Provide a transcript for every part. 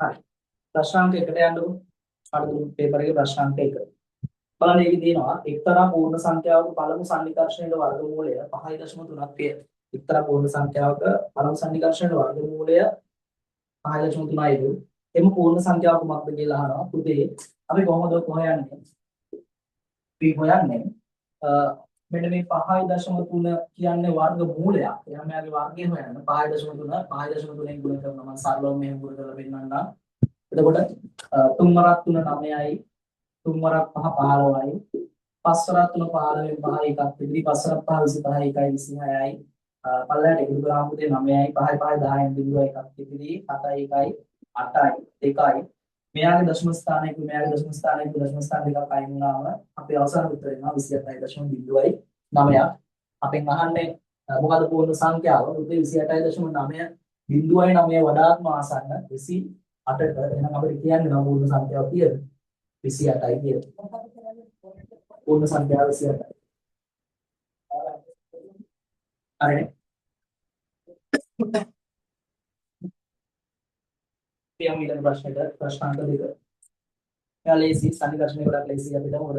හරි. ප්‍රශ්නාංක 1ට යන්නකො. අඩු පේපර් එකේ ප්‍රශ්නාංක 1. බලන්න ඒකේ තියෙනවා එක්තරා පූර්ණ සංඛ්‍යාවක පළමු සන්නිකර්ෂණයේ වර්ගමූලය 5.3ක් වේ. එක්තරා පූර්ණ සංඛ්‍යාවක පළමු සන්නිකර්ෂණයේ වර්ගමූලය 5.3යි. එම පූර්ණ සංඛ්‍යාව කුමක්ද කියලා අහනවා. පුතේ අපි කොහොමද හොයන්නේ? අපි හොයන්නේ මෙන්න මේ 5.3 කියන්නේ වර්ගමූලයක්. එහෙනම් මෙයාගේ වර්ගය හොයන්න 5.3 ගුණ කරනවා. මම සරලව මෙහෙම ගුණ කරලා පෙන්නන්නම්. එතකොට 3 වරක් 3 9යි 3 වරක් 5 15යි 5 වරක් 3 15න් 5 එකක් විතරයි 5 වරක් 5 25යි 1යි 26යි පල්ලයට එකතු කරාම පුතේ 9යි 5යි 5යි 10න් බිඳුව එකක් විතරයි 7යි 1යි 8යි 2යි මෙයාගේ දශම ස්ථානයක මෙයාගේ දශම ස්ථානයක දශම ස්ථාන දෙකක් අයින් වුණාම අපේ අවසාන උත්තරය එනවා 28.0.9ක් අපෙන් අහන්නේ මොකද පූර්ණ සංඛ්‍යාව පුතේ 28.9 බිඳුවයි 9 වඩාත්ම ආසන්න 28ට එහෙනම් අපිට කියන්නේ නම් පූර්ණ සංඛ්‍යාව කියලා 28යි කියලා. පූර්ණ සංඛ්‍යාව 28යි. හරිනේ. පියම් ඊළඟ ප්‍රශ්නෙට ප්‍රශ්නාංක 2. එයා ලේසි සම්නිකර්ෂණය ගොඩක් ලේසි අපිට මොකද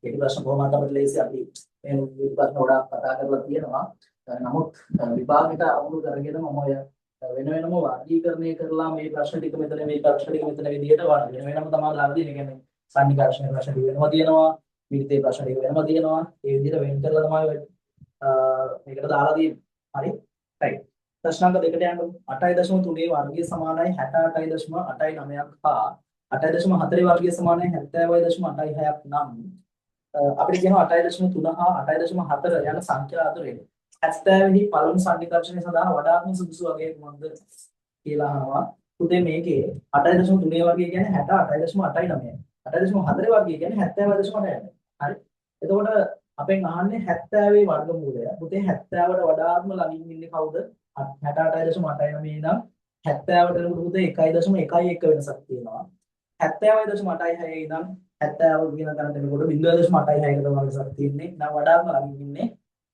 ඒක ප්‍රශ්න කොහොමද අපිට ලේසි අපි මේ ප්‍රශ්න ගොඩක් කතා කරලා තියෙනවා. නමුත් විභාගයට අමුණු කරගෙන මම ඔය වෙන වෙනම වර්ගීකරණය කරලා මේ ප්‍රශ්න ටික මෙතන මේ ප්‍රශ්න ටික මෙතන විදිහට වෙන වෙනම තමයි දාලා තියෙන්නේ. කියන්නේ සම්නිකර්ෂණය ප්‍රශ්න ටික වෙනවා තියෙනවා. විවිධ ප්‍රශ්න ටික වෙනවා තියෙනවා. ඒ විදිහට වෙන් කරලා තමයි මේකට දාලා තියෙන්නේ. හරි. right. ප්‍රශ්නාංක 2ට යන්න 8.3 වර්ගය සමානයි 68.89ක් හා 8.4 වර්ගය සමානයි 70.86ක් නම් අපිට කියනවා 8.3 හා 8.4 යන සංඛ්‍යා අතරින් 70 පළමු සන්නිකර්ෂණය සඳහා වඩාත්ම සුදුසු වර්ගය කුමක්ද කියලා අහනවා. පුතේ මේකේ 8.3 වර්ගය කියන්නේ 68.89. 8.4 වර්ගය කියන්නේ 70.89. හරි. එතකොට අපෙන් අහන්නේ 70 වර්ගමූලය. පුතේ 70ට වඩාත්ම ළඟින් ඉන්නේ කවුද? 68.89 නම් 70ට එනකොට පුතේ 1.11 වෙනසක් තියෙනවා. 70.86 ඉඳන් 70 කියන තැනට එනකොට 0.86කට තමයි වෙනසක් තියෙන්නේ. නම් වඩාත්ම ළඟින් ඉන්නේ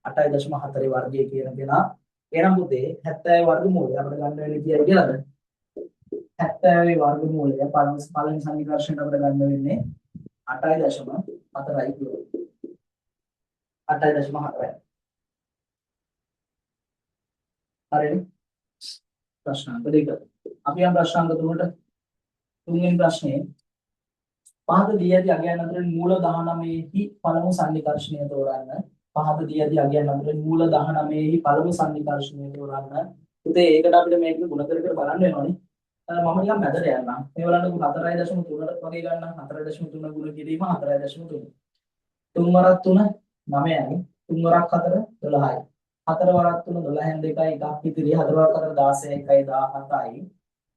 8.4 වර්ගය කියන කෙනා. එහෙනම් පුතේ 70 වර්ගමූලය අපිට ගන්න වෙන්නේ කීයද කියලාද? 70 වර්ගමූලය පළවෙනි සමීකරණයට අපිට ගන්න වෙන්නේ 8.4යි කියලා. 8.4යි. හරිනේ. ප්‍රශ්නාංක 2. අපි යම් ප්‍රශ්නාංක 3ට තුන්වෙනි ප්‍රශ්නේ පහත දී ඇති අගයන් අතරින් මූල 19හි පළමු සන්නිකර්ෂණය තෝරන්න. පහත දී ඇති අගයන් අතරින් මූල 19හි පළමු සන්නිකර්ෂණය තෝරන්න. ඉතින් ඒකට අපිට මේක ගුණ කර කර බලන්න වෙනවනේ. මම නිකන් මැදට යන්නම්. මේ බලන්න 4.3ට වගේ ගන්න 4.3 ගුණ කිරීම 4.3. 3 වරක් 3 9යි. 3 වරක් 4 12යි. 4 වරක් 3 12න් 2යි එකක් ඉතිරි 4 වරක් 4 16යි 1යි 17යි.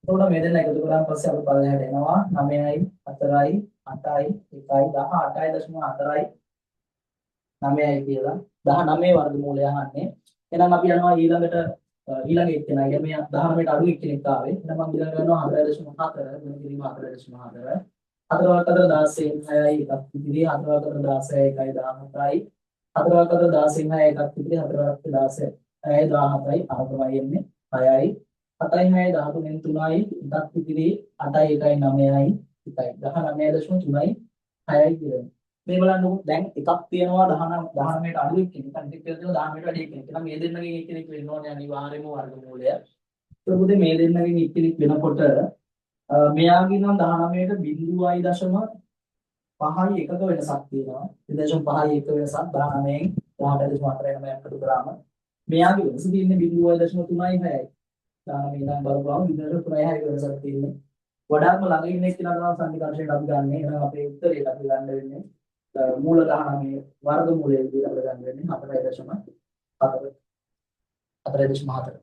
එතකොට මේ දෙන්න එකතු කරාන් පස්සේ අපි පල්ලෙහාට එනවා 9යි 4යි 8යි 1යි 18.4යි 9යි කියලා 19 වර්ගමූලය අහන්නේ. එහෙනම් අපි යනවා ඊළඟට ඊළඟ එක්කෙනා. මේ 19ට අඩු එක්කෙනෙක් ආවේ. එහෙනම් මම ඊළඟ කරනවා 4.4 ගුණ කිරීම 4.4. 4 වරක් 4 16න් 6යි එකක් ඉතිරි 4 වරක් 4 16යි 1යි 17යි 4 වරක් 4 16න් 6යි එකක් ඉතිරි 4 වරක් 16යි 17යි අර තමයි එන්නේ 6යි 7යි 6යි 13න් 3යි එකක් ඉතිරි 8යි 1යි 9යි 1යි 19.3යි 6යි කියලා. මේ බලන්නකො දැන් එකක් තියෙනවා 19ට අඩු එක්කෙනෙක් අනිත් එක තියෙනවා 19ට වැඩි එක්කෙනෙක්. එහෙනම් මේ දෙන්නගෙන් එක්කෙනෙක් වෙන්න ඕනේ අනිවාර්යයෙන්ම වර්ගමූලය. ඒකෝද මේ දෙන්නගෙන් එක්කෙනෙක් වෙනකොට මෙයාගේ නම් 19ට 0.5යි එකක වෙනසක් තියෙනවා. 0.5යි එක වෙනසක් 19න් 18.4 යන එකකට කරාම මෙයාගේ වෙනස තියෙන්නේ 0.3යි 6යි. 19 ඉඳන් බලපුවම 0.3යි වෙනසක් තියෙන්නේ. වඩාත්ම ළඟ ඉන්න එක්කෙනා තමයි සම්නිකර්ෂණයට අපි ගන්න. එහෙනම් අපේ උත්තරේ අපි ගන්න වෙන්නේ මූල 19 වර්ගමූලය විදිහට අපිට ගන්න වෙන්නේ 4.4. 4.4.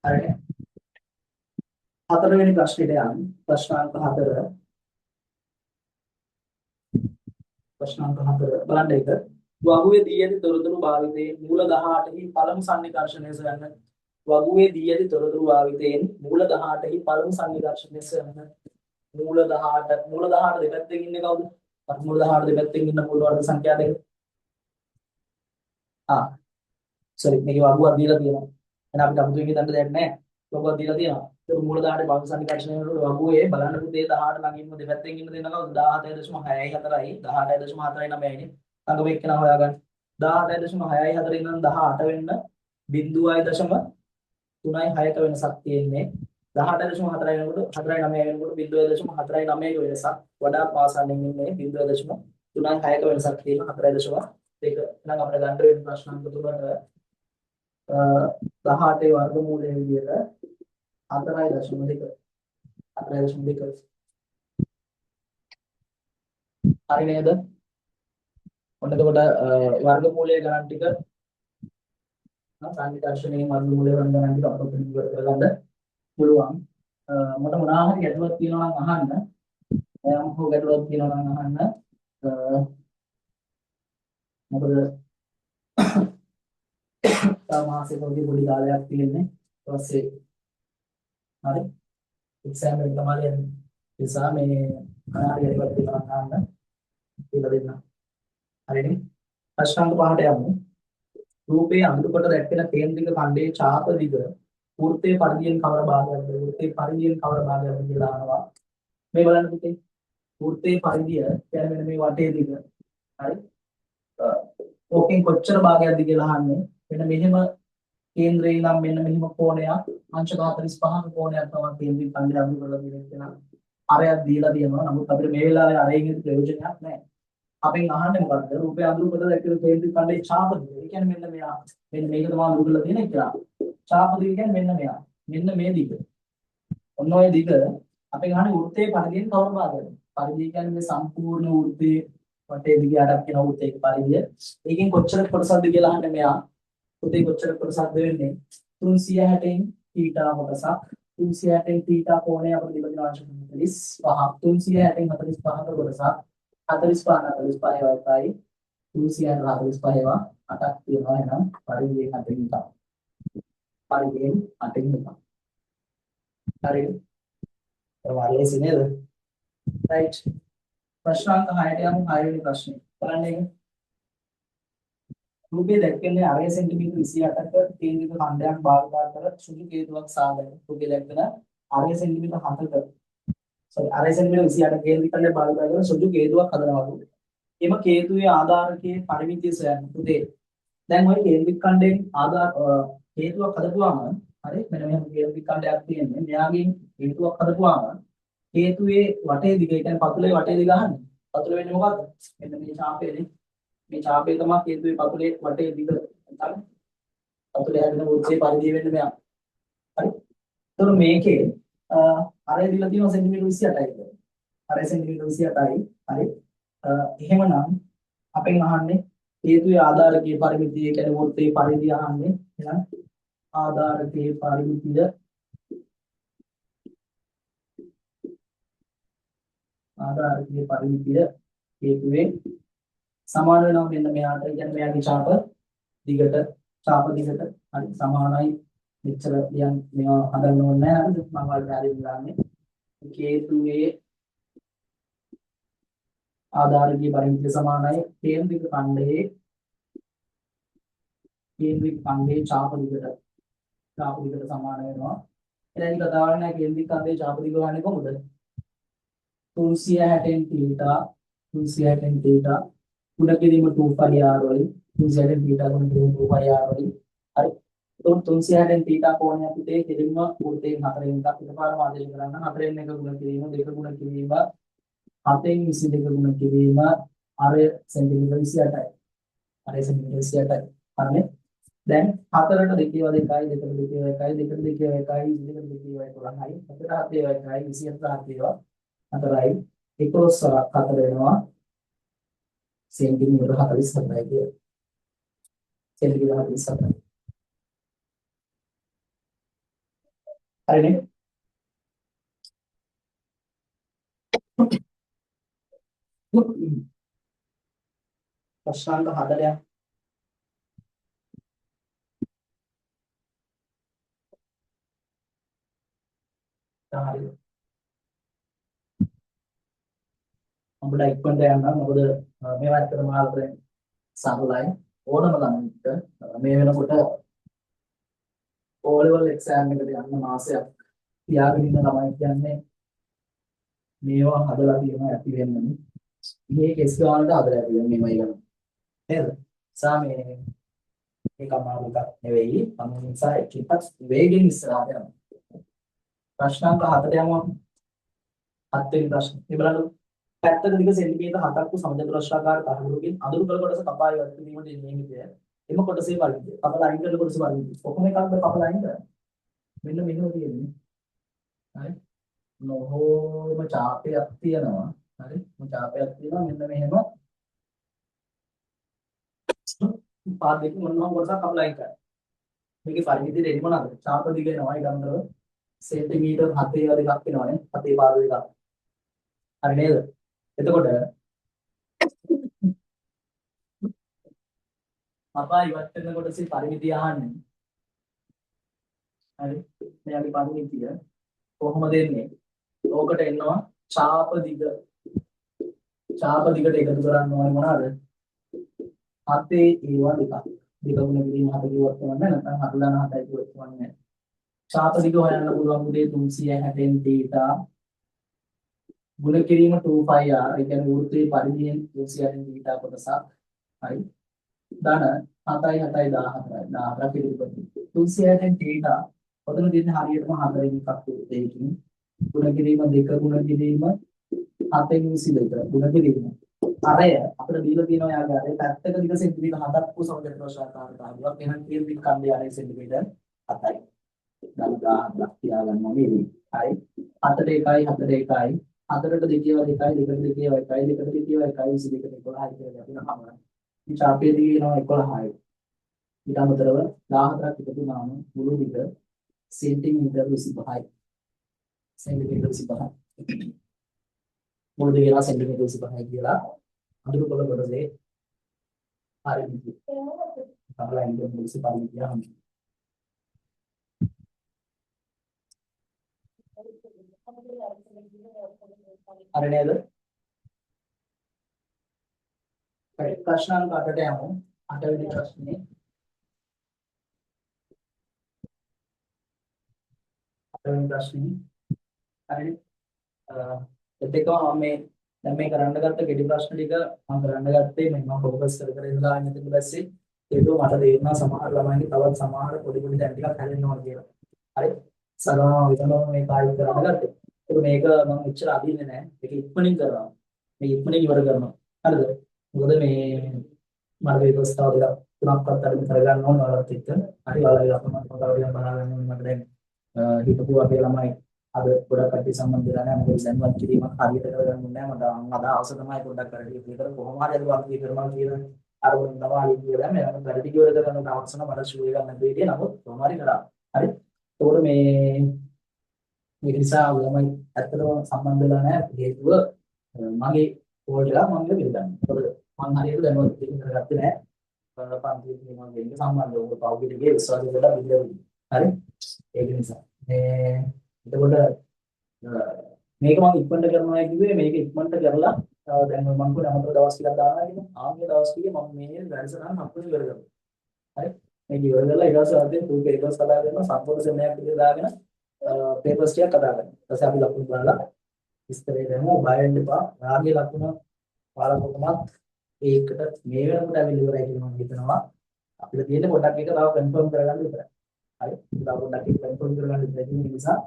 හරිනේ. හතරවෙනි ප්‍රශ්නෙට යන්න. ප්‍රශ්නාංක 4. ප්‍රශ්නාංක 4 බලන්න එක. වගුවේ දී ඇති තොරතුරු භාවිතයෙන් මූල 18හි පළමු සන්නිකර්ෂණය සොයන්න. වගුවේ දී ඇති තොරතුරු භාවිතයෙන් මූල 18හි පළමු සන්නිකර්ෂණය සොයන්න. මූල 18 දෙපැත්තෙන් ඉන්නේ කවුද? මූල 18 දෙපැත්තෙන් ඉන්න මූල වර්ග සංඛ්‍යා දෙක. sorry මේකේ වගුවක් දීලා තියෙනවා. එහෙනම් අපිට අමුතුවෙන් හිතන්න දෙයක් නැහැ. ලොකුවක් දීලා තියෙනවා. ඒක මූල දහඩේ භාග සන්නිකර්ෂණය වල වගුවේ බලන්න පුතේ 18 ළඟ ඉන්න දෙපැත්තෙන් ඉන්න දෙන්නා කවුද 17.6යි 4යි 18.4යි 9යි ළඟම එක්කෙනා හොයාගන්න 17.6යි 4 ඉඳන් 18 වෙන්න 0.3යි 6ක වෙනසක් තියෙන්නේ 18.4යි වෙනකොට 4යි 9යි වෙනකොට 0.4යි 9ක වෙනසක් වඩා පාසාලින් ඉන්නේ 0.3යි 6ක වෙනසක් තියෙන 4.2 නම් අපිට ගන්න වෙන ප්‍රශ්න අංක තුනට 18 වර්ගමූලයේ විදිහට 4.2 4.2 හරි නේද? ඔන්න එතකොට වර්ගමූලයේ ගණන් ටික සාන්නිකර්ෂණයේ වර්ගමූලයේ ගණන් ටික අපිට ඉවර කරගන්න පුළුවන්. මට මොනවා හරි ගැටලුවක් තියෙනවා නම් අහන්න. මම හො ගැටලුවක් තියෙනවා නම් අහන්න. මොකද තව මාසෙක වගේ පොඩි කාලයක් තියෙන්නේ. ඊට පස්සේ හරි එක්සෑම් එක තමයි යන්නේ. ඒ නිසා මේ අනාගතේ ගැටලුවක් තියෙනවා නම් අහන්න කියලා දෙන්න. හරිනේ? ප්‍රශ්නාංක පහට යමු. රූපයේ අඳුර කොට දැක්වෙන කේන්ද්‍රික ඛණ්ඩයේ ඡාප දිග වෘත්තයේ පරිධියෙන් කවර භාගයක්ද? වෘත්තයේ පරිධියෙන් කවර භාගයක්ද කියලා අහනවා. මේ බලන්න පුතේ. වෘත්තයේ පරිධිය කියන්නේ මෙන්න මේ වටේ දිග. හරි? ඕකෙන් කොච්චර භාගයක්ද කියලා අහන්නේ. මෙන්න මෙහෙම කේන්ද්‍රේ නම් මෙන්න මෙහෙම කෝණයක් අංශක 45ක කෝණයක් තමයි කේන්ද්‍රික ඛණ්ඩය අඳුර කරලා දෙන්න. අරයක් දීලා තියෙනවා. නමුත් අපිට මේ වෙලාවේ අරයෙන් ප්‍රයෝජනයක් නැහැ. අපෙන් අහන්නේ මොකද්ද? රූපය අඳුර කොට දැක්වෙන කේන්ද්‍රික ඛණ්ඩයේ ඡාප දිග. ඒ කියන්නේ මෙන්න මෙයා. මෙන්න මේක තමයි අඳුර කරලා තියෙන එක. ඡාප දිග කියන්නේ මෙන්න මෙයා. මෙන්න මේ දිග. ඔන්න ඔය දිග අපෙන් අහන්නේ වෘත්තයේ පරිධියෙන් කවර භාගයද? පරිධිය කියන්නේ මේ සම්පූර්ණ වෘත්තයේ වටේ දිග යටක් කියන වෘත්තයේ පරිධිය. ඒකෙන් කොච්චර කොටසක්ද කියලා අහන්නේ මෙයා. පුතේ කොච්චර කොටසක්ද වෙන්නේ? 360න් θ කොටසක්. 360න් θ කෝණය අපිට දෙපදින අංශ 45. 360න් 45ක කොටසක්. 45 45 වයියි 345 ඒවා 8ක් තියෙනවා එහෙනම් පරිධියෙන් 8න් එක. පරිධියෙන් 8න් එක. හරිද? වාරියසි නේද? රයිට්. ප්‍රශ්නාංක 6ට යමු 6 වෙනි ප්‍රශ්නේ. බලන්න. රූපයේ දැක්වෙන්නේ අරය සෙන්ටිමීටර 28ක කේන්ද්‍රික ඛණ්ඩයක් භාගිතා කර සුළු කේතුවක් සාදයි. රූපයේ දැක්වෙන අරය සෙන්ටිමීටර 7ක අරය සෙන්ටිමීටර 28ක කේන්ද්‍රික ඛණ්ඩයක් භාගිතා කර සුළු කේතුවක් හදනවලු. එම කේතුවේ ආධාරකයේ පරිමිතිය සොයන්න පුතේ. දැන් ওই කේන්ද්‍රික ඛණ්ඩයෙන් ආධාර හේතුවක් හදපුවාම හරි මෙන්න මෙහෙම කේන්ද්‍රික ඛණ්ඩයක් තියෙන්නේ. මෙයාගෙන් හේතුවක් හදපුවාම හේතුවේ වටේ දිග ඒ කියන්නේ පතුලේ වටේ දිග අහන්නේ. පතුල වෙන්නේ මොකක්ද? මෙන්න මේ ඡාපයේදී. මේ ඡාපය තමයි හේතුවේ පතුලේ වටේ දිග තමයි. පතුලේ හැදෙන වෘත්තයේ පරිධිය වෙන්නේ මෙයා. හරි. එතකොට මේකේ අරය දීලා තියෙනවා සෙන්ටිමීටර 28යි කියලා. අරය සෙන්ටිමීටර 28යි. හරි. එහෙමනම් අපෙන් අහන්නේ හේතුයේ ආධාරකයේ පරිමිතිය කියන්නේ වෘත්තයේ පරිධිය අහන්නේ. එහෙනම් ආධාරකයේ පරිමිතිය හේතුවේ සමාන වෙනවා මෙන්න මෙයාට. කියන්නේ මෙයාගේ ඡාප දිගට හරි සමානයි. මෙච්චර යම් මේවා හදන්න ඕනේ නැහැ. හරිද? මම වල හරියට දාන්නේ. හේතුවේ ආධාරකයේ පරිමිතිය සමානයි කේන්ද්‍රික ඛණ්ඩයේ ඡාප දිගට සමාන වෙනවා. එතන කතාවක් නැහැ කේන්ද්‍රික ඛණ්ඩයේ ඡාප දිග ගන්න කොහොමද? 360න් θ ගුණ කිරීම 2πr වලින් 360න් θ ගුණ කිරීම 2πr වලින් හරි. එතකොට 360න් θ කෝණය අපිට කෙලින්ම වෘත්තයෙන් 4න් එකක් එකපාරම ආදේශ කරන්න 4න් එක ගුණ කිරීම 2 ගුණ කිරීම 7න් 22 ගුණ කිරීම අරය සෙන්ටිමීටර 28යි. අරය සෙන්ටිමීටර 28යි. හරිනේ? දැන් 4ට 2 2යි 2ට 2 2යි 2ට 2 2යි 2ට 2 13යි 4ට 7 1යි 27 4යි 11 4 වෙනවා सेंटीमीटर 47 है सेंटीमीटर 47 अरे प्रश्नांक हादर අපිට ඉක්මනට යන්න මොකද මේ වත්තර මාල්පරෙන් සරලයි ඕනම ළමෙක්ට මේ වෙනකොට level exam එකකට යන්න මාසයක් තියාගෙන ඉන්න ළමයි කියන්නේ මේවා හදලා තියෙනවා ඇති වෙන්නේ. මේ කෙස් ගානට හදලා තියෙන්නේ මේවා ඉගෙන. නේද? සාමේ මේක අමාරු එකක් නෙවෙයි. මම නිසා එකපස් වේගෙන් ඉස්සරහට යනවා. ප්‍රශ්නාංක 7ට යමු. 7 වෙනි ප්‍රශ්න. මේ බලන්න. පැත්තක දිග සෙන්ටිමීටර් 7ක් වූ සමජතුරස්‍රාකාර තහඩුවකින් අඳුරු කළ කොටස කපා ඉවත් කිරීමට නියමිතය. එම කොටසේ වර්ගය. කපලා අයින් කරන කොටස වර්ගය. කොහොම එකක්ද කපලා අයින් කරන්නේ? මෙන්න මෙහෙම තියෙන්නේ. හරි. නොහොම චාපයක් තියෙනවා. හරි. මේ චාපයක් තියෙනවා මෙන්න මෙහෙම. පාද දෙක මොනවා කොටසක් කපලා අයින් කරනවා. මේකේ පරිමිතිය දෙන්නේ මොනවාද? චාප දිග එනවා ඊගමතර සෙන්ටිමීටර් 7 ඒවා දෙකක් වෙනවානේ. 7 පාද දෙකක්. හරි නේද? එතකොට අපා ඉවත් කරන කොටසේ පරිමිතිය අහන්නේ. හරි. මෙයාගේ පරිමිතිය කොහොමද එන්නේ? ඕකට එනවා චාප දිග. චාප දිගට එකතු කරන්න ඕනේ මොනවාද? 7 ඒවා දෙකක්. දෙක ගුණ කිරීම 7 කිව්වත් කමන්නේ නැත්නම් 7 දාන 7යි කිව්වත් කමන්නේ නැහැ. චාප දිග හොයන්න පුළුවන් උදේ 360 θ ගුණ කිරීම 2πr ඒ කියන්නේ වෘත්තයේ පරිධියෙන් 360 θ කොටසක්. හරි. ධන 7යි 7යි 14යි 14 පිළිපදින 360 θ ඔතන දෙන්නේ හරියටම 4 එකක් දෙකකින් ගුණ කිරීම 2 ගුණ කිරීම 7න් 22 ගුණ කිරීම අරය අපිට දීලා තියෙනවා යාගේ අරය පැත්තක දිග සෙන්ටිමීටර් 7ක් වූ සමජතුරස්‍රාකාර තහඩුවක් එහෙනම් කියන දිග කන්දේ අරය සෙන්ටිමීටර් 7යි. දැන් 1000ක් තියාගන්න ඕනේ ඉතින්. හරි. 4ට 1යි 4ට 1යි 4ට 2 ඒවා 2යි 2ට 2 ඒවා 1යි 2ට 2 ඒවා 1යි 22ට 11යි කියලා අපිට හම්බුනා. මේ චාපයේ දිග එනවා 11යි. ඊට අමතරව 14ක් එකතු වුණාම මුළු දිග සෙන්ටිමීටර් 25යි. සෙන්ටිමීටර් 25යි. මුළු දිග එනවා සෙන්ටිමීටර් 25යි කියලා අඳුරු කළ කොටසේ පරිමිතිය. තමයි ඉන්නේ මුළු පරිමිතිය හම්බුනේ. හරි නේද? හරි ප්‍රශ්නාංක 8ට යමු. 8 වෙනි ප්‍රශ්නේ. 8 වෙනි ප්‍රශ්නේ. හරි. එතකොට මම දැන් මේ කරන්න ගත්ත කෙටි ප්‍රශ්න ටික මම කරන්න ගත්තේ මම ફોකස් කර කර ඉඳලා ඉන්න ඊට පස්සේ ඒක මට තේරුණා සමහර ළමයින්ගේ තවත් සමහර පොඩි පොඩි දැන් ටිකක් හැලෙනවා කියලා. හරි. සරලව විතරම මේ කාර්ය කරන්න ගත්තේ. ඒක මේක මම එච්චර අදින්නේ නැහැ. ඒක ඉක්මනින් කරනවා. මේ ඉක්මනින් ඉවර කරනවා. හරිද? මොකද මේ මට පේපර්ස් තව දෙකක් තුනක්වත් අරගෙන කරගන්න ඕන වලත් එක්ක. හරි ඔයාලගේ අපමණ පොතවලින් බලාගන්න ඕනේ මට දැන් හිතපු අපේ ළමයි අද ගොඩක් කටි සම්බන්ධ වෙලා නැහැ. මොකද දැන්වත් කිරීමක් හරියට කරගන්න ඕනේ නැහැ. මට අද අවශ්‍ය තමයි පොඩ්ඩක් කරලා විතර කොහොම හරි අද වාක්‍ය කරනවා කියන අරමුණ තමයි අලින් කියලා මම වැඩි කිව්වද කරන්න අවශ්‍ය නැහැ. මට ෂූ එක ගන්න දෙවිය නමුත් කොහොම හරි කරා. හරි. ඒතකොට මේක නිසා ළමයි ඇත්තටම සම්බන්ධ වෙලා නැහැ. හේතුව මගේ කෝල් එක මම පිළිගන්නවා. ඒතකොට මම හරියට දැනුවත් කරගත්තේ නැහැ. පන්තියේ තියෙනවා වෙන්න සම්බන්ධව උඹ පෞද්ගලිකයේ විශ්වාස කරලා පිළිගන්න. හරි. ඒක නිසා එතකොට මේක මම ඉක්මනට කරනවා කිව්වේ මේක ඉක්මනට කරලා දැන් මම කොහොමද අමතර දවස් ටිකක් දානවා කියන ආන්ගේ දවස් ටිකේ මම මේ වැඩසටහන අප්ලෝඩ් කරගන්නවා. හරි. මේක ඉවර කරලා ඊට පස්සේ අදින් ෆුල් පේපර්ස් කතා කරනවා සම්පූර්ණ සෙමිනාර් එකේ දාගෙන පේපර්ස් ටික කතා කරනවා. ඊට පස්සේ අපි ලකුණු බලලා විස්තරේ දෙමු බය වෙන්න එපා. රාගයේ ලකුණ පාලකකමත් ඒකට මේ වෙනකොට අවිල ඉවරයි කියලා මම හිතනවා. අපිට තියෙන්නේ පොඩ්ඩක් එක තව කන්ෆර්ම් කරගන්න විතරයි. හරි. තව පොඩ්ඩක් එක කන්ෆර්ම් කරගන්න ඉතින් ඒ නිසා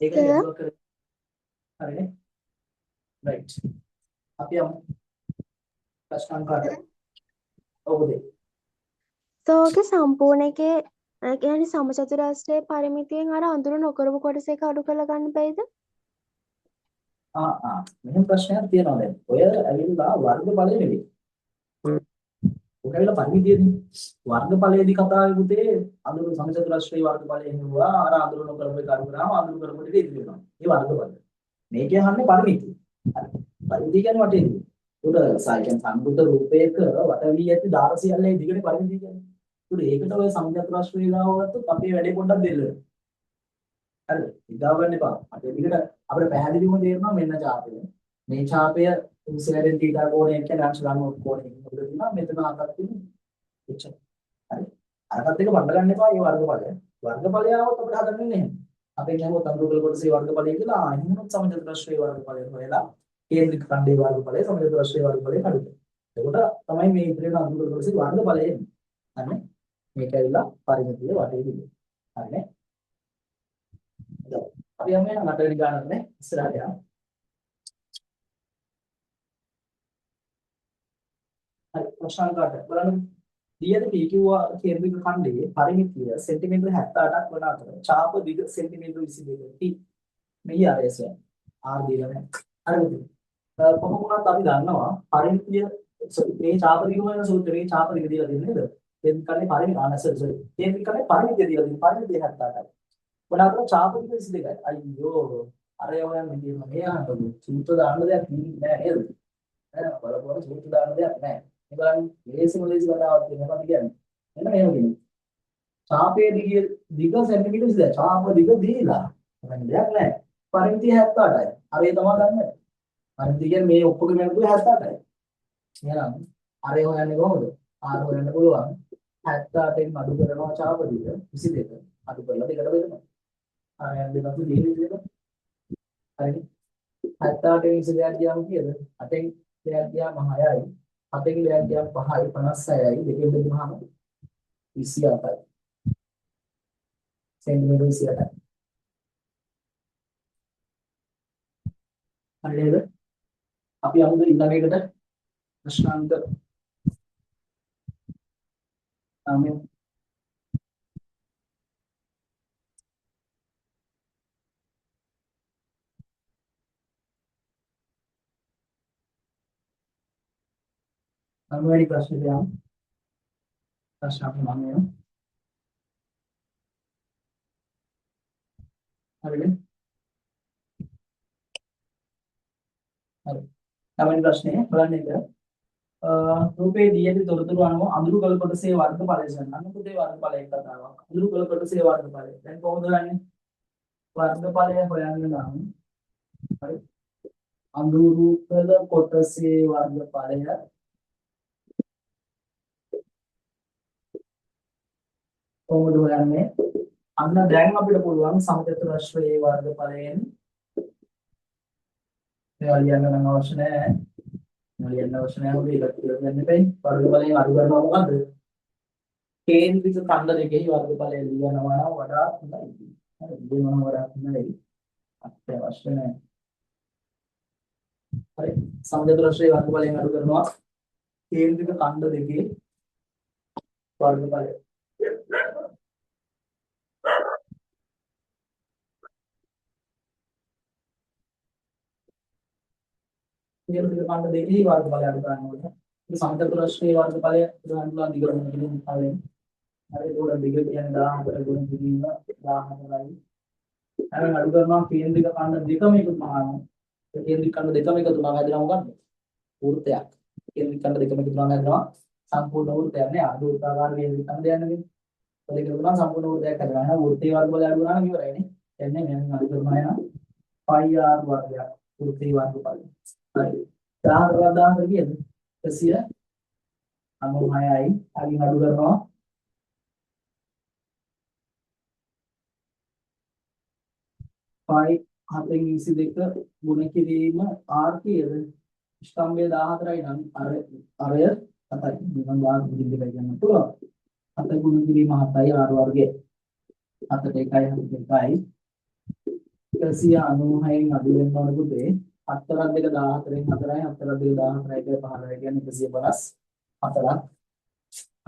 ඒක නෙට්වර්ක් එක හරිනේ. රයිට්. අපි යමු ප්‍රශ්න කාර්යය. ඔබදී. සෝගේ සම්පූර්ණ එකේ කියන්නේ සමචතුරස්‍රයේ පරිමිතියෙන් අර අඳුර නොකරපු කොටස එක අඩු කරලා ගන්න බැයිද? මෙහෙම ප්‍රශ්නයක් තියෙනවා දැන්. ඔය ඇවිල්ලා වර්ගඵලය නෙවෙයි. ඔක ඇවිල්ලා පරිමිතියනේ. වර්ගඵලයේදී කතාවේ පුතේ අඳුර සමචතුරස්‍රයේ වර්ගඵලය නෙවුවා. අර අඳුර නොකරපු එක අඩු කරාම අඳුර කරපු ටික ඉතිරි වෙනවා. ඒ වර්ගඵලය. මේ කියන්නේ පරිමිතිය. හරි. පරිමිතිය කියන්නේ වටේ. උඩ සායකයන් සම්බුද්ධ රූපයක වට වී ඇති 16 සියල්ලේ දිගට පරිමිතිය කියන්නේ. ඒකට ඔය සමචතුරස්‍රයේ ගාව ගත්තොත් අපේ වැඩේ පොඩ්ඩක් දෙල්ල වෙනවා. හරිද? ඉඳා ගන්න එපා. අපේ දිගට අපිට පැහැදිලිවම තේරෙනවා මෙන්න ඡාපය. මේ ඡාපය 270 θ කෝණය කියන්නේ අංශ ගන්න කෝණය. මොකද තියෙනවා මෙතන අතක් තියෙනවා. එච්චර. හරි. අරකට එක බඳ ගන්න එපා මේ වර්ගඵලය. වර්ගඵලය આવොත් අපිට හදන්න ඉන්නේ එහෙම. අපෙන් ගහුවොත් අඳුරු කොටසේ වර්ගඵලය කියලා එහෙනම් සමජාතරශ්‍රේ වර්ගඵලය හොයලා කේන්ද්‍රික ඛණ්ඩයේ වර්ගඵලය සමජාතරශ්‍රේ වර්ගඵලය කඩුද. එතකොට තමයි මේ ඉතිරියට අඳුරු කොටසේ වර්ගඵලය එන්නේ. හරිනේ? මේක ඇවිල්ලා පරිමිතිය වටේ දිගේ. හරිනේ? අපි යමු එහෙනම් 8 වෙනි ගානට නේ ඉස්සරහට යමු. හරි ප්‍රශ්නාංකයට බලන්න. දියද PQR කේන්ද්‍රික ඛණ්ඩයේ පරිමිතිය සෙන්ටිමීටර 78ක් වන අතර ඡාප දිග සෙන්ටිමීටර 22කි. මෙහි ආයතනය R දීලා නැහැ. හරිද? කොහොම වුණත් අපි දන්නවා පරිමිතිය මේ ඡාප දිග වෙන සූත්‍රයේ ඡාප දිග දීලා දෙන්නේ නේද? කේන්ද්‍රික ඛණ්ඩයේ සෝරි කේන්ද්‍රික ඛණ්ඩයේ පරිමිතිය දීලා දෙන්නේ පරිමිතිය 78යි. වන අතර ඡාප දිග 22යි. අයියෝ අර යෝයන් කියනවා මේ අහන්න සූත්‍ර දාන්න දෙයක් නෑ නේද? නෑ බලපුවම සූත්‍ර දාන්න දෙයක් නෑ. ඒ බලන්න ලේසිම ලේසි කතාවක් කියනවා කියන්නේ. එන්න මේව කියන්නේ. ඡාපයේ දිග සෙන්ටිමීටර 22. ඡාප දිග දීලා. මොකක්ද දෙයක් නෑ. පරිමිතිය 78යි. අර ඒ තමයි ගන්න. පරිමිතිය කියන්නේ මේ ඔක්කොගේ වෙනතුල 78යි. එහෙනම් අර ඒ හොයන්නේ කොහොමද? R හොයන්න පුළුවන්. 78න් අඩු කරනවා ඡාප දිග 22. අඩු කරලා දෙකට බෙදනවා. අර යන දෙකක් දෙන්නේ. හරිද? 78න් 22ක් ගියාම කීයද? 8න් 2ක් ගියාම 6යි. 7න් 2ක් ගියාම 5යි 56යි. දෙකෙන් බෙදුනහම 28යි. සෙන්ටිමීටර 28යි. හරිද? අපි අමුද ඊළඟ එකට ප්‍රශ්නාන්ත තමයි 9 වෙනි ප්‍රශ්නෙට යමු. ප්‍රශ්න අපේ 9. හරිද? හරි. 9 වෙනි ප්‍රශ්නේ බලන්න එක. රූපේ දී ඇති තොරතුරු අනුව අඳුරු කළ කොටසේ වර්ගඵලය ගන්න. අනුකූලේ වර්ගඵලයේ කතාවක්. අඳුරු කළ කොටසේ වර්ගඵලය. දැන් කොහොමද ගන්නේ? වර්ගඵලය හොයන්න නම් හරි. අඳුරු කළ කොටසේ වර්ගඵලය කොහොමද හොයන්නේ? අන්න දැන් අපිට පුළුවන් සමචතුරස්‍රයේ වර්ගඵලයෙන් මේවා ලියන්න නම් අවශ්‍ය නැහැ. ලියන්න අවශ්‍ය නැහැ. ඔබ ඒක කියලා දෙන්න එපයි. වර්ගඵලයෙන් අඩු කරනවා මොකද්ද? කේන්ද්‍රික ඛණ්ඩ දෙකෙහි වර්ගඵලය ලියනවා නම් වඩා හොඳයි. හරි. දෙනවා වඩා හොඳයි. අත්‍යවශ්‍ය නැහැ. හරි. සමචතුරස්‍රයේ වර්ගඵලයෙන් අඩු කරනවා කේන්ද්‍රික ඛණ්ඩ දෙකේ වර්ගඵලය. කේන්ද්‍රික ඛණ්ඩ දෙකෙහි වර්ගඵලය අඩු කරනකොට මේ සමචතුරස්‍රයේ වර්ගඵලය උදාහරණ දිගටම කියන පාවෙන් හරි ඒකට දිග කියන්නේ 1000කට ගුණ කිරීම 1000යි. හැබැයි අඩු කරනවා කේන්ද්‍රික ඛණ්ඩ දෙකම එකතු වුණාම ඒ කේන්ද්‍රික ඛණ්ඩ දෙකම එකතු වුණාම හැදෙනවා මොකද්ද? වෘත්තයක්. කේන්ද්‍රික ඛණ්ඩ දෙකම එකතු වුණාම හැදෙනවා සම්පූර්ණ වෘත්තයක් නේ. ආ වෘත්තාකාර කේන්ද්‍රික ඛණ්ඩ යන්නේ. ඒක එකතු වුණාම සම්පූර්ණ වෘත්තයක් හැදෙනවා. එහෙනම් වෘත්තේ වර්ගඵලය අඩු වුණාම ඉවරයි නේ. එන්නේ මෙන්න අඩු කරනවා එහෙනම් πr වර්ගයක් වෘත්තේ වර්ගඵලය. හරි. 1000 කීයද? 196යි. අගින් අඩු කරනවා පයි 722 ගුණ කිරීම r කීයද? ස්තම්භය 14යි නම් අරය 7යි. මම ගාන දෙකයි කියන්න පුළුවන්. 7 ගුණ කිරීම 7යි r වර්ගය. 7ට 1යි 2යි 196න් අඩු වෙන්න ඕන පුතේ. 7 2 14න් 4යි 7 2 14යි 15යි කියන්නේ 154ක්.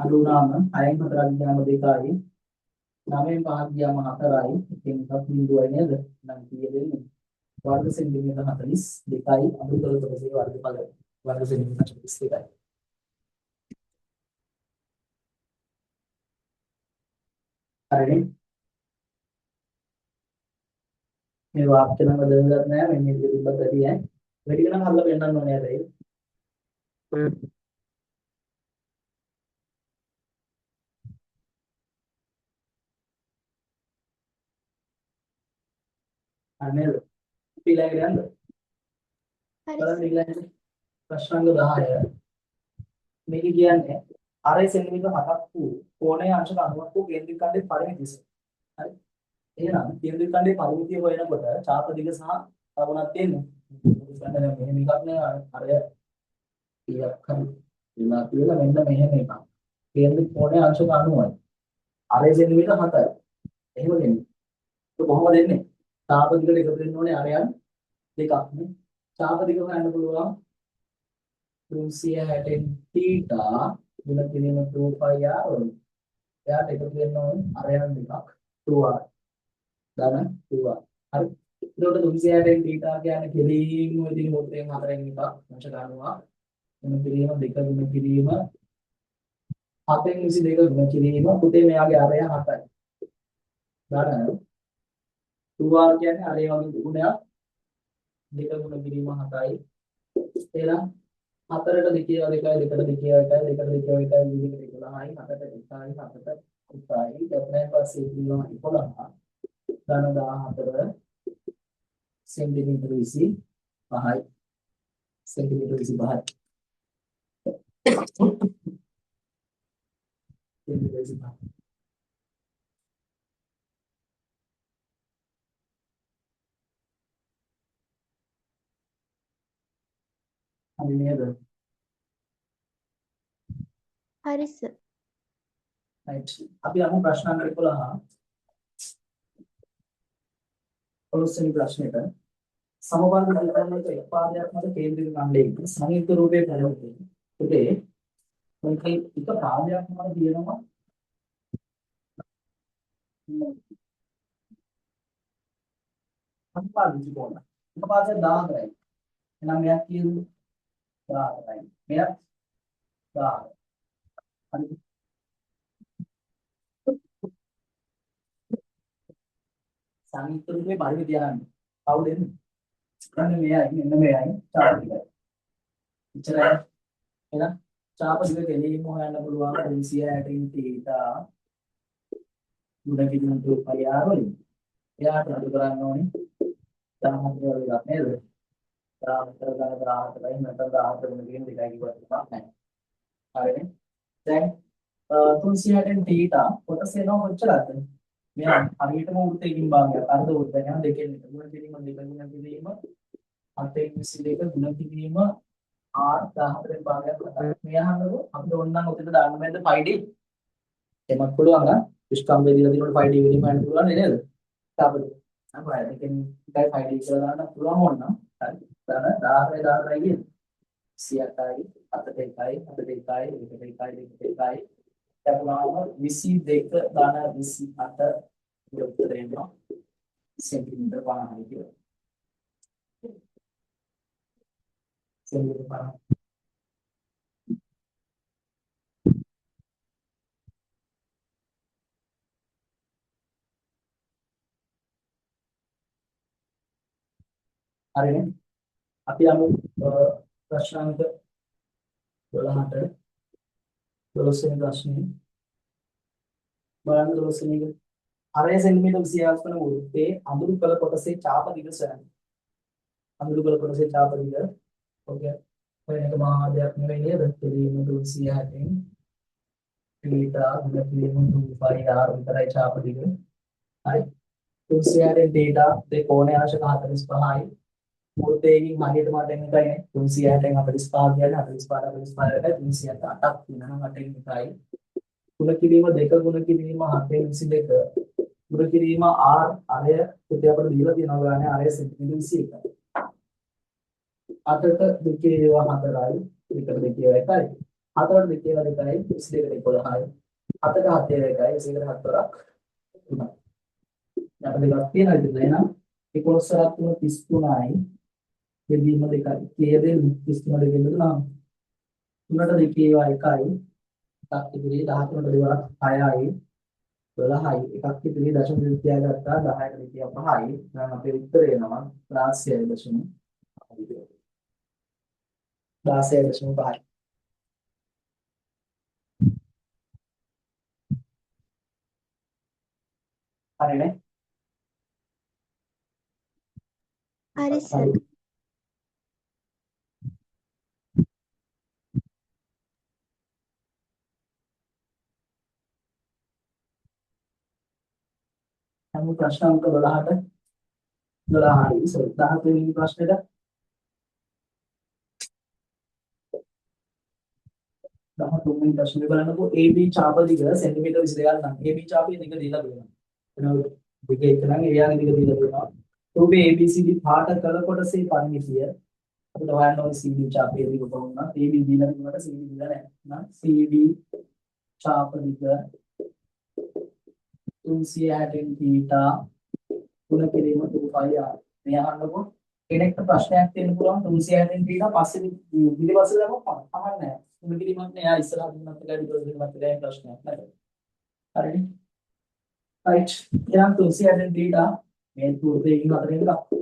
අඩු වුණාම 6න් 4ක් ගියාම 2යි 9න් 5ක් ගියාම 4යි. එකෙන් එකක් බිඳුවයි නේද? නම් කීයද එන්නේ? वर्ग सेंटीमीटर 42යි අඩු කළ කොටසේ වර්ගඵලය वर्ग सेंटीमीटर 42යි. හරිනේ? මේ වාක්‍ය නම් බදලා නැහැ මෙන්න මේක තිබ්බත් ඇති ඈ. මේ ටික නම් අල්ලලා පෙන්නන්න ඕනේ හැබැයි. අනේ ඊළඟට යන්න. හරි බලන්න ඊළඟට ප්‍රශ්නාංග 10. මේක කියන්නේ අරේ සෙන්ටිමීටර 7ක් වූ කෝණයේ අංශක 90ක් වූ කේන්ද්‍රික ඛණ්ඩයේ පරිමිතිය. හරි. එහෙනම් කේන්ද්‍රික ඛණ්ඩයේ පරිමිතිය හොයනකොට චාප දිග සහ තවුණක් තියෙනවා. දැන් මෙහෙම එකක් නේ අරය ටිකක් හරි විනා කියලා මෙන්න මෙහෙම එකක්. කේන්ද්‍රික කෝණයේ අංශක 90යි. අරේ සෙන්ටිමීටර 7යි. එහෙම දෙන්නේ. ඒක කොහොමද දෙන්නේ? චාප දිගට එකතු වෙන්න ඕනේ අරයන් දෙකක් නේ. චාප දිග හොයන්න පුළුවන් 360 θ ගුණ කිරීම 2πr වලින්. එයාට එකතු වෙන්න ඕනේ අරයන් දෙකක් 2r ධන 2r. හරි. ඒකට 360 θ කියන්නේ කෙලින්ම ඉදිරි මොහොතෙන් හතරෙන් එකක් අංශ ගන්නවා. ගුණ කිරීම 2 ගුණ කිරීම 7න් 22 ගුණ කිරීම පුතේ මෙයාගේ අරය 7යි. ධන 2r කියන්නේ අරය වගේ ගුණයක් 2 ගුණ කිරීම 7යි. එහෙනම් 4ට 2 2යි 2ට 2යි 2ට 2යි 2ට 2යි 11යි 7ට 1යි 7ට 1යි දෙපැයි පස්සේ තියෙනවා 11 ධන 14 සෙන්ටිමීටර 25යි සෙන්ටිමීටර 25යි සෙන්ටිමීටර 25යි. හරි නේද? හරි සර්. right. අපි අමු ප්‍රශ්න අංක 11 පොළොස්වෙනි ප්‍රශ්නෙට සමබන්ධ දෙකකට එක් පාදයක් මත කේන්ද්‍රික ඛණ්ඩයක සංයුක්ත රූපයේ පරිවර්තනය. උදේ මොකද එක පාදයක් මත තියෙනවා සම්පාදිත කොන. එක පාදයක් 14යි. එහෙනම් මෙයක් කියන්නේ 14යි. මෙයක් 10. හරි. සංයුක්ත රූපයේ පරිවර්තනය යන්නේ. කවුද එන්නේ? මෙන්න මෙයයි මෙන්න මෙයයි චාප දිගයි. ඉච්චරයි. එහෙනම් චාප දිග කෙලින්ම හොයන්න පුළුවන් 360 θ ගුණ කිරීම 2πr වලින්. එයාට අඩු කරන්න ඕනේ 14 වල එකක් නේද? 14 ගන්න 14යි නැත්නම් 14 ගුණ කිරීම 2යි කිව්වත් එකක් නැහැ. හරිනේ. දැන් 360 θ කොටස එනවා කොච්චරද? මෙයා හරියටම වෘත්තයකින් භාගයක් අර්ධ වෘත්තයක් යන දෙකෙන් ගුණ කිරීම 2 ගුණ කිරීම 7 ගුණ කිරීම r 14 භාගයක් කරා. මෙයා හංගව අපිට ඕනනම් උතෙන්ද දාන්න බෑද 5d? එමත් පුළුවන් නම් විස්කම්බේ දීලා දිනවල 5d වෙනිම යන්න පුළුවන් නේද? අපිට අපේ දෙකෙන් එකයි 5d කියලා දාන්න පුළුවන් ඕනනම් හරි. දාන 14 14යි කියන්නේ 108යි 8යි 8යි 1යි 1යි දැන් 22 දාන 28 උත්තර එනවා සෙන්ටිමීටර 50යි කියලා. සෙන්ටිමීටර 50. හරිනේ. අපි අමු ප්‍රශ්නාංක 12ට 12 වෙනි ප්‍රශ්නේ බලන්න 12 වෙනි එක. අරය සෙන්ටිමීටර 26 වන වෘත්තයේ අඳුරු කළ කොටසේ චාප දිග සොයන්න. අඳුරු කළ කොටසේ චාප දිග ඔකේ. ඔය එක මහා දෙයක් නෙවෙයි නේද? පිළිම 260න් θ ගුණ පිළිම 2πr විතරයි චාප දිග. හරි. 260න් θ දෙක කෝණයේ අංශක 45යි. වෘත්තයෙන් හරියට මට එන්න එකයි 360න් 45 කියන්නේ 45 45 308ක් වෙනවා 8න් එකයි. ගුණ කිරීම 2 ගුණ කිරීම 7න් 22 ගුණ කිරීම r අරය පුතේ අපිට දීලා තියෙනවා ගානේ අරය සෙන්ටිමීටර 21යි. 8ට 2 ඒවා 4යි 2ට 2 ඒවා 1යි 4ට 2 ඒවා 2යි 22ට 11යි 7ට 7 ඒවා 1යි 1කට 4ක් 3යි. අපිට දෙකක් තියෙනවා ඉතින් එහෙනම් 11ක් 33යි බෙදීම 2යි කේදෙන් 33 දෙකෙන් නම් 3ට 2 ඒවා 1යි එකක් ඉතිරි 13ට දෙවරක් 6යි 12යි එකක් ඉතිරි දශම විද්‍යා ගත්තා 10ට විද්‍යා 5යි දැන් අපේ උත්තරය එනවා 16.5 16.5. හරිනේ. හරි සර්. හැම ප්‍රශ්න අංක 12ට 12යි සෝරි 13 වෙනි ප්‍රශ්නෙට 13 වෙනි ප්‍රශ්නේ බලන්නකෝ AB චාප දිග සෙන්ටිමීටර් 22ක් නම් AB චාපයේ දිග දීලා දෙනවා. එනවා දිග එක නම් එයාගේ දිග දීලා දෙනවා. රූපේ ABCD පාට කළ කොටසේ පරිමිතිය අපිට හොයන්න ඕනේ CD චාපයේ දිග කොහොමද? AB දීලා දෙනකොට CD දීලා නැහැ. නම් CD චාප දිග 360 θ ගුණ කිරීම 2πr. මේ අහන්නකො කෙනෙක්ට ප්‍රශ්නයක් තියෙන්න පුළුවන් 360 θ පස්සේ පිළිවෙස්ස දාපුවම කමක් නැහැ. ගුණ කිරීමක් නෑ. එයා ඉස්සරහ දුන්නත් එකයි ඊට දුන්නත් එකයි ප්‍රශ්නයක් නැහැ. හරිනේ? right. එහෙනම් 360 θ මේ දෙකකින් අතරින්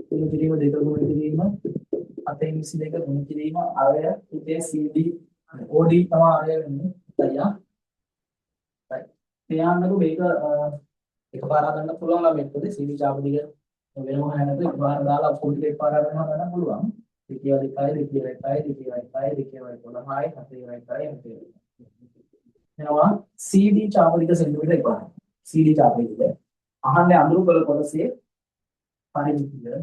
ගුණ කිරීම දෙක ගුණ කිරීම 722 ගුණ කිරීම අරය ඉතේ CD OD තමයි අරය වෙන්නේ. අයියා. right. එයාන්නකො මේක එකපාර හදන්න පුළුවන් නම් මේකද CD චාප දිග වෙනම හැනද එකපාර දාලා ෆුල් ටික එකපාර ගන්න පුළුවන්. දෙකියව දෙකයි දෙකියව එකයි දෙකියව එකයි දෙකියව 12යි 7යි 7යි එනවා CD චාප දිග සෙන්ටිමීටර 11. CD චාප දිග අහන්නේ අඳුරු කළ කොටසේ පරිමිතිය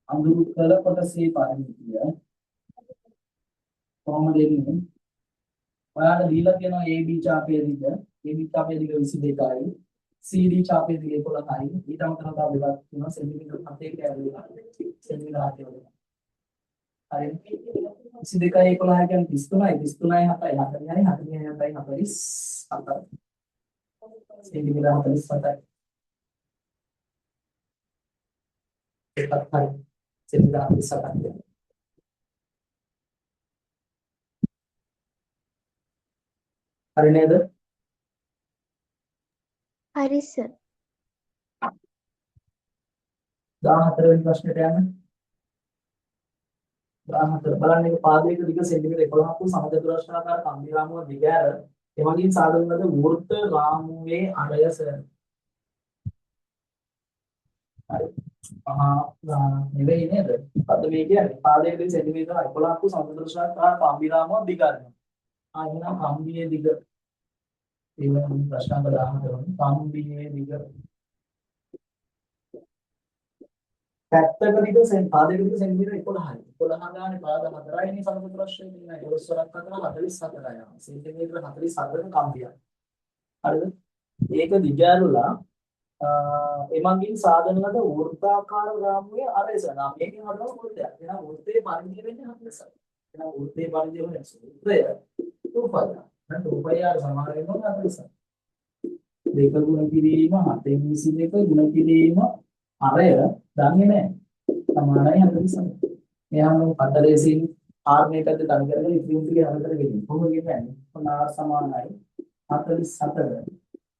අඳුරු කළ කොටසේ පරිමිතිය කොහොමද එන්නේ? ඔයාලට දීලා තියෙනවා AB චාපයේ දිග AB චාපයේ දිග 22යි CD චාපයේ දිග 11යි ඊට අමතරව තව දෙකක් තියෙනවා සෙන්ටිමීටර 7කට ඇවිල්ලා සෙන්ටිමීටර 7 වල හරි 22යි 11යි කියන්නේ 33යි 33යි 7යි 40යි 40යි 7යි 47යි සෙන්ටිමීටර 47යි එකක් හරි සෙන්ටිමීටර 47යි හරි නේද? හරි සර්. 14 වෙනි ප්‍රශ්නෙට යන්න. 14 බලන්න මේක පාදයක දිග සෙන්ටිමීටර 11ක් වූ සමචතුරස්‍රාකාර කම්බි රාමුව දිග ඇර එමගින් සාදන ලද වෘත්ත රාමුවේ අරය සර්. හරි. නෙවෙයි නේද? අද මේ කියන්නේ පාදයක දිග සෙන්ටිමීටර 11ක් වූ සමචතුරස්‍රාකාර කම්බි රාමුව දිග අරනවා. එහෙනම් කම්බියේ දිග ඒ වෙන ප්‍රශ්න අංක 14 කම්බියේ දිග පැත්තක දිග පාදයක දිග සෙන්ටිමීටර 11යි. 11 ගානේ පාද 4යි නේ සමචතුරස්‍රය කියන්නේ 12ක් අතර 44යි. සෙන්ටිමීටර 44ක කම්බියක්. හරිද? ඒක දිග ඇරලා එමගින් සාදන ලද වෘත්තාකාර රාමුවේ අරසන. මේකෙන් හදන වෘත්තයක්. එහෙනම් වෘත්තයේ පරිධිය වෙන්නේ 40යි. එහෙනම් වෘත්තයේ පරිධිය වෙන්නේ සූත්‍රය 2π. දැන් 2πr සමාන වෙනවා 40යි. දෙක ගුණ කිරීම 722 ගුණ කිරීම අරය දන්නේ නැහැ. සමානයි 40යි. එයාම පතරේසින් r මේකද තනි කරගෙන ඉතින් ටික හැමතැන ගෙනියන. කොහොමද කියන්නේ? කොහොම r සමානයි 44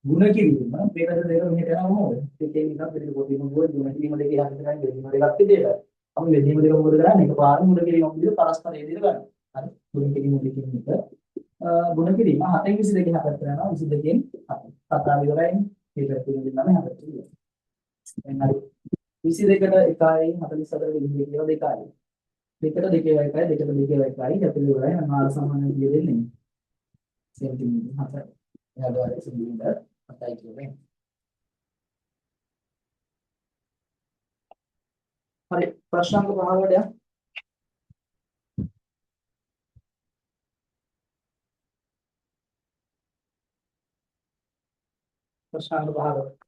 ගුණ කිරීම මේකද දෙක මෙහෙට යනවා මොකද? දෙකෙන් එකක් පිළිද පොඩි මොකද ගුණ කිරීම දෙකේ හැමතැනම ගෙනියන දෙකක් විදියට. අපි මෙදීම දෙක මොකද කරන්නේ? එකපාරම ගුණ කිරීම විදිහට පරස්පරය විදිහට ගන්න. හරි. ගුණ කිරීම දෙකකින් එක ගුණ කිරීම 7න් 22 හැපැත්තට යනවා 22න් 7. කතා විතරයි. ඒක පිළිගන්න නම් හැපැත්තට ඉන්නේ. එහෙනම් හරි. 22ට 1යි 44 විදිහට කියලා 2යි. දෙකට දෙකේ එකයි දෙකට දෙකේ එකයි කැපිලි වලයි නම් ආර සමානයි කිය දෙන්නේ සෙන්ටිමීටර 7යි. එයාට වල සෙන්ටිමීටර 7යි කියන්නේ. හරි ප්‍රශ්න අංක 15ට යන්න. ප්‍රශ්න අංක 15.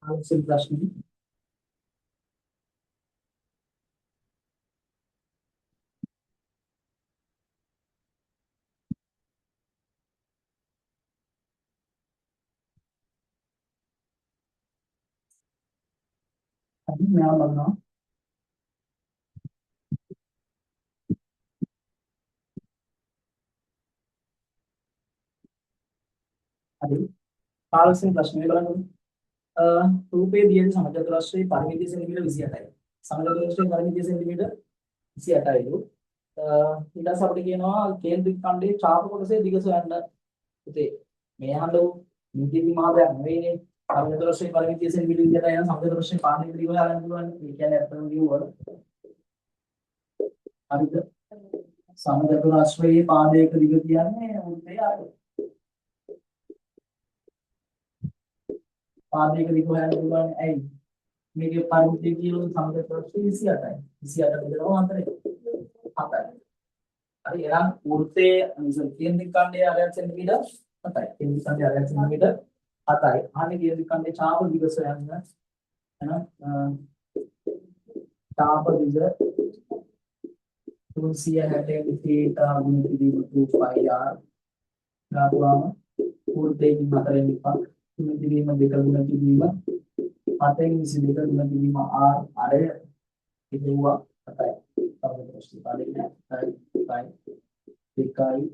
ආන්සර් ප්‍රශ්නේ අපි මෙයා බලනවා. හරි 15 ප්‍රශ්නේ බලන්න. රූපයේ දියන සමචතුරස්‍රයේ පරිමිතිය සෙන්ටිමීටර 28යි. සමචතුරස්‍රයේ පරිමිතිය සෙන්ටිමීටර 28යිලු. ඊට පස්සේ අපිට කියනවා කේන්ද්‍රික ඛණ්ඩයේ චාප කොටසේ දිග සොයන්න. පුතේ මේ අහලෝ නිදි මාදයක් නෙවෙයිනේ. සමගත වශයෙන් පරිමිතිය සෙන්ටිමීටර විදියට යන සමගත වශයෙන් පාදේ විදිහට හොයාගන්න පුළුවන්. ඒ කියන්නේ අතන කිව්වොත් හරිද? සමගත රාශියේ පාදයක දිග කියන්නේ උත්තේ ආරය. පාදයක දිග හොයන්න පුළුවන්. ඇයි? මේකේ පරිමිතිය කියලා සමගත රාශිය 28යි. 28 බෙදනවා 4යි. හරි එහෙනම් වෘත්තයේ කේන්ද්‍රික ඛණ්ඩයේ ආරයක් සෙන්ටිමීටර 7යි. කේන්ද්‍රික ඛණ්ඩයේ ආරයක් සෙන්ටිමීටර 7යි. අනේ කේන්ද්‍රික ඛණ්ඩයේ ඡාප දිග සොයන්න. එහෙනම් ඡාප දිග 360 θ ගුණ කිරීම 2πr ගාතුවාම වෘත්තයේ 4 ඉපක් ගුණ කිරීම 2 ගුණ කිරීම 7න් 22 ගුණ කිරීම r අරය ඉදුවා 7යි. සමගත රාශිය පාදේ 7යි. එකයි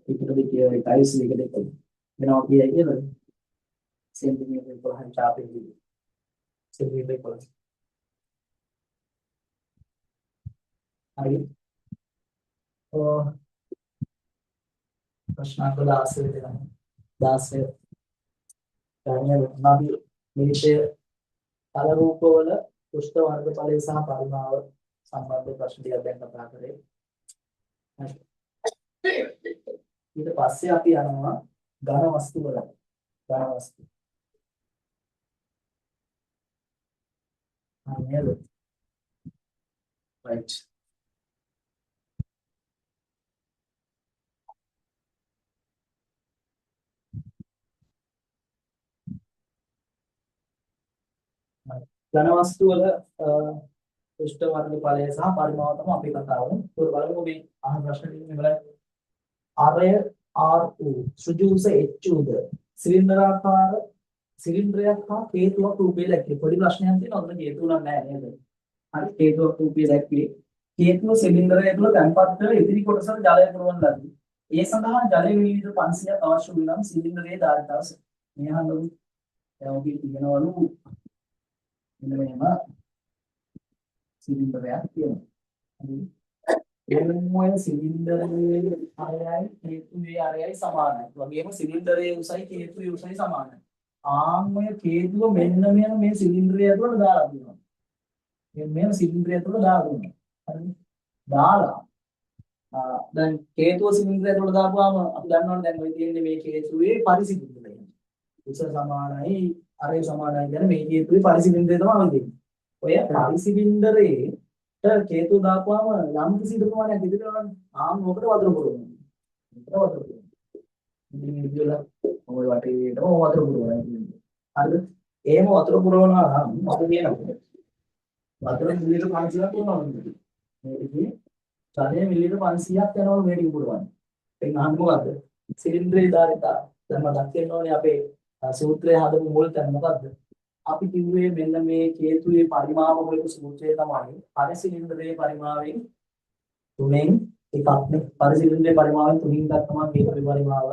එකට දෙකේ එකයි සීක දෙකයි වෙනවා කියයි කියලා සෙන්ටිමීටර 11 ඡාපෙන් දිවි සෙන්ටිමීටර 11 හරි ප්‍රශ්න 16 දෙනවා 16 ගණ්‍ය නබි මිනිතය තල රූපවල පෘෂ්ඨ වර්ගඵලය සහ පරිමාව සම්බන්ධ ප්‍රශ්න ටිකක් දැන් කතා කරේ ඊට පස්සේ අපි යනවා ඝන වස්තු වල ඝන වස්තු. නේද? right. ඝන වස්තු වල පෘෂ්ඨ වර්ගඵලය සහ පරිමාව තමයි අපි කතා කරන්නේ. ඒක බලමු මේ අහන ප්‍රශ්න ටික මේ බලන්න. අරය R2 සෘජුස H2ද සිලින්ඩරාකාර සිලින්ඩරයක් හා හේතුවක් රූපයේ දැක්කේ. පොඩි ප්‍රශ්නයක් තියෙනවා. ඔතන හේතුවක් නැහැ නේද? හරි හේතුවක් රූපයේ දැක්කේ. හේතුව සිලින්ඩරය තුළ තැන්පත් කර ඉදිරි කොටසට ජලය පුරවන ලදී. ඒ සඳහා ජලය මිලිලීටර් 500ක් අවශ්‍ය වූ නම් සිලින්ඩරයේ ධාරිතාව මේ අහන්නු දැන් ඔබ කියනවලු මෙන්න මෙහෙම සිලින්ඩරයක් තියෙනවා. හරි එන්නෝය සිලින්ඩරයේ ආරයයි හේතුවේ ආරයයි සමානයි. ඒ වගේම සිලින්ඩරයේ උසයි හේතුවේ උසයි සමානයි. ආන්මය හේතුව මෙන්න මේ සිලින්ඩරය ඇතුළට දාලා දෙනවා. මෙන්න සිලින්ඩරය ඇතුළට දාලා දෙනවා. හරිද? දාලා දැන් හේතුව සිලින්ඩරය ඇතුළට දාපුවාම අපි දන්නවනේ දැන් ඔය තියෙන්නේ මේ හේතුවේ පරිසිලින්ඩරය. උස සමානයි ආරය සමානයි කියන්නේ මේ හේතුවේ පරිසිලින්ඩරය තමයි අපි දෙන්නේ. ඔය පරිසිලින්ඩරේ හේතු දාපුවාම යම් කිසි ප්‍රමාණයක් ඉදිරියට යනවා. ආන් මොකට වතුර පුරවනවා. මොකට වතුර පුරවනවා. ඉතින් මේ විදිහට ඔය වටේටම වතුර පුරවනවා කියන්නේ. හරිද? එහෙම වතුර පුරවනවා නම් අපි කියනවා වතුර මිලිලීටර් 500ක් පුරවනවා. මේකේ ජලය මිලිලීටර් 500ක් යනවා මේක පුරවන්නේ. එතන අහන්නේ මොකද්ද? සිලින්ඩරේ ධාරිතාව. දැන් මතක් වෙන්න ඕනේ අපේ සූත්‍රය හදපු මුල් තැන මොකද්ද? අපි කිව්වේ මෙන්න මේ හේතුයේ පරිමාව වලක සූත්‍රය තමයි පරිසිලින්ඩරයේ පරිමාවෙන් 3න් එකක් නේ පරිසිලින්ඩරයේ පරිමාවෙන් 3න් එකක් තමයි හේතුයේ පරිමාව.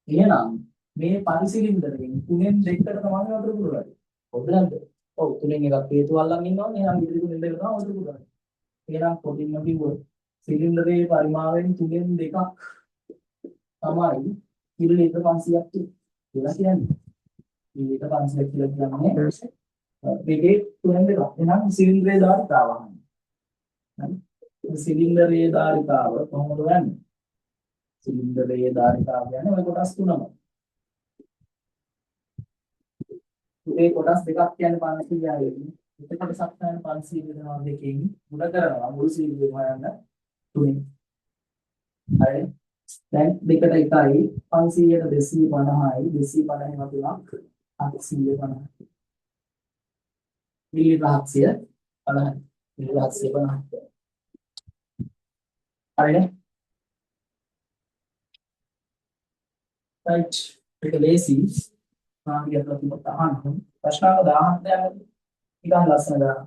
එහෙනම් මේ පරිසිලින්ඩරයෙන් 3න් 2කට තමයි වතුර පුරවන්නේ. හොඳ නැද්ද? ඔව් 3න් එකක් හේතු අල්ලන් ඉන්නවනේ. එහෙනම් ඉදිරි 3න් දෙක තමයි වතුර පුරවන්නේ. එහෙනම් පොඩින්ම කිව්වොත් සිලින්ඩරයේ පරිමාවෙන් 3න් 2ක් තමයි කිලෝමීටර් 500ක් කියලා කියන්නේ. මේක 500 කියලා කියන්නේ මේකේ 3න් දෙකක්. එහෙනම් සිලින්ඩරයේ ධාරිතාව අහන්න. හරි. සිලින්ඩරයේ ධාරිතාව කොහොමද හොයන්නේ? සිලින්ඩරයේ ධාරිතාව කියන්නේ ඔය කොටස් තුනම. මේ කොටස් දෙකක් කියන්නේ 500 ආයෙන්නේ. එක කොටසක් ගන්න 500 දෙනවා දෙකෙන් ගුණ කරනවා මුළු සිලින්ඩරේම හොයන්න 3න්. හරි. දැන් දෙකට එකයි 500ට 250යි 250න් වතුනක් 750 මිලිලීටර් 750 මිලිලීටර් 750 හරිනේ right ඒක ලේසි කාර්යයක් ප්‍රතිපත අහන්න ප්‍රශ්න 17ක් ඉතින් ලස්සන දාන්න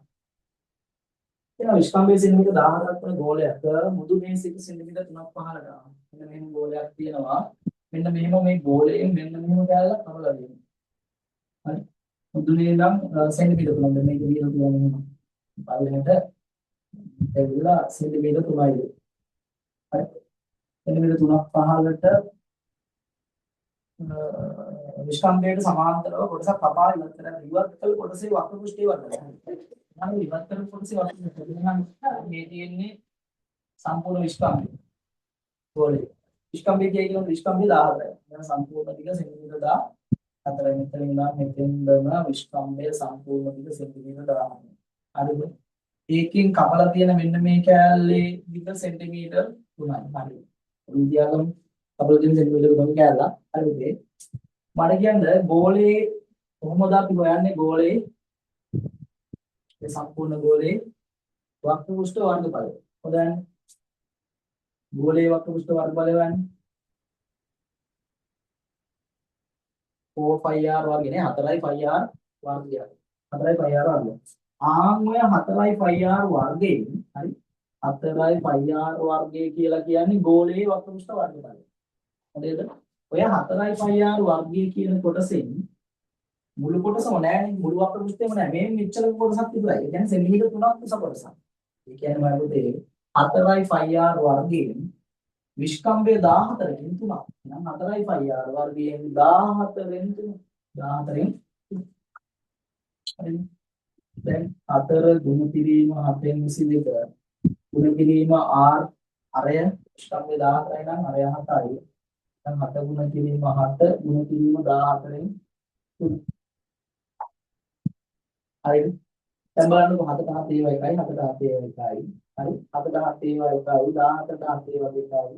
එනවා විස්කම්බේ සෙන්ටිමීටර 1000ක් වන ගෝලයක මුදු මේසයක සෙන්ටිමීටර 3ක් පහළ ගන්නවා මෙන්න මෙහෙම ගෝලයක් තියෙනවා මෙන්න මෙහෙම මේ ගෝලයෙන් මෙන්න මෙහෙම ගාලා කවලා දෙනවා හරි මුදුනේ නම් සෙන්ටිමීටර 3ක් මේක දීලා තියෙනවා බලන්නට එවිලා සෙන්ටිමීටර 3යි හරි සෙන්ටිමීටර 3ක් පහළට විස්කම්භයට සමාන්තරව කොටසක් කපා ඉවත් කරලා ඉවත් කළ කොටසේ වක්‍ර පෘෂ්ඨය වර්ධනය. නම් ඉවත් කරපු කොටසේ වක්‍ර පෘෂ්ඨය නම් මේ තියෙන්නේ සම්පූර්ණ විස්කම්භය. ගෝලය. විස්කම්භය කියන්නේ විස්කම්භය 14යි. දැන් සම්පූර්ණ දිග සෙන්ටිමීටර 14යි. මෙතන ඉඳන් මෙතෙන්දම විස්කම්භය සම්පූර්ණ දිග සෙන්ටිමීටර 14යි. හරිද? ඒකෙන් කපලා තියෙන මෙන්න මේ කෑල්ලේ දිග සෙන්ටිමීටර 3යි. හරිද? විද්‍යාවම කපලා තියෙන සෙන්ටිමීටර 3 කෑල්ල. හරිද? මට කියන්න ගෝලයේ කොහොමද අපි හොයන්නේ ගෝලයේ මේ සම්පූර්ණ ගෝලයේ වක්‍ර පෘෂ්ඨ වර්ගඵලය. හොඳයි. ගෝලයේ වක්‍ර පෘෂ්ඨ වර්ගඵලය හොයන්නේ 4 πr වර්ගය නේ 4යි πr වර්ගය. 4යි πr වර්ගය. ආන්වය 4යි πr වර්ගයෙන් හරි 4යි πr වර්ගය කියලා කියන්නේ ගෝලයේ වක්‍ර පෘෂ්ඨ වර්ගඵලය. හරිද? ඔය 4යි πr වර්ගය කියන කොටසෙන් මුළු කොටසම නෑනේ මුළු වක්‍ර පෘෂ්ඨයම නෑ මේ මෙච්චර කොටසක් විතරයි. ඒ කියන්නේ සෙන්ටිමීටර 3ක් උස කොටසක්. ඒ කියන්නේ මම පුතේ 4යි πr වර්ගයෙන් විස්කම්භය 14කින් 3ක්. එහෙනම් 4යි πr වර්ගයෙන් 14න් 3. 14න් හරිද? දැන් 4 ගුණ කිරීම 7න් 22 ගුණ කිරීම r අරය විස්කම්භය 14යි නම් අරය 7යි. දැන් 7 ගුණ කිරීම 7 ගුණ කිරීම 14න් 3. හරිද? දැන් බලන්නකො 7ට 7 ඒවා එකයි 7ට 7 ඒවා එකයි. හරි? 7ට 7 ඒවා එකයි 17ට 7 ඒවා එකයි.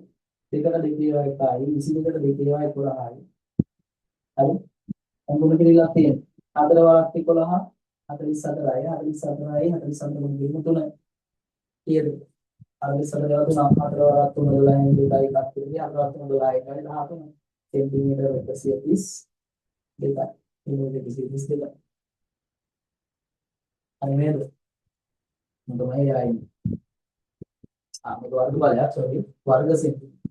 2ට 2 ඒවා එකයි 22ට 2 ඒවා 11යි. හරි? අංගුණ කිරීලා තියෙන 4 වාරක් 11 44යි 44යි 47 ගුණ කිරීම 3 කීයද? 44 ඒවා 3 4 වාරක් 3 12යි 2යි 1ක් කිරීම 4 වාරක් 3 12යි 13 සෙන්ටිමීටර 132 දෙකයි. මේ 132 හරි නේද? මොකමයි යයි. මේක වර්ග බලයක් සෝරි වර්ග සෙන්ටිමීටර.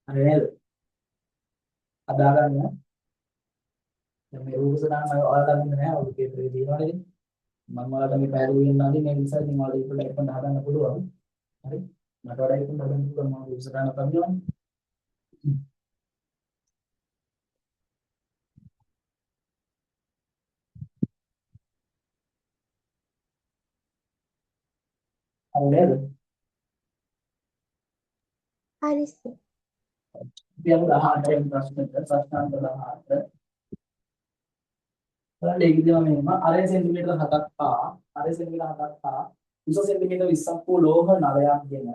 හරි නේද? අදා ගන්න. දැන් මේ රූප සටහන මම ඔයාලට අඳින්න නැහැ. ඔය කේන්දරේ දිනවනේ. මම ඔයාලට මේ පැහැදිලි වෙන්න අඳින්න මේ නිසා ඉතින් ඔයාලට ඒක ලයිෆ් එක හදන්න පුළුවන්. හරි? මට වඩා ඒක හදන්න පුළුවන් මම රූප සටහන අඳිනවා. හරි නේද? හරි සර්. අපි අද 18 ප්‍රශ්නෙට ප්‍රශ්නාන්ත 18 බලන්න ඒක දිහා මෙහෙම අරය සෙන්ටිමීටර 7ක් හා අරය සෙන්ටිමීටර 7ක් හා උස සෙන්ටිමීටර 20ක් වූ ලෝහ නලයක් ගෙන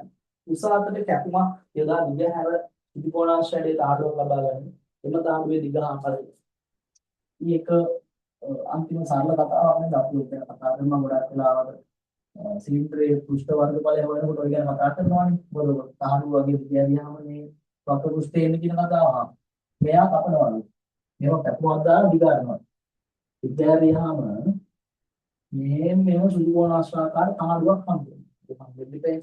උස අතට කැපුමක් යොදා දිගහැර ඉදිකෝණාශ්‍රයයේ තාඩුවක් ලබා ගන්න. එම තාඩුවේ දිග හා පළල. මේක අන්තිම සරල කතාවක් නෙවෙයි අපි ඔය ගැන කතා කරනවා ගොඩක් වෙලාවට සිලින්ඩරයේ පෘෂ්ඨ වර්ගඵලය හොයනකොට ඔය ගැන කතා කරනවානේ. මොකද තාඩුව වගේ දිග ගියාම මේ වක්‍ර පෘෂ්ඨයේ ඉන්න කියන කතාව. මෙයා කපනවලු. මේවා කැපුවක් දාලා දිග ගන්නවා. විද්‍යාරියාම මේව සුදු කොණාශ්‍රාකාර තාඩුවක් හම්බෙනවා. ඒක හම්බෙන්නේ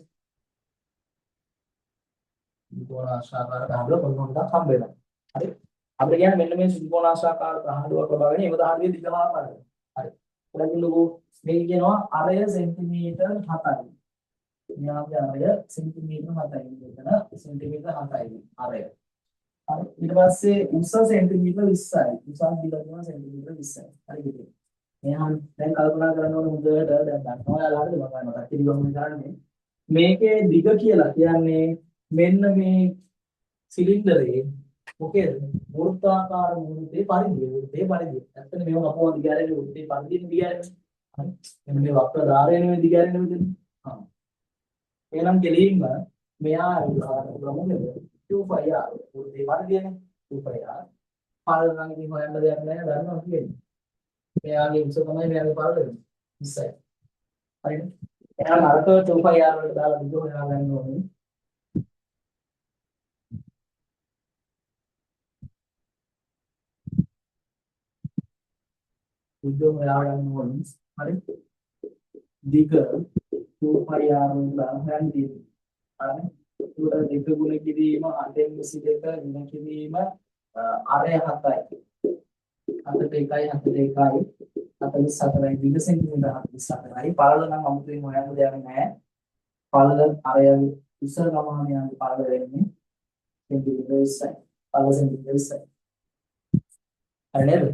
සුදු කොණාශ්‍රාකාර තාඩුවක් පොඩ්ඩක් හම්බෙනවා. හරි. අපිට කියන්නේ මෙන්න මේ සුදු කොණාශ්‍රාකාර තාඩුවක් ලබාගෙන ඒව තාඩුවේ දිගමා බලන්න. හරි. ඒකලු මේ කියනවා අරය සෙන්ටිමීටර 7යි. මෙයාගේ අරය සෙන්ටිමීටර 7යි. මෙතන සෙන්ටිමීටර 7යි අරය. හරි. ඊට පස්සේ උස සෙන්ටිමීටර 20යි. උස දිග තියෙනවා සෙන්ටිමීටර 20යි. හරිද? මෙහා දැන් කල්පනා කරන්න ඕන හොඳට දැන් ගන්නවා ඔයාලා හරිද මම මතක් කිරිගොම කරන්නේ මේකේ දිග කියලා කියන්නේ මෙන්න මේ සිලින්ඩරේ මොකේද වෘත්තාකාර වෘත්තේ පරිධිය ඇත්තට මේව අපෝ දිගාරේ වෘත්තේ පරිධියෙන් දිගාරේ හරි එන්න මේ වක්‍ර ධාරය නෙවෙයි දිගාරේ නෙවෙයි හා එහෙනම් කෙලින්ම මෙයා ගමුද 2πr වෘත්තේ පරිධියනේ 2πr පාලනන් ඉතින් හොයන්න දෙයක් නැහැ දන්නවා කියන්නේ මෙයාගේ උස තමයි මෙයාගේ පාරට 20යි. හරිද? එහෙනම් අරක 2πr වලට දාලා දිග හොයා ගන්න ඕනේ. දිග හොයා ගන්න ඕනේ. හරි? දිග 2πr වලට දාලා හොයන්න තියෙනවා. හරි? ඒකට දෙක ගුණ කිරීම 8න් 22 ගුණ කිරීම අරය 7යි. 7ට 1යි 7ට 1යි 44යි දිග සෙන්ටිමීටර 44යි. පළල නම් අමුතුවෙන් හොයන්න දෙයක් නැහැ. පළල අරයගේ උසර ගමන යන පළල වෙන්නේ සෙන්ටිමීටර 20යි. පළල සෙන්ටිමීටර 20යි. හරි නේද?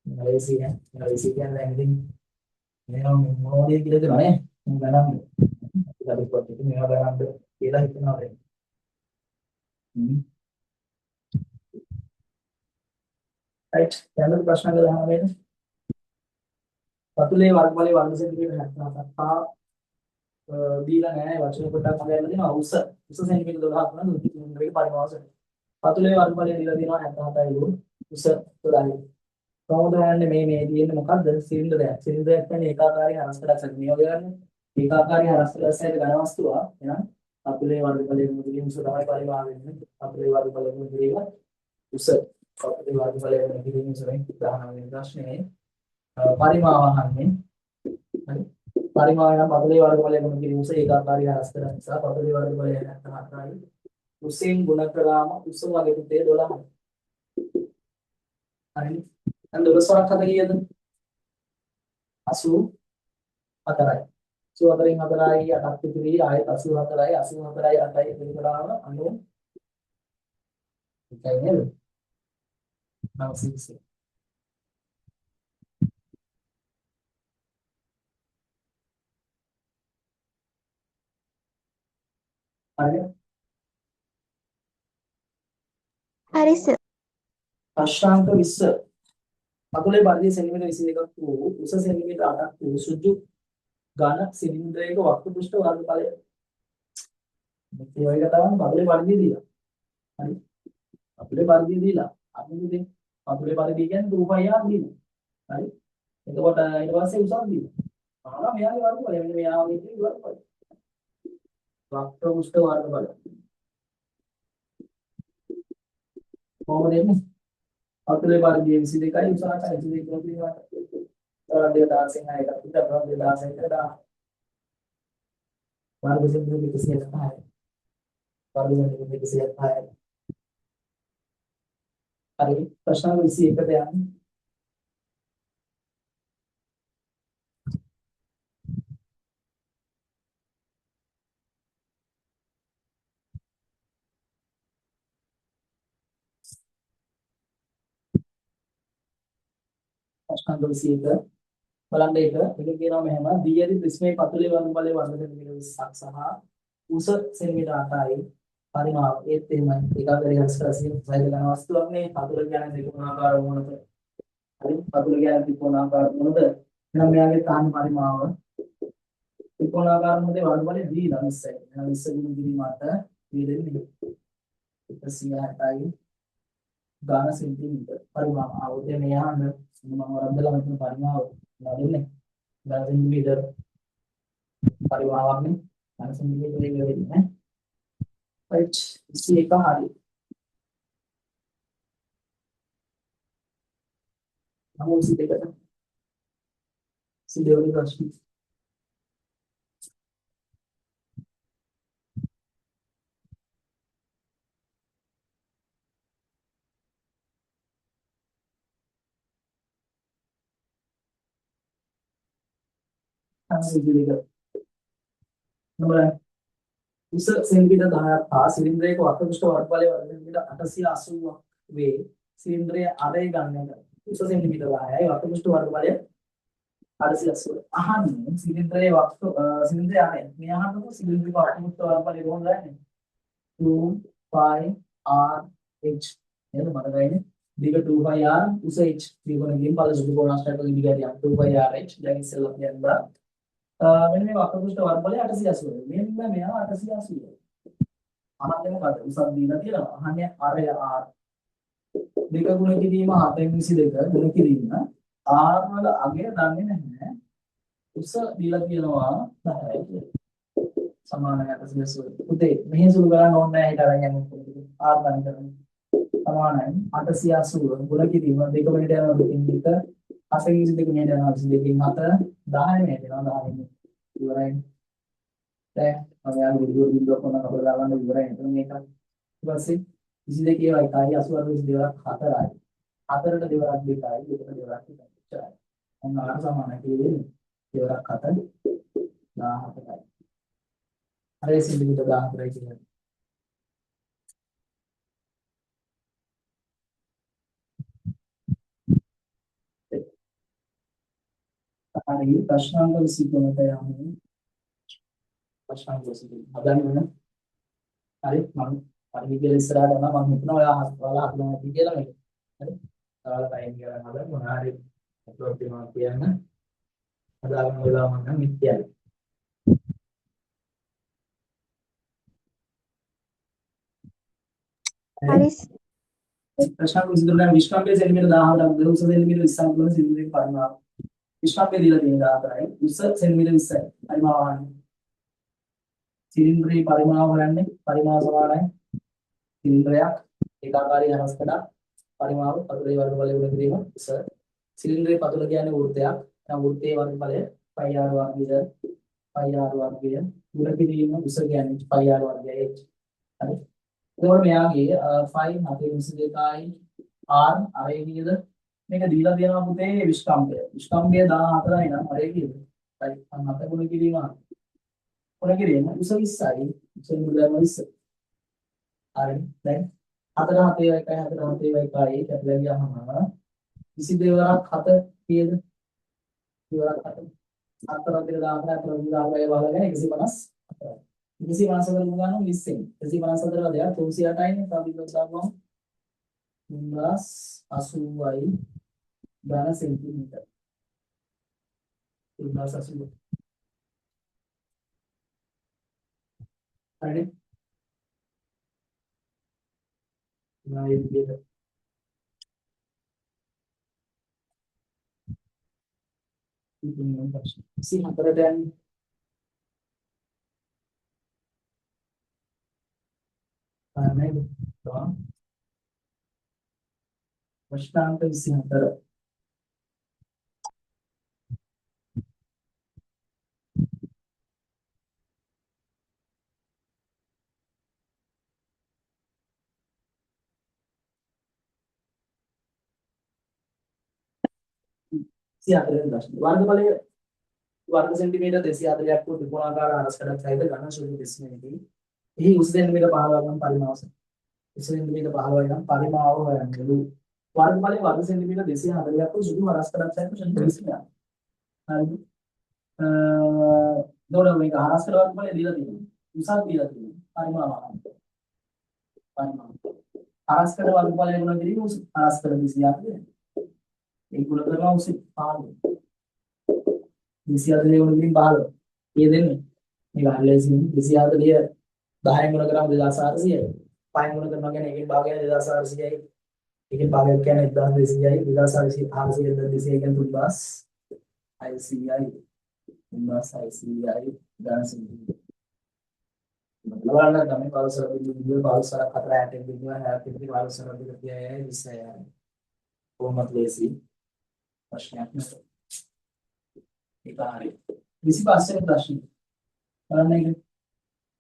මලේසියා කියන්නේ ඉතින් මේවා මොනවද කියලා දෙනවා නේ. මම ගණන් ඉතින් ඉතින් මේවා ගණන්ද කියලා හිතනවා දැන්. රයිට්. දැන් ප්‍රශ්න ගහනවා නේද? පතුලේ වර්ගඵලයේ වර්ග සෙන්ටිමීටර 77ක් දීලා නැහැ වචන කොටක් හදලා දෙනවා උස සෙන්ටිමීටර 12ක් වුණා දුක්ති තුන්දරේ පරිමාස. පතුලේ වර්ගඵලය දීලා දෙනවා 77යි උස 12යි. කොහොමද හොයන්නේ මේ තියෙන්නේ මොකද්ද? සිලින්ඩරයක්. සිලින්ඩරයක් කියන්නේ ඒකාකාරී හරස්කඩක් මේ වගේ ගන්න. ඒකාකාරී හරස්කඩක් සහිත ඝන වස්තුවක්. එහෙනම් පතුලේ වර්ගඵලයේ මුලින් උස තමයි පරිමාව වෙන්නේ. පතුලේ වර්ගඵලයේ මුලින් උස පතුලේ වර්ගඵලයේ මුලින් උස වෙන්නේ 19 වෙනි ප්‍රශ්නේ. පරිමාව අහන්නේ. හරි. පරිමාව නම් පතුලේ වර්ගඵලයේ මුලින් උස ඒකාකාරී හරස්කඩක් නිසා පතුලේ වර්ගඵලය 77යි. උසෙන් ගුණ කරාම උස වගේ පුතේ 12යි. හරි. දැන් 12 වරක් හද කීයද? 84යි. 84න් 4යි 8ක් ඉතිරි ආයෙත් 84යි 84යි 8යි ඉතිරි කරාම 90 එකයි නේද? 96. හරි. හරි සර්. ප්‍රශ්නාංක 20. පතුලේ පරිධිය සෙන්ටිමීටර 22ක් වූ උස සෙන්ටිමීටර 8ක් වූ සුදු ඝන සිලින්ඩරයක වක්‍ර පෘෂ්ඨ වර්ගඵලය. මේ වගේ තමයි පතුලේ පරිධිය දීලා. හරි. පතුලේ පරිධිය දීලා. අපි ඉතින් පතුලේ පරිධිය කියන්නේ 2πr දීලා. හරි. එතකොට ඊට පස්සේ උසක් දීලා. ආලා මෙයාගේ වර්ගඵලය මෙන්න මෙයාගේ ඉතිරි වර්ගඵලය. වක්‍ර පෘෂ්ඨ වර්ගඵලය. කොහොමද එන්නේ? පතුලේ පරිධිය 22යි උස 8යි 22 කියලා තියෙනවා. 2000 එකක් විතර 2000 එකට දාන්න. වර්ග සෙන්ටිමීටර 105යි. වර්ග සෙන්ටිමීටර 105යි. හරි. ප්‍රශ්න 21ට යන්නේ. ප්‍රශ්න 21 බලන්න ඒක කියනවා මෙහෙම දී ඇති ප්‍රිස්මේ පතුලේ වර්ගඵලයේ වර්ග සෙන්ටිමීටර 20ක් සහ උස සෙන්ටිමීටර 8යි පරිමාව ඒත් එහෙමයි ඒකාකාරී හස්තරසින් සයිද ගන්න වස්තුවක් නේ පතුල කියන්නේ ත්‍රිකෝණාකාර වුණොත් හරි පතුල කියන්නේ ත්‍රිකෝණාකාර වුණොත් එහෙනම් මෙයාගේ තාන පරිමාව ත්‍රිකෝණාකාර වුණොත් වර්ගඵලය දීලා 20යි එහෙනම් 20 ගුණ කිරීමට දී දෙන්නේ 160යි ඝන සෙන්ටිමීටර පරිමාව ආවොත් මේ යහන්න මම වරද්දලා මෙතන පරිමාව දෙන්නේ ඝන සෙන්ටිමීටර පරිමාවක් නේ ඝන සෙන්ටිමීටර එක වෙන්නේ right C1 හරි නමුත් C2ට C2 වල ප්‍රශ්න C2 නම්බර උස සෙන්ටිමීටර 10ක් හා සිලින්ඩරයක වක්‍ර පෘෂ්ඨ වර්ගඵලය වර්ග සෙන්ටිමීටර 880ක් වේ සිලින්ඩරයේ අරය ගණනය උස සෙන්ටිමීටර 10යි වක්‍ර පෘෂ්ඨ වර්ගඵලය 880 අහන්නේ සිලින්ඩරයේ සිලින්ඩරයේ අරය මේ අහන්නකො සිලින්ඩරයක වක්‍ර පෘෂ්ඨ වර්ගඵලය කොහොමද ගන්නේ 2πr h නේද මතකයිනේ දිග 2πr උස h ත්‍රිකෝණයෙන් බල සුදු කොණාස්ටක දිගට 2πr h දැන් ඉස්සෙල්ලා කියනවා මෙන්න මේ වක්‍ර පෘෂ්ඨ වර්ගඵලය 880 මෙන්න මෙයා 880 අහන්නේ මොකද උසක් දීලා තියෙනවා අහන්නේ අරය r දෙක ගුණ කිරීම 722 ගුණ කිරීම r වල අගය දන්නේ නැහැ උස දීලා තියෙනවා 10යි සමානයි 880 උදේ මෙහි සුළු කරන්න ඕනේ නැහැ හිත අරන් යන්න r ගන්න කරන්නේ සමානයි 880 ගුණ කිරීම දෙක වෙනට යනවා දෙකින් එක 822 මෙහෙට යනවා 22කින් 7 10 මෙහෙට යනවා 10 ඉවරයි දැන් මම යාගේ විදුර බින්දුවක් කොන කපලා දාගන්න ඉවරයි. එතන මේක ඊට පස්සේ 22 එකයි 88 22ක් 4යි. 4ට දෙවරක් 2යි 2ට දෙවරක් 1යි. එච්චරයි. මොන අර සමානයි කියන්නේ දෙවරක් 4 17යි. අර සෙන්ටිමීටර් 14යි කියන්නේ. හරි ප්‍රශ්නාංක 23ට යමු. ප්‍රශ්නාංක 23 හදන්න හරි මම පරිවිද්‍යාල ඉස්සරහට යනවා මම හිතනවා ඔයාලා හදලා නැති කියලා මේක. හරි. ඔයාලා ටයිම් ගන්න හදන්න මොනවා හරි අප්ලෝඩ් කරනවා කියන්න. හදාගන්න වෙලාව මම නම් මිත්‍යයි. හරි ප්‍රශ්නාංක 23 විශ්වම්භයේ සෙන්ටිමීටර 14ක් උස සෙන්ටිමීටර 20ක් වන සිලින්ඩරයක පරිමාණ. විශ්වම්භයේ දීලා තියෙන 14යි උස සෙන්ටිමීටර 20යි. පරිමාණ හොයන්න. සිලින්ඩරේ පරිමාණ හොයන්නේ පරිමාණ සමානයි. සිලින්ඩරයක් ඒකාකාරී හරස්කඩක් පරිමාව පතුලේ වර්ගඵලය ගුණ කිරීම උස. සිලින්ඩරේ පතුල කියන්නේ වෘත්තයක්. එහෙනම් වෘත්තයේ වර්ගඵලය πr වර්ගය ගුණ කිරීම උස කියන්නේ πr වර්ගය h. හරි. එතකොට මෙයාගේ 5 722යි r අරේ කීයද? මේක දීලා තියෙනවා පුතේ විස්කම්භය. විස්කම්භය 14යි නම් අරේ කීයද? 7 ගුණ කිරීම ගුණ කිරීම උස 20යි. උස මුලම 20. හරි. දැන් 4 7 1යි 4 7 1යි කැපලා ගියාම 22 වරක් 7 කීයද? දෙවරක් 7. 4 දෙක 14 4 10 වලගෙන 150. 150 කරමු ගන්න 20න් 154 දෙයක් 308යි නේ අපි ගොඩාගමු 380යි ඝන සෙන්ටිමීටර 380 හරි මේ විදිහට ඉතින් ප්‍රශ්න 24ට යන්නේ නේද? ප්‍රශ්නාංක 24 24 ප්‍රශ්න වර්ගඵලය वर्ग सेंटीमीटर 240ක් වූ ත්‍රිකෝණාකාර අරස්කඩක් සහිත ඝන ශුන්‍ය දිස්මේදී එහි උස සෙන්ටිමීටර 15ක් නම් පරිමාව උස සෙන්ටිමීටර 15යි නම් පරිමාව හොයන්නලු වර්ගඵලයේ වර්ග සෙන්ටිමීටර 240ක් වූ සුදු අරස්කඩක් සහිත ශුන්‍ය දිස්මයක් හරිද දොඩ මේක අරස්කඩ වර්ගඵලය දීලා තියෙනවා උසක් දීලා තියෙනවා පරිමාව අරස්කඩ වර්ගඵලය ගුණ කිරීම උස අරස්කඩ 200ක් ඒ ගුණ කරනවා උස 15 240 ගුණ කිරීම 15 කීය දෙන්නේ මේක අල්ලේසින් 240 10 ගුණ කරාම 2400යි 5 ගුණ කරනවා කියන්නේ එකෙන් භාගය 2400යි එකෙන් භාගයක් කියන්නේ 1200යි 2400 200 කියන්නේ 3600යි 3600යි ඝන සෙන්ටිමීටර බලන්න තමයි පාරසර බිඳුව පාරසර 4 8 බිඳුව 60 බිඳුව පාරසර බිඳුව 30යි 20යි කොහොමද ලේසි ප්‍රශ්නයක් නේද ඒක හරි 25 වෙනි ප්‍රශ්නේ බලන්න එක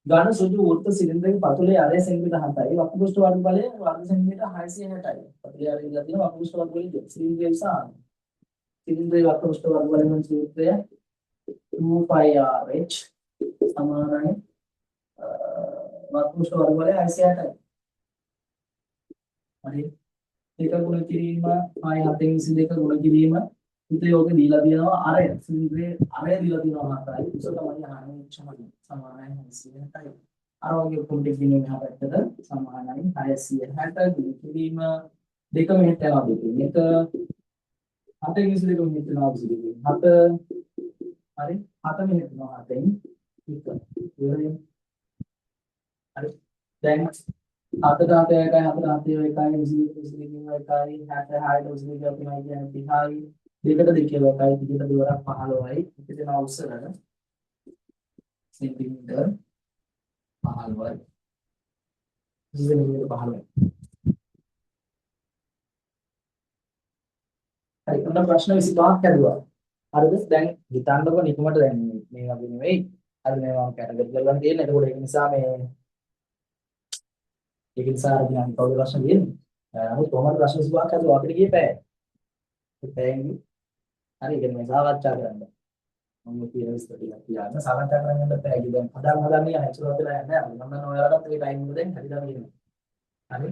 ඝන සුදු වෘත්ත සිලින්ඩරයේ පතුලේ අරය සෙන්ටිමීටර 7යි වක්‍රපෘෂ්ඨ වර්ගඵලය වර්ග සෙන්ටිමීටර 660යි පතුලේ අරය ඉඳලා තියෙන වක්‍රපෘෂ්ඨ වර්ගඵලය සිලින්ඩරයේ විසාන සිලින්ඩරයේ වක්‍රපෘෂ්ඨ වර්ගඵලය වෙන සූත්‍රය 2πrh සමානයි වක්‍රපෘෂ්ඨ වර්ගඵලය 660යි හරි ඒක ගුණ කිරීම ආය 7න් 22 ගුණ කිරීම උතේ යෝග දීලා තියෙනවා අරය සිලින්ඩරේ අරය දීලා තියෙනවා 7යි උස තමයි අහන්නේ සමානයි 660යි අර වගේ පොඩි කිරීම මෙහා පැත්තට සමානයි 660 ගුණ කිරීම දෙක මෙහෙට යනවා දෙකෙන් එක 7න් 22 මෙහෙට යනවා 22 7 හරි 7 මෙහෙට යනවා 7න් එක ඉවරයි හරි දැන් 7 7 1යි 4 7 1යි 22 එකයි 66ට 22 අපි නයි කියන්නේ 30යි දෙකට දෙකේ එකයි දෙකට දෙවරක් 15යි ඉතින් අවසරන සෙන්ටිමීටර 15යි සෙන්ටිමීටර 15යි හරි ඔන්න ප්‍රශ්න 25ක් ඇදුවා හරිද දැන් හිතන්නකො නිකමට දැන් මේ වගේ නෙවෙයි හරි මේ මම කැටගරි කරලා තියෙන්නේ. එතකොට ඒක නිසා ඒක නිසා අර කියන්නේ කවුද ප්‍රශ්න තියෙන්නේ? නමුත් කොහොමද ප්‍රශ්න 25ක් හදුවා අපිට ගියේ පැයෙන්. හරි ඒක මේ සාකච්ඡා කරන්න. මම කියන විස්තර ටිකක් කියන්න සාකච්ඡා කරන්න යන්න බෑ. ඒක දැන් හදන්න යන ඇක්චුවල් වෙලා යන්නේ නැහැ. මම දන්නවා ඔයාලටත් ඒ ටයිම් එක දැන් හදිලා තියෙනවා. හරි.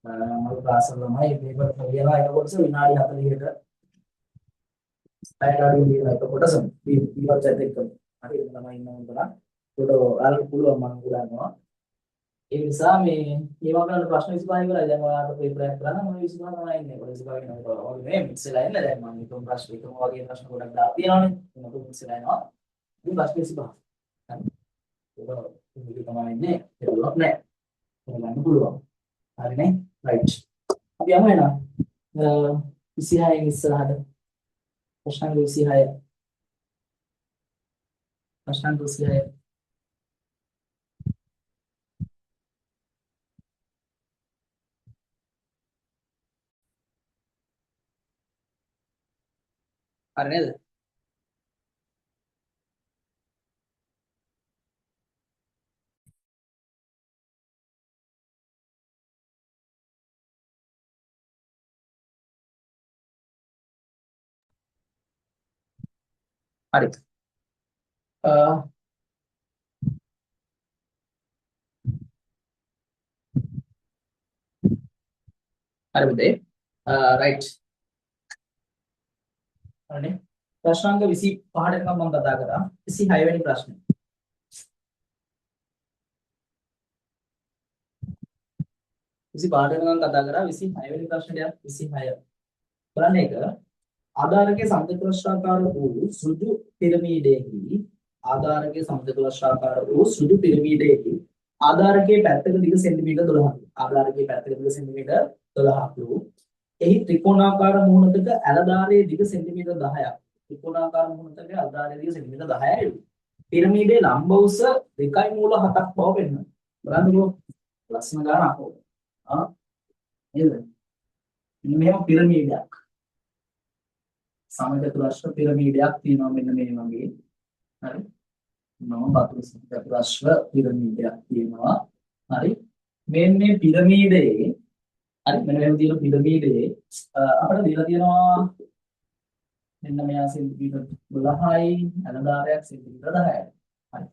මම ක්ලාස් වල ළමයි පේපර් කියනවා එක කොටස විනාඩි 40කට පැයට අඩු වෙන එක කොටස ඊපත් ඇත් එක්ක. හරි ඒක තමයි ඉන්න උන්දලා. ඒකට ඔයාලට පුළුවන් මම උගන්වනවා. ඒ නිසා මේ ඒවා කරන්න ප්‍රශ්න 25 ඉවරයි. දැන් ඔයාලට පේපර් එකක් කරන්න මම 25 තමයි ඉන්නේ. 25 වෙනකොට ඔය මේ මික්ස්ලා ඉන්න දැන් මම හිතුව ප්‍රශ්න එකම වගේ ප්‍රශ්න ගොඩක් දාලා තියෙනවානේ. මොකද මික්ස්ලා එනවා. ඉතින් ප්‍රශ්න 25. හරි. ඒක තමයි ඉන්නේ. ඒක ලොක් නෑ. ඒක ගන්න පුළුවන්. හරිනේ. රයිට්. අපි යමු එහෙනම්. 26 ඉස්සරහට. ප්‍රශ්න 26. ප්‍රශ්න 26. හරි නේද? හරි. හරි පුතේ. රයිට්. හරිනේ. ප්‍රශ්නාංක 25ට එකක් මම කතා කරා. 26 වෙනි ප්‍රශ්නේ. 25ට එකක් මම කතා කරා 26 වෙනි ප්‍රශ්නයක් 26. බලන්න එක ආධාරකයේ සම්ප්‍රදායාකාර වූ සුදු පිරමීඩයේහි ආධාරකයේ සම්ප්‍රදායාකාර වූ සුදු පිරමීඩයේහි ආධාරකයේ පැත්තක දිග සෙන්ටිමීටර් 12ක් ආධාරකයේ පැත්තක දිග සෙන්ටිමීටර් 12ක් වූ එහි ත්‍රිකෝණාකාර මුහුණතක ඇලදාරයේ දිග සෙන්ටිමීටර් 10ක් ත්‍රිකෝණාකාර මුහුණතක ඇලදාරයේ දිග සෙන්ටිමීටර් 10යි පිරමීඩයේ ලම්බ උස 2.7ක් බව පෙන්වනවා බලන්නකෝ ලස්සන ගානක් නේද මෙන්න මේව පිරමීඩයක් සමචතුරස්‍ර පිරමීඩයක් තියෙනවා මෙන්න මේ වගේ හරි මම වතුර සමචතුරස්‍ර පිරමීඩයක් තියෙනවා හරි මේ පිරමීඩයේ හරි මෙන්න මේ තියෙන පිරමීඩයේ අපිට දීලා තියෙනවා මෙන්න මෙයා සෙන්ටිමීටර් 12යි අලදාරයක් සෙන්ටිමීටර් 10යි හරි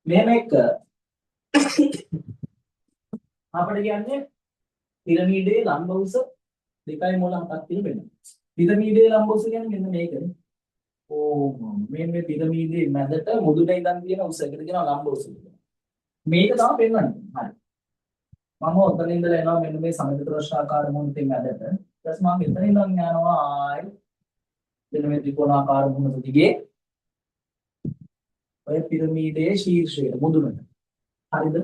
මේ මේක අපිට කියන්නේ පිරමීඩයේ ලම්බ උස 2.7ක් තියෙන වෙනවා පිරමීඩයේ ලම්බ උස කියන්නේ මෙන්න මේකනේ. මේ පිරමීඩයේ මැදට මුදුන ඉඳන් තියෙන උස එකට කියනවා ලම්බ උස කියලා. මේක තමයි පෙන්වන්නේ. හරි. මම ඔතන ඉඳලා එනවා මෙන්න මේ සමචතුරස්‍රාකාර මුහුණතේ මැදට. ඊට පස්සේ මම එතන ඉඳන් යනවා ආයි මෙන්න මේ ත්‍රිකෝණාකාර මුහුණත දිගේ ඔය පිරමීඩයේ ශීර්ෂයට මුදුනට. හරිද?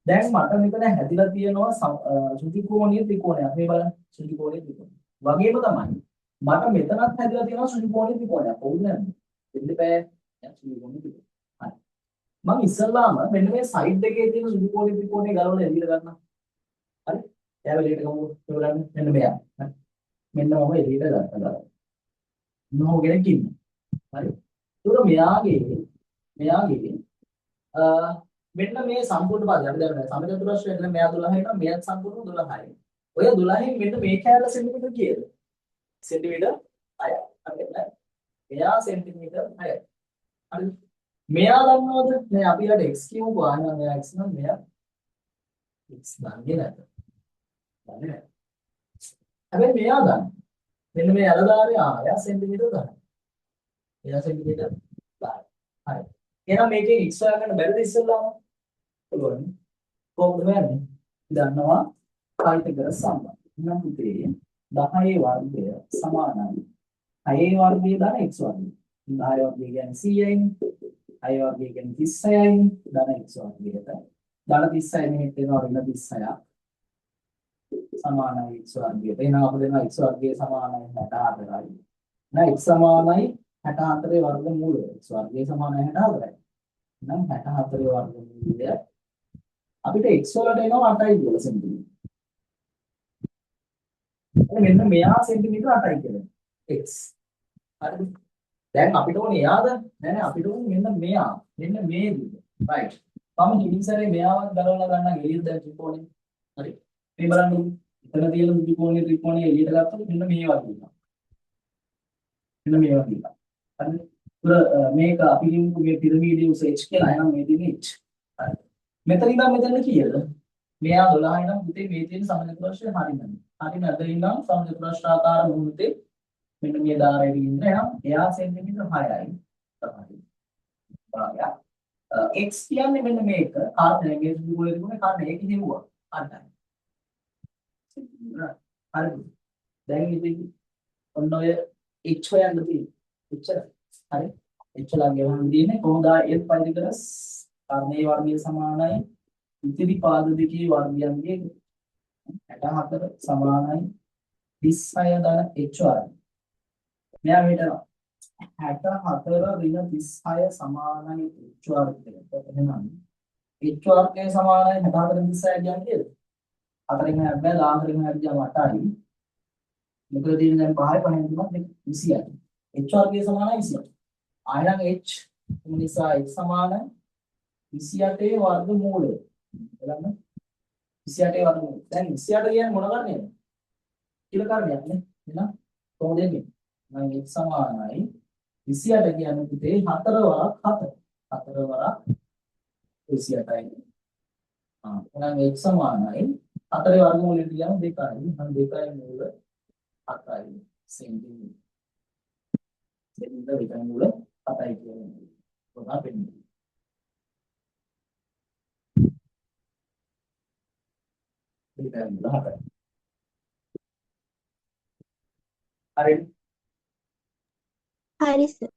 දැන් මට මෙතන හැදිලා තියෙනවා ශ්‍රුතිකෝණීය ත්‍රිකෝණයක්. මේ බලන්න ශ්‍රුතිකෝණීය ත්‍රිකෝණය. වගේම තමයි මට මෙතනත් හැදිලා තියෙනවා ශ්‍රුතිකෝණීය ත්‍රිකෝණයක්. කොහොමද නැද්ද? දෙන්න බෑ. දැන් ශ්‍රුතිකෝණීය ත්‍රිකෝණය. හරි. මම ඉස්සල්ලාම මෙන්න මේ සයිඩ් එකේ තියෙන ශ්‍රුතිකෝණීය ත්‍රිකෝණය ගලවලා එළියට ගන්නවා. හරි. එයාව එළියට ගමු. බලන්න මෙන්න මෙයා. හරි. මෙන්න මම එළියට ගත්තා. නෝ කෙනෙක් ඉන්නවා. හරි. ඒක මෙයාගේ මෙන්න මේ සම්පූර්ණ පාදය අපි දැන් සමචතුරස්‍රය એટલે මෙයා 12යි නම් මෙයාත් සම්පූර්ණ 12යි. ඔය 12න් මෙන්න මේ කැලල සෙන්ටිමීටර් කීයද? සෙන්ටිමීටර් 6යි. හරි නේද? මෙයා සෙන්ටිමීටර් 6යි. හරි. මෙයා දන්නවද? මේ අපි ඊට x කියමුකෝ ආයෙත් මෙයා x නම් මෙයා x දන්නේ නැත. දන්නේ නැහැ. හැබැයි මෙයා දන්න. මෙන්න මේ අලදාරේ එයා සෙන්ටිමීටර් 10යි. එයා සෙන්ටිමීටර් 10යි. හරි. එහෙනම් මේකෙන් x හොයාගන්න බැරිද ඉස්සෙල්ලාම? පුළුවන්. කොහොමද වෙන්නේ? දන්නවා පායිතගරස් සම්බන්ධ. නම් පුතේ 10 වර්ගය සමානයි 6 වර්ගය ධන x වර්ගය. 10 වර්ගය කියන්නේ 100යි. 6 වර්ගය කියන්නේ 36යි. ධන x වර්ගයට. ධන 36 මෙහෙට එනවා ඍණ 36ක්. සමානයි x වර්ගයට. එහෙනම් අපිට දෙනවා x වර්ගය සමානයි 64යි. නෑ x සමානයි 64 වර්ගමූලය. x වර්ගය සමානයි 64යි. නම් 64 වර්ගමූලය අපිට x වලට එනවා 8යි කියලා සෙන්ටිමීටර. මෙන්න මෙයා සෙන්ටිමීටර 8යි කියලා. x. හරිද? දැන් අපිට ඕනේ එයාද? නෑ නෑ අපිට ඕනේ මෙන්න මෙයා. මෙන්න මේ දුක. right. මම හිමින් සැරේ මෙයාවත් ගලවලා ගන්න එළියට දැන් ත්‍රිකෝණේ. හරි. මේ බලන්න. එතන තියෙන ත්‍රිකෝණේ එළියට ගත්තොත් මෙන්න මේ වගේ. මෙන්න මේ වගේ. හරි. මේක අපි කියමු මේ පිරමීඩයේ උස h කියලා. එහෙනම් මේ තියෙන්නේ h. හරි. මෙතන ඉඳන් මෙතන කීයද? මෙයා 12 නම් පුතේ මේ තියෙන සමචතුරස්‍රය හරියන්නේ. හරි නැද්ද? ඉඳන් සමචතුරස්‍රාකාර වෘත්තේ මෙන්න මේ ධාරයේ ඉන්නේ නම් එයා සෙන්ටිමීටර 6යි තමයි. භාගයක්. x කියන්නේ මෙන්න මේක. කාර්යය මේ දුරේ තිබුණේ කාර්යය ඒක හෙව්වා. අන්නයි. හරි. දැන් ඉතින් ඔන්න ඔය h හොයන්න තියෙන්නේ. එච්චර. හරි. h ලා ගෙවන්න තියෙන්නේ කොහොමද f පරිකරස් කාර්යයේ වර්ගය සමානයි ඉතිරි පාද දෙකේ වර්ගයන්ගේ 64 සමානයි 36 ධන h වර්ගය. මෙයා හිටනවා 64 ඍණ 36 සමානයි h වර්ගයට. එහෙනම් h වර්ගය සමානයි 64 36 කියන්නේ හතරෙන් හැබැයි 14 න් හැදියාම 8යි. මෙතන තියෙන දැන් 5යි 5න් තුනක් 20යි. h වර්ගය සමානයි 20යි. ආයතන h නිසා h සමානයි 28 වර්ගමූලය. බලන්න 28 වර්ගමූලය. දැන් 28 කියන්නේ මොන කරන්නේද? කියලා කරන්නේ නේ. එහෙනම් කොහොමද එන්නේ? නම් x සමානයි 28 කියන්නේ පුතේ 4 වරක් 7. 4 වරක් 28යි. එහෙනම් x සමානයි 4 වර්ගමූලය කියලාම 2යි. නම් 2යි මූල 7යි සෙන්ටිමීටර. සෙන්ටිමීටර විතර මූල 7යි කියන්නේ. කොහොමද වෙන්නේ? විතර මූල 7යි. හරි. හරි සර්.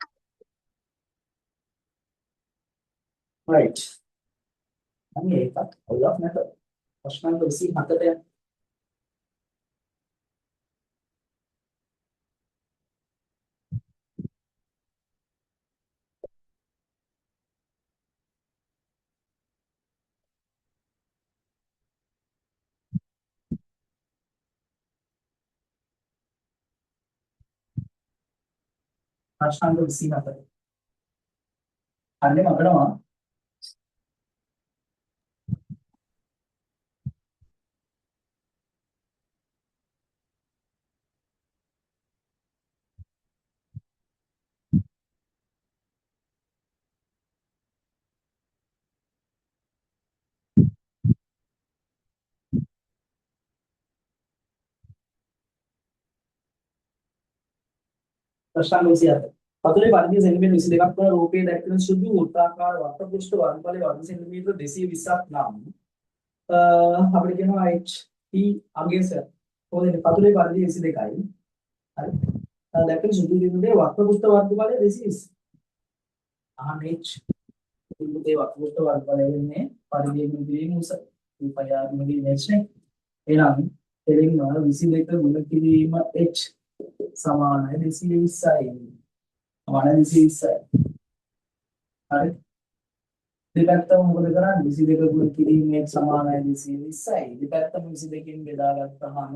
right. අන්න ඒකත් අවුලක් නැත. ප්‍රශ්න 27ට යන්න. ප්‍රශ්න 27. අන්නේ මකනවා ප්‍රශ්න 27. පතුලේ පරිධිය සෙන්ටිමීටර 22ක් වන රූපයේ දැක්වෙන සුදු වෘත්තාකාර වක්‍රපෘෂ්ඨ වර්ගඵලයේ වර්ග සෙන්ටිමීටර 220ක් නම් අපිට කියනවා h p අගය සර්. කොහොමද පතුලේ පරිධිය 22යි. හරි. දැක්වෙන සුදු බිඳුවේ වක්‍රපෘෂ්ඨ වර්ගඵලය 220. h බිඳුවේ වක්‍රපෘෂ්ඨ වර්ගඵලය වෙන්නේ පරිධිය බිඳුවේ උස 2πr මිලි h නේ. එහෙනම් තෙලින්ම 22 ගුණ කිරීම h සමානයි 220යි. සමානයි 220යි. හරි. දෙපැත්තම මොකද කරන්නේ? 22 ගුණ කිරීමේ සමානයි 220යි. දෙපැත්තම 22කින් බෙදා ගත්තාම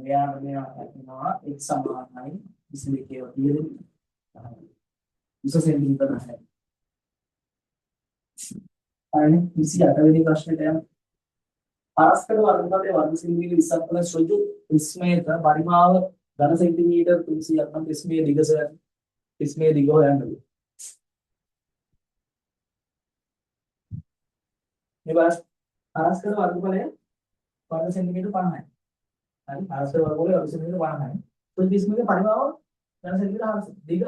මෙයාට මෙයා හරිනවා x සමානයි 22 කියලා. උස සෙන්ටිමීටර 9යි. හරි 28 වෙනි ප්‍රශ්නෙට යමු. පරස්පර වර්ගඵලයේ වර්ග සෙන්ටිමීටර 20ක් වන සෘජු ප්‍රිස්මයක පරිමාව ඝන සෙන්ටිමීටර 300ක් නම් ප්‍රිස්මයේ දිග ප්‍රිස්මයේ දිග හොයන්නද? මේ බලන්න පරස්පර වර්ගඵලය වර්ග සෙන්ටිමීටර 50යි. හරි පරස්පර වර්ගඵලය වර්ග සෙන්ටිමීටර 50යි. તો ප්‍රිස්මයේ පරිමාව ඝන සෙන්ටිමීටර 400 දිග.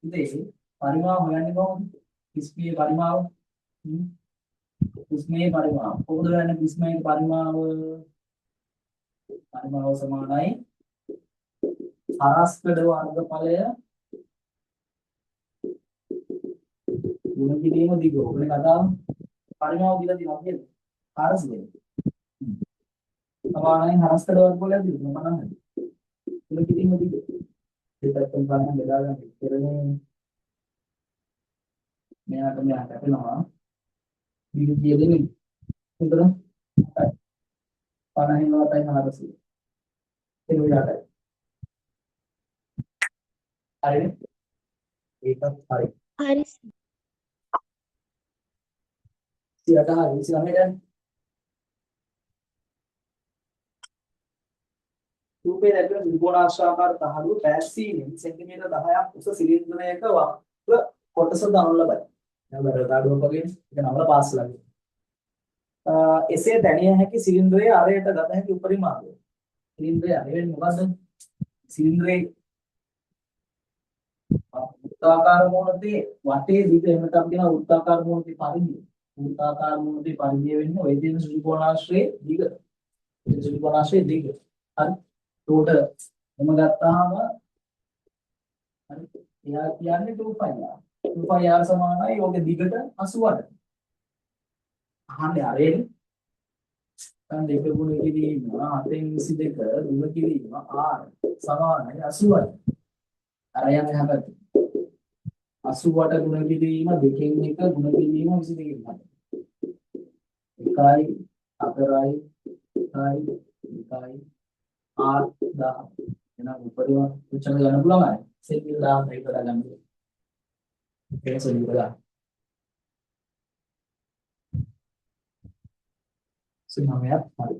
ඉතින් පරිමාව හොයන්නේ කොහොමද? ප්‍රිස්මයේ පරිමාව ප්‍රිස්මයේ පරිමාව කොහොමද හොයන්නේ? ප්‍රිස්මයේ පරිමාව සමානයි පරස්පර වර්ගඵලය ගුණ කිරීම දිග. ඔබේ කතාව පරිමාව දීලා තියෙනවා නේද? 400. සමානයි පරස්පර වර්ගඵලය දිග මොනවාද? ගුණ කිරීම දිග. දෙපැත්තෙන් ගන්න බෙදා ගන්න ඉතරනේ. මෙයාට අපේනවා දිග කියෙන්නේ. උතර 50 වටයි 400. ඒක විතරයි. හරිනේ. ඒකත් හරි. හරි 100ට හරි 29ට රූපේ දැක්වෙන ත්‍රිකෝණාශ්‍රාකාර තහඩුව පැස්සීමෙන් සෙන්ටිමීටර් 10ක් උස සිලින්ඩරයක වක්‍ර කොටස දනු ලබයි. දැන් බරදාඩුවක් වගේ ඒක නමල පාස් ලගින්. එසේ දැනිය හැකි සිලින්ඩරයේ අරයට ගත හැකි උපරිමාණය. සිලින්ඩරයේ අර වෙන්නේ මොකද්ද? සිලින්ඩරයේ වෘත්තාකාර මූලයේ වටේ දිග එහෙම නැත්නම් කියන වෘත්තාකාර මූලයේ පරිධිය. වෘත්තාකාර මූලයේ පරිධිය වෙන්නේ ওই තියෙන ත්‍රිකෝණාශ්‍රයේ දිග. ත්‍රිකෝණාශ්‍රයේ දිග. හරි. ඒකට එම ගත්තාම හරි. එයා කියන්නේ 2πr. 2πr සමානයි ඔගේ දිගට 80ට. අහන්නේ අරේනේ. දැන් දෙක ගුණ කිරීම 822 දුර කිරීම r සමානයි 80යි. අර යන්නේ හැබැයි 80ට ගුණ කිරීම දෙකෙන් එක ගුණ කිරීම 22කින් හදනවා. 1යි 4යි 1යි 1යි r 10. එහෙනම් උපරිම උච්චන ගන්න පුළුවන් අය. සෙල් 1000 කට ගන්න. ඒක සෙල් ගන්න. සිනමයක් හරි.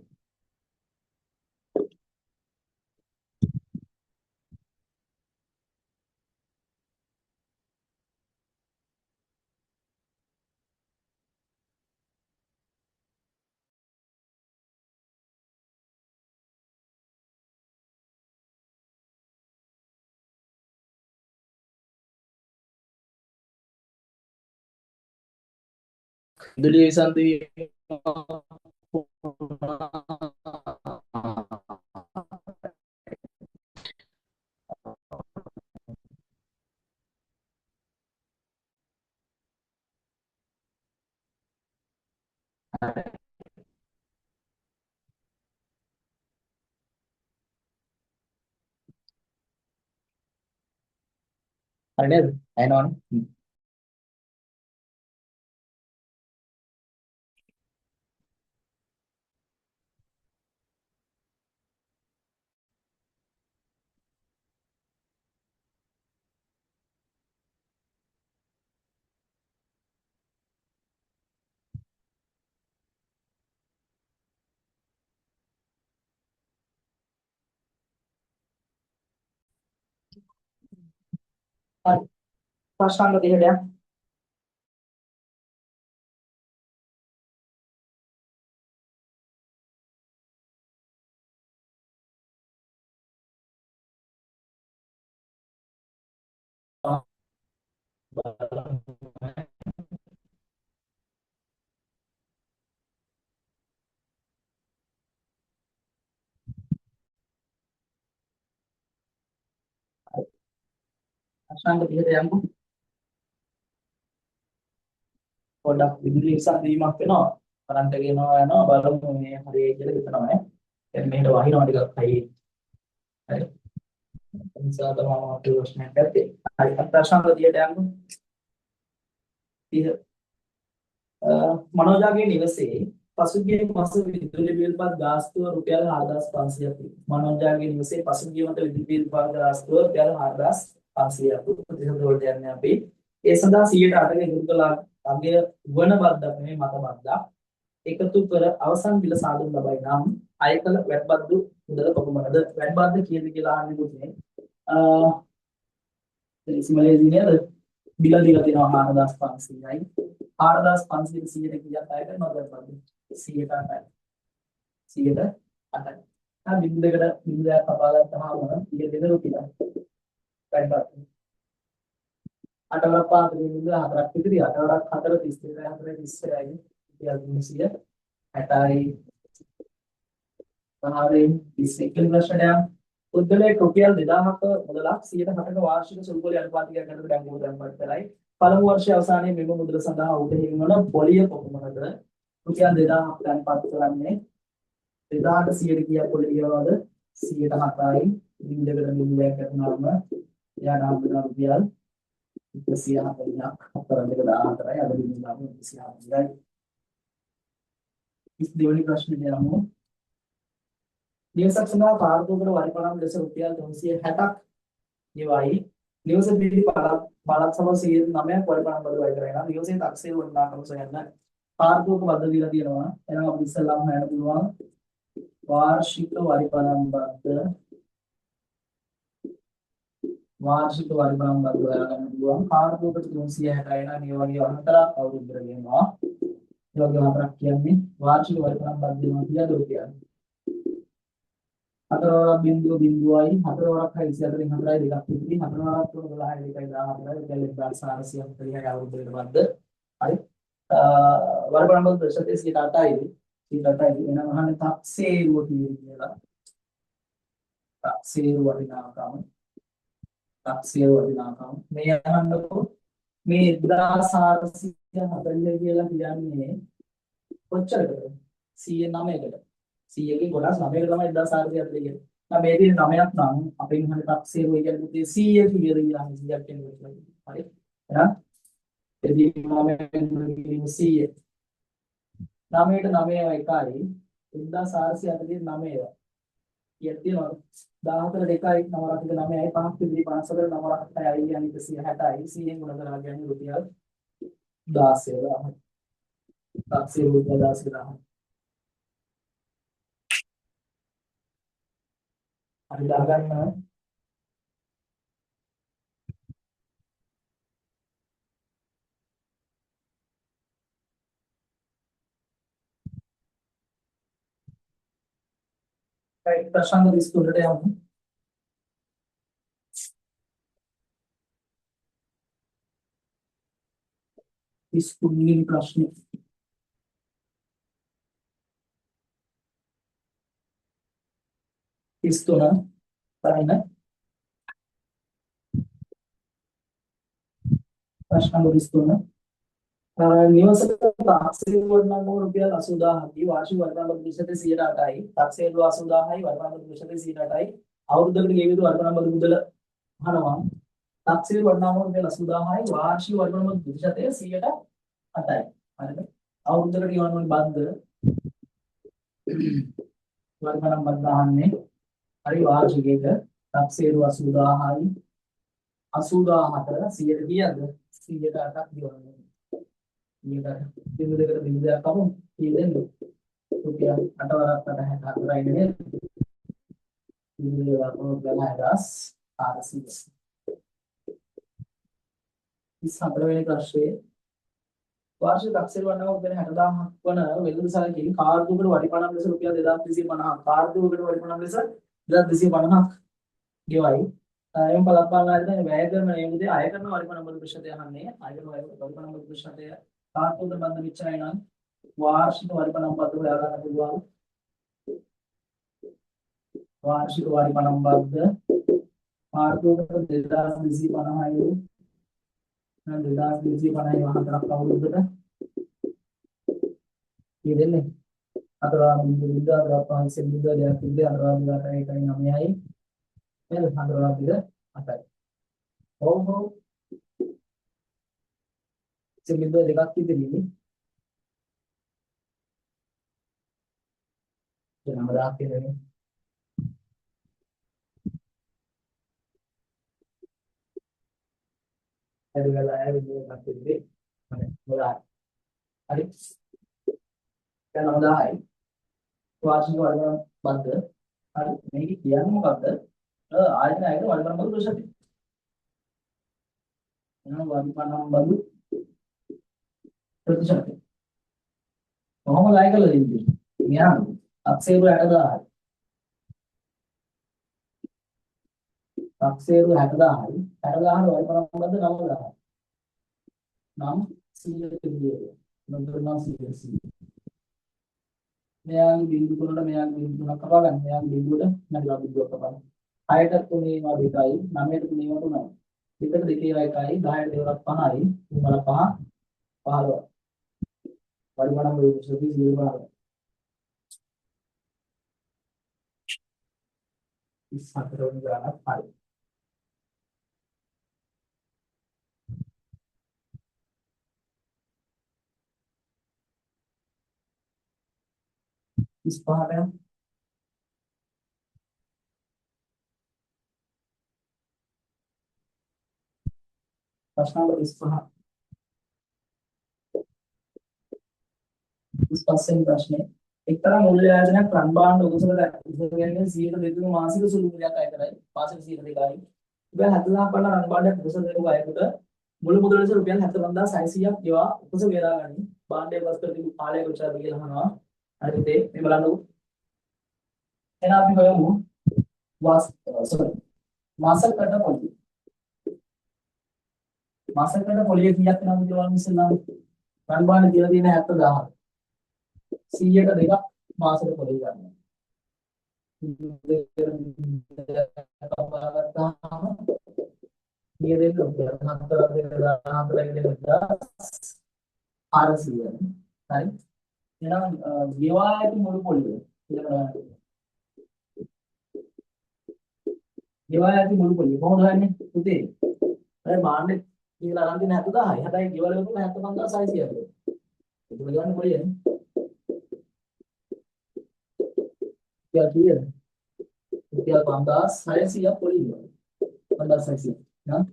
විදුලිය විසන්ධි හරි නේද? ඇහෙනවනේ. හරි. ප්‍රශ්න 30ට යන්න. ප්‍රශ්න 30ට යන්න. පොඩ්ඩක් විදුලිය විසන්ධීමක් වෙනවා. කරන්ට් එක එනවා යනවා බලමු මේ හරියයි කියලා හිතනවා ඈ. දැන් මෙහෙට වහිනවා ටිකක් හයි. හරි. නිසා තමයි මම ඔය ප්‍රශ්නයක් ඇත්තේ. හරි. ප්‍රශ්න 30ට යන්න. 30 මනෝජාගේ නිවසේ පසුගිය මාස විදුලි බිල් පත් ගාස්තුව රුපියල් 4500ක් තිබුණා. මනෝජාගේ නිවසේ පසුගිය මාස විදුලි බිල් පත් ගාස්තුව රුපියල් 4500ක් ප්‍රතිශත වලට යන්නේ අපි. ඒ සඳහා 108ක ඉදිරි කළ අගය වන බද්දක් නෙමෙයි මත බද්දක් එකතු කර අවසන් බිල සාධන ලබයි නම් අයකල වැට් බද්දු මුදල කොපමණද? වැට් බද්ද කීයද කියලා අහන්නේ දුන්නේ. ඉස්මලේදී නේද? බිල දීලා තියෙනවා 4500යි. 4500 100ට කීයක් අය කරනවද බද්ද? 100ට 8යි. 8යි. ආ බින්දුවකට බින්දුවක් කපා ගත්තාම ඊට දෙන රුපියල්. වැට් බද්ද. 8 වරක් 5 බින්දුව 4ක් විතර 8 වරක් 4 32 4 32යි. රුපියල් 360යි. සමහරවිට 21 ප්‍රශ්නයක් පුද්ගලයෙක් රුපියල් 2000ක මුදලක් 160ක වාර්ෂික සුළුපොලි අනුපාතයක් ගන්නට බැංකුව දැන්පත් කරයි. පළමු වර්ෂයේ අවසානයේ මෙම මුදල සඳහා ඔහුට හිමි වන පොලිය කොපමණද? රුපියල් 2000ක් දැන්පත් කරන්නේ 2000ට 100ට කීයක් පොලිය කියනවාද? 107යි. බින්දකට බින්දයක් කරනවාම එයා නම් වෙන රුපියල් 140ක් 414යි. අද බින්දුවම 140යි. 22 වෙනි ප්‍රශ්නේ යමු. නිවසක් සඳහා කාර්යෝගල වරිපණම් ලෙස රුපියල් 360ක් ගෙවයි. නිවසේ පිහිටි පළාත් සභා 109ක් වරිපණම් බදු අය කරගෙන නිවසේ තක්සේරු වටිනාකම සොයන්න කාර්තුක බද්ද දීලා තියෙනවා. එහෙනම් අපි ඉස්සෙල්ලාම හොයන්න පුළුවන් වාර්ෂික වරිපණම් බද්ද හොයා ගන්න පුළුවන්. කාර්තුක 360යි නම් මේ වගේ හතරක් අවුරුද්දට ගෙනවා. ඒ වගේ හතරක් කියන්නේ වාර්ෂික වරිපණම් බද්ද දෙනවා කියලා දොර කියන්නේ. හතරවරක් බිංදුව බිංදුවයි හතරවරක් 24න් 4යි දෙකක් විතරයි හතරවරක් 3 12යි 2යි 14යි එතන 1440යි අවුරුද්දකට බද්ද හරි වර්ගනම්බර ප්‍රතිශතය 8යි 8යි එනම් අහන්නේ තක්සේරුව කියලා තක්සේරුව වටිනාකම මේ අහන්නකො මේ 1440 කියලා කියන්නේ කොච්චරද 109කට 100කින් ගොඩක් 9කට තමයි 1440 කියන්නේ. දැන් මේ තියෙන 9ක් නම් අපෙන් හරිය තක්සේරුව කියන්නේ පුතේ 100 කීයද කියලා 100ක් කියන්නේ. හරි. එහෙනම් එදී 9ෙන් 100 9ට 9 එකයි 1440 කීයක් තියෙනවද 14 2යි 9 රකිත 9යි 5ක් විතරයි 54 9 රකිතයි කියන්නේ 160යි 100ෙන් ගුණ කරලා කියන්නේ රුපියල් 16000යි. තක්සේරුව 16000යි. අපි දාගන්න ප්‍රශ්න 23ට යමු. 23 වෙනි ප්‍රශ්නේ. ඉස්තුන බලන්න ප්‍රශ්න 23 නිවසක තාක්ෂණික වටිනාකම රුපියල් 80000යි වාර්ෂික වටිනාකම ප්‍රතිශතය 108යි තාක්ෂණික 80000යි වටිනාකම ප්‍රතිශතය 108යි අවුරුද්දකට ගෙවිය යුතු වටිනාකම මුදල අහනවා තාක්ෂණික වටිනාකම රුපියල් 80000යි වාර්ෂික වටිනාකම ප්‍රතිශතය 108යි හරිද අවුරුද්දකට ගෙවන්න ඕනේ බද්ද වටිනාකම බද්ද අහන්නේ හරි වාර්ෂිකයක තාක්ෂණික 80000යි 80000ට 100ට කීයද 108ක් ගෙවන්න මේක බිඳු දෙකට බිඳු දෙකක් අපු කීයද රුපියල් 8 වරක් 864යි නේද බිඳු දෙකක් අපු 10400 ඉස්සතර වෙනි ප්‍රශ්නේ වාර්ෂික අක්ෂර වර්ණව වෙන 60000ක් වන වෙළඳ සැලකිලි කාර්දුවකට වරිපණම් ලෙස රුපියල් 2250ක් කාර්දුවකට වරිපණම් ලෙස 2250ක් ගෙවයි එම් බලපානාදී වැය කරන නියමිතය අය කරන වරිපණම් බදු ප්‍රතිශතය අහන්නේ අය කරන වරිපණම් බදු ප්‍රතිශතය කාර්තුක බඳ විචරය නම් වාර්ෂික වරිපණම් බද්ද හොයා ගන්න පුළුවන් වාර්ෂික වරිපණම් බද්ද කාර්තුකට 2250යි නම් 2250යි වහතරක් අවුරුද්දට කීයදන්නේ අතරාම බිඳ අතරාම බිඳ දෙයක් බිඳ අතරාම ගන්න එකයි 9යි නේද අතරාම බිඳ 8යි ඔව් බිඳ දෙකක් ඉදිරියේ දැන් 9000ක් කියන්නේ ඇදලා ආයෙත් දෙකක් ඉදිරියේ හරි හරි දැන් 9000යි වාර්ෂික වර්ග බද්ද හරි මේක කියන්නේ මොකද්ද ආයතන අයට වර්ගන බදු ප්‍රතිශතය එහෙනම් වර්ගන බදු ප්‍රතිශතය කොහොමද අය කළා දෙන්නේ මෙයා අක්ෂේරු 60000යි අක්ෂේරු 60000යි 60000 වර්ගන බද්ද 9000යි නම් 100 කිලිය නොදන්නා 100 මෙයාගේ බිංදු තුනට මෙයාගේ බිංදු තුනක් කපා ගන්න. මෙයාගේ බිංදුවට නැගලා බිංදුවක් කපා ගන්න. 6ට 3 ඒවා 2යි, 9ට 3 ඒවා 3යි. 2ට 2 ඒවා 1යි, 10ට 2ක් 5යි, 3 වල 5 15. පරිමාණ වල සුදි 0 24 වෙනි ගානක් හරි. ඉස්පහට ප්‍රශ්න නම්බර 35. 35 වෙනි ප්‍රශ්නේ. එක්තරා මූල්‍ය ආයතනයක් රන් භාණ්ඩ උගසලට ගැනීම 102 මාසික සුළු මුල්ලයක් අය කරයි. මාසික 102යි. රුපියල් 70000ක් වන රන් භාණ්ඩයක් උගසල දෙකු අයෙකුට මුළු මුදල ලෙස රුපියල් 75600ක් ගෙවා උගස වේලා ගනි. භාණ්ඩය බස් කර තිබු කාලය කොච්චරද කියලා අහනවා. හරිද? මේ බලන්නකො. එහෙනම් අපි හොයමු මාසකට පොලිය. මාසකට පොලිය කීයක් වෙනවද කියලා බලමු ඉස්සෙල්ලා. රන් භාණ්ඩ කියලා තියෙන 70000. 100ට දෙකක් මාසෙට පොලිය ගන්නවා. ये देख लो यहाँ पर RC है राइट मेरा जीवा है कि मुझे बोलिए जीवा है कि मुझे बोलिए कौन है नहीं तुझे अरे मान ले ये लगा दिन है तो था यहाँ तक जीवा लोगों को मैं तो बंदा साइज किया तो लगा नहीं बोलिए क्या किया क्या बंदा साइज या बोलिए बंदा साइज ना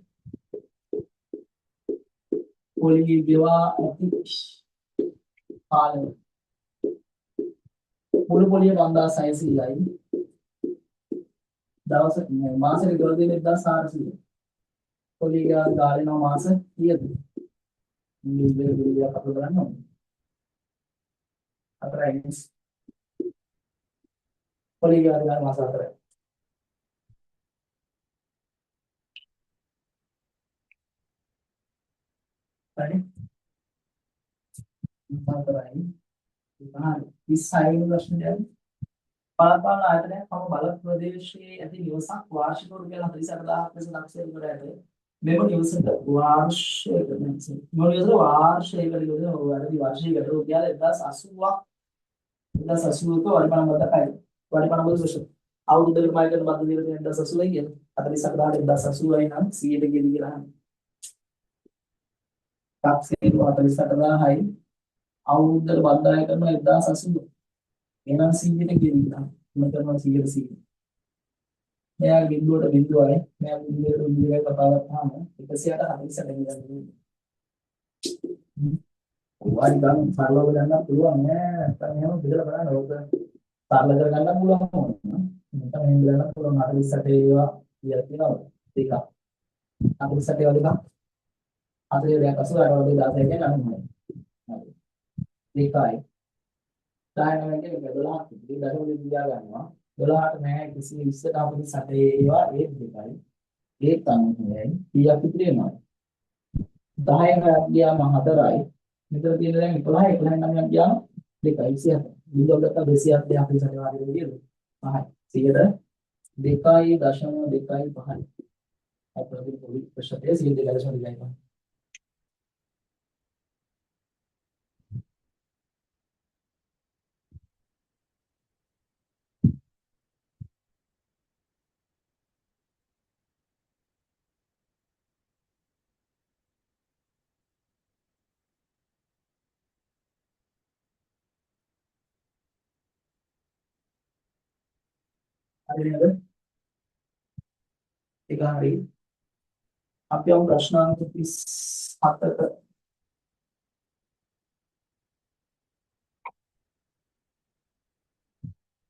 बोलिए जीवा हाल මුළු පොලිය 5600යි දවස් මාසෙක ගොඩ දෙන 1400 පොලිය ගාලිනවා මාස කීයද ඉංග්‍රීසි වල ගුලියක් අපල බලන්න ඕනේ අතරයි පොලිය ගාලිනවා මාස අතරයි හරි අතරයි इस साइड प्रश्न पालपाल आयतනයක් තම බල ප්‍රදේශයේ ඇති නිවසක් වාර්ෂික රුපියල් 48000ක් ලෙස ලක්ෂය කර ඇත. මෙම නිවසට වාර්ෂිකයට රුපියල් 1080ක් 1080ක වරිපණ බද්දකයි. වරිපණ බද්ද සුසු. අවුරුද්දකට මායි කරන බද්ද දීලා තියෙන 1080යි කියන. 48000ට 1080යි නම් 100ට කියද කියලා අහන්නේ. තාක්ෂේ 48000යි අවුරුද්දට බද්දාය කරනවා 1080. එහෙනම් 100ට කියනවා. මම කරනවා 100ට 100. මෙයා බිඳුවට බිඳුවයි. මෙයා බිඳුවට බිඳුවයි කතා කරාම 148 ගන්නවා. ඔයාලි ගන්න සරලව ගන්න පුළුවන් නෑ. නැත්නම් එහෙම බෙදලා බලන්න ඕක. සරල කර ගන්න පුළුවන් නෝන. නැත්නම් එහෙම බලන්න පුළුවන් 48 ඒවා කියලා කියනවා. දෙකක්. 48 ඒවා දෙකක්. 4 දෙකක් 80 16 කියන්නේ 90. දෙකයි. ඩයනමික් එක 12ක් ඉතින් දශම දියා ගන්නවා 12ට නෑ 120ට අපිට 60 ඒවා ඒ දෙකයි ඒ තමයි කීයක් ඉතිරි වෙනවද 10ක් ගියාම 4යි මෙතන තියෙන දැන් 11 11 නම් ගියාම 2යි 27 බිඳුවක් ගත්තා 207 අපි සැරේ වාගේ විදියට 5යි 2.25යි අපිට පොඩි ප්‍රශ්නයක් 2.25 හරිද? ඒක හරි. අපි යමු ප්‍රශ්නාංක 37ක.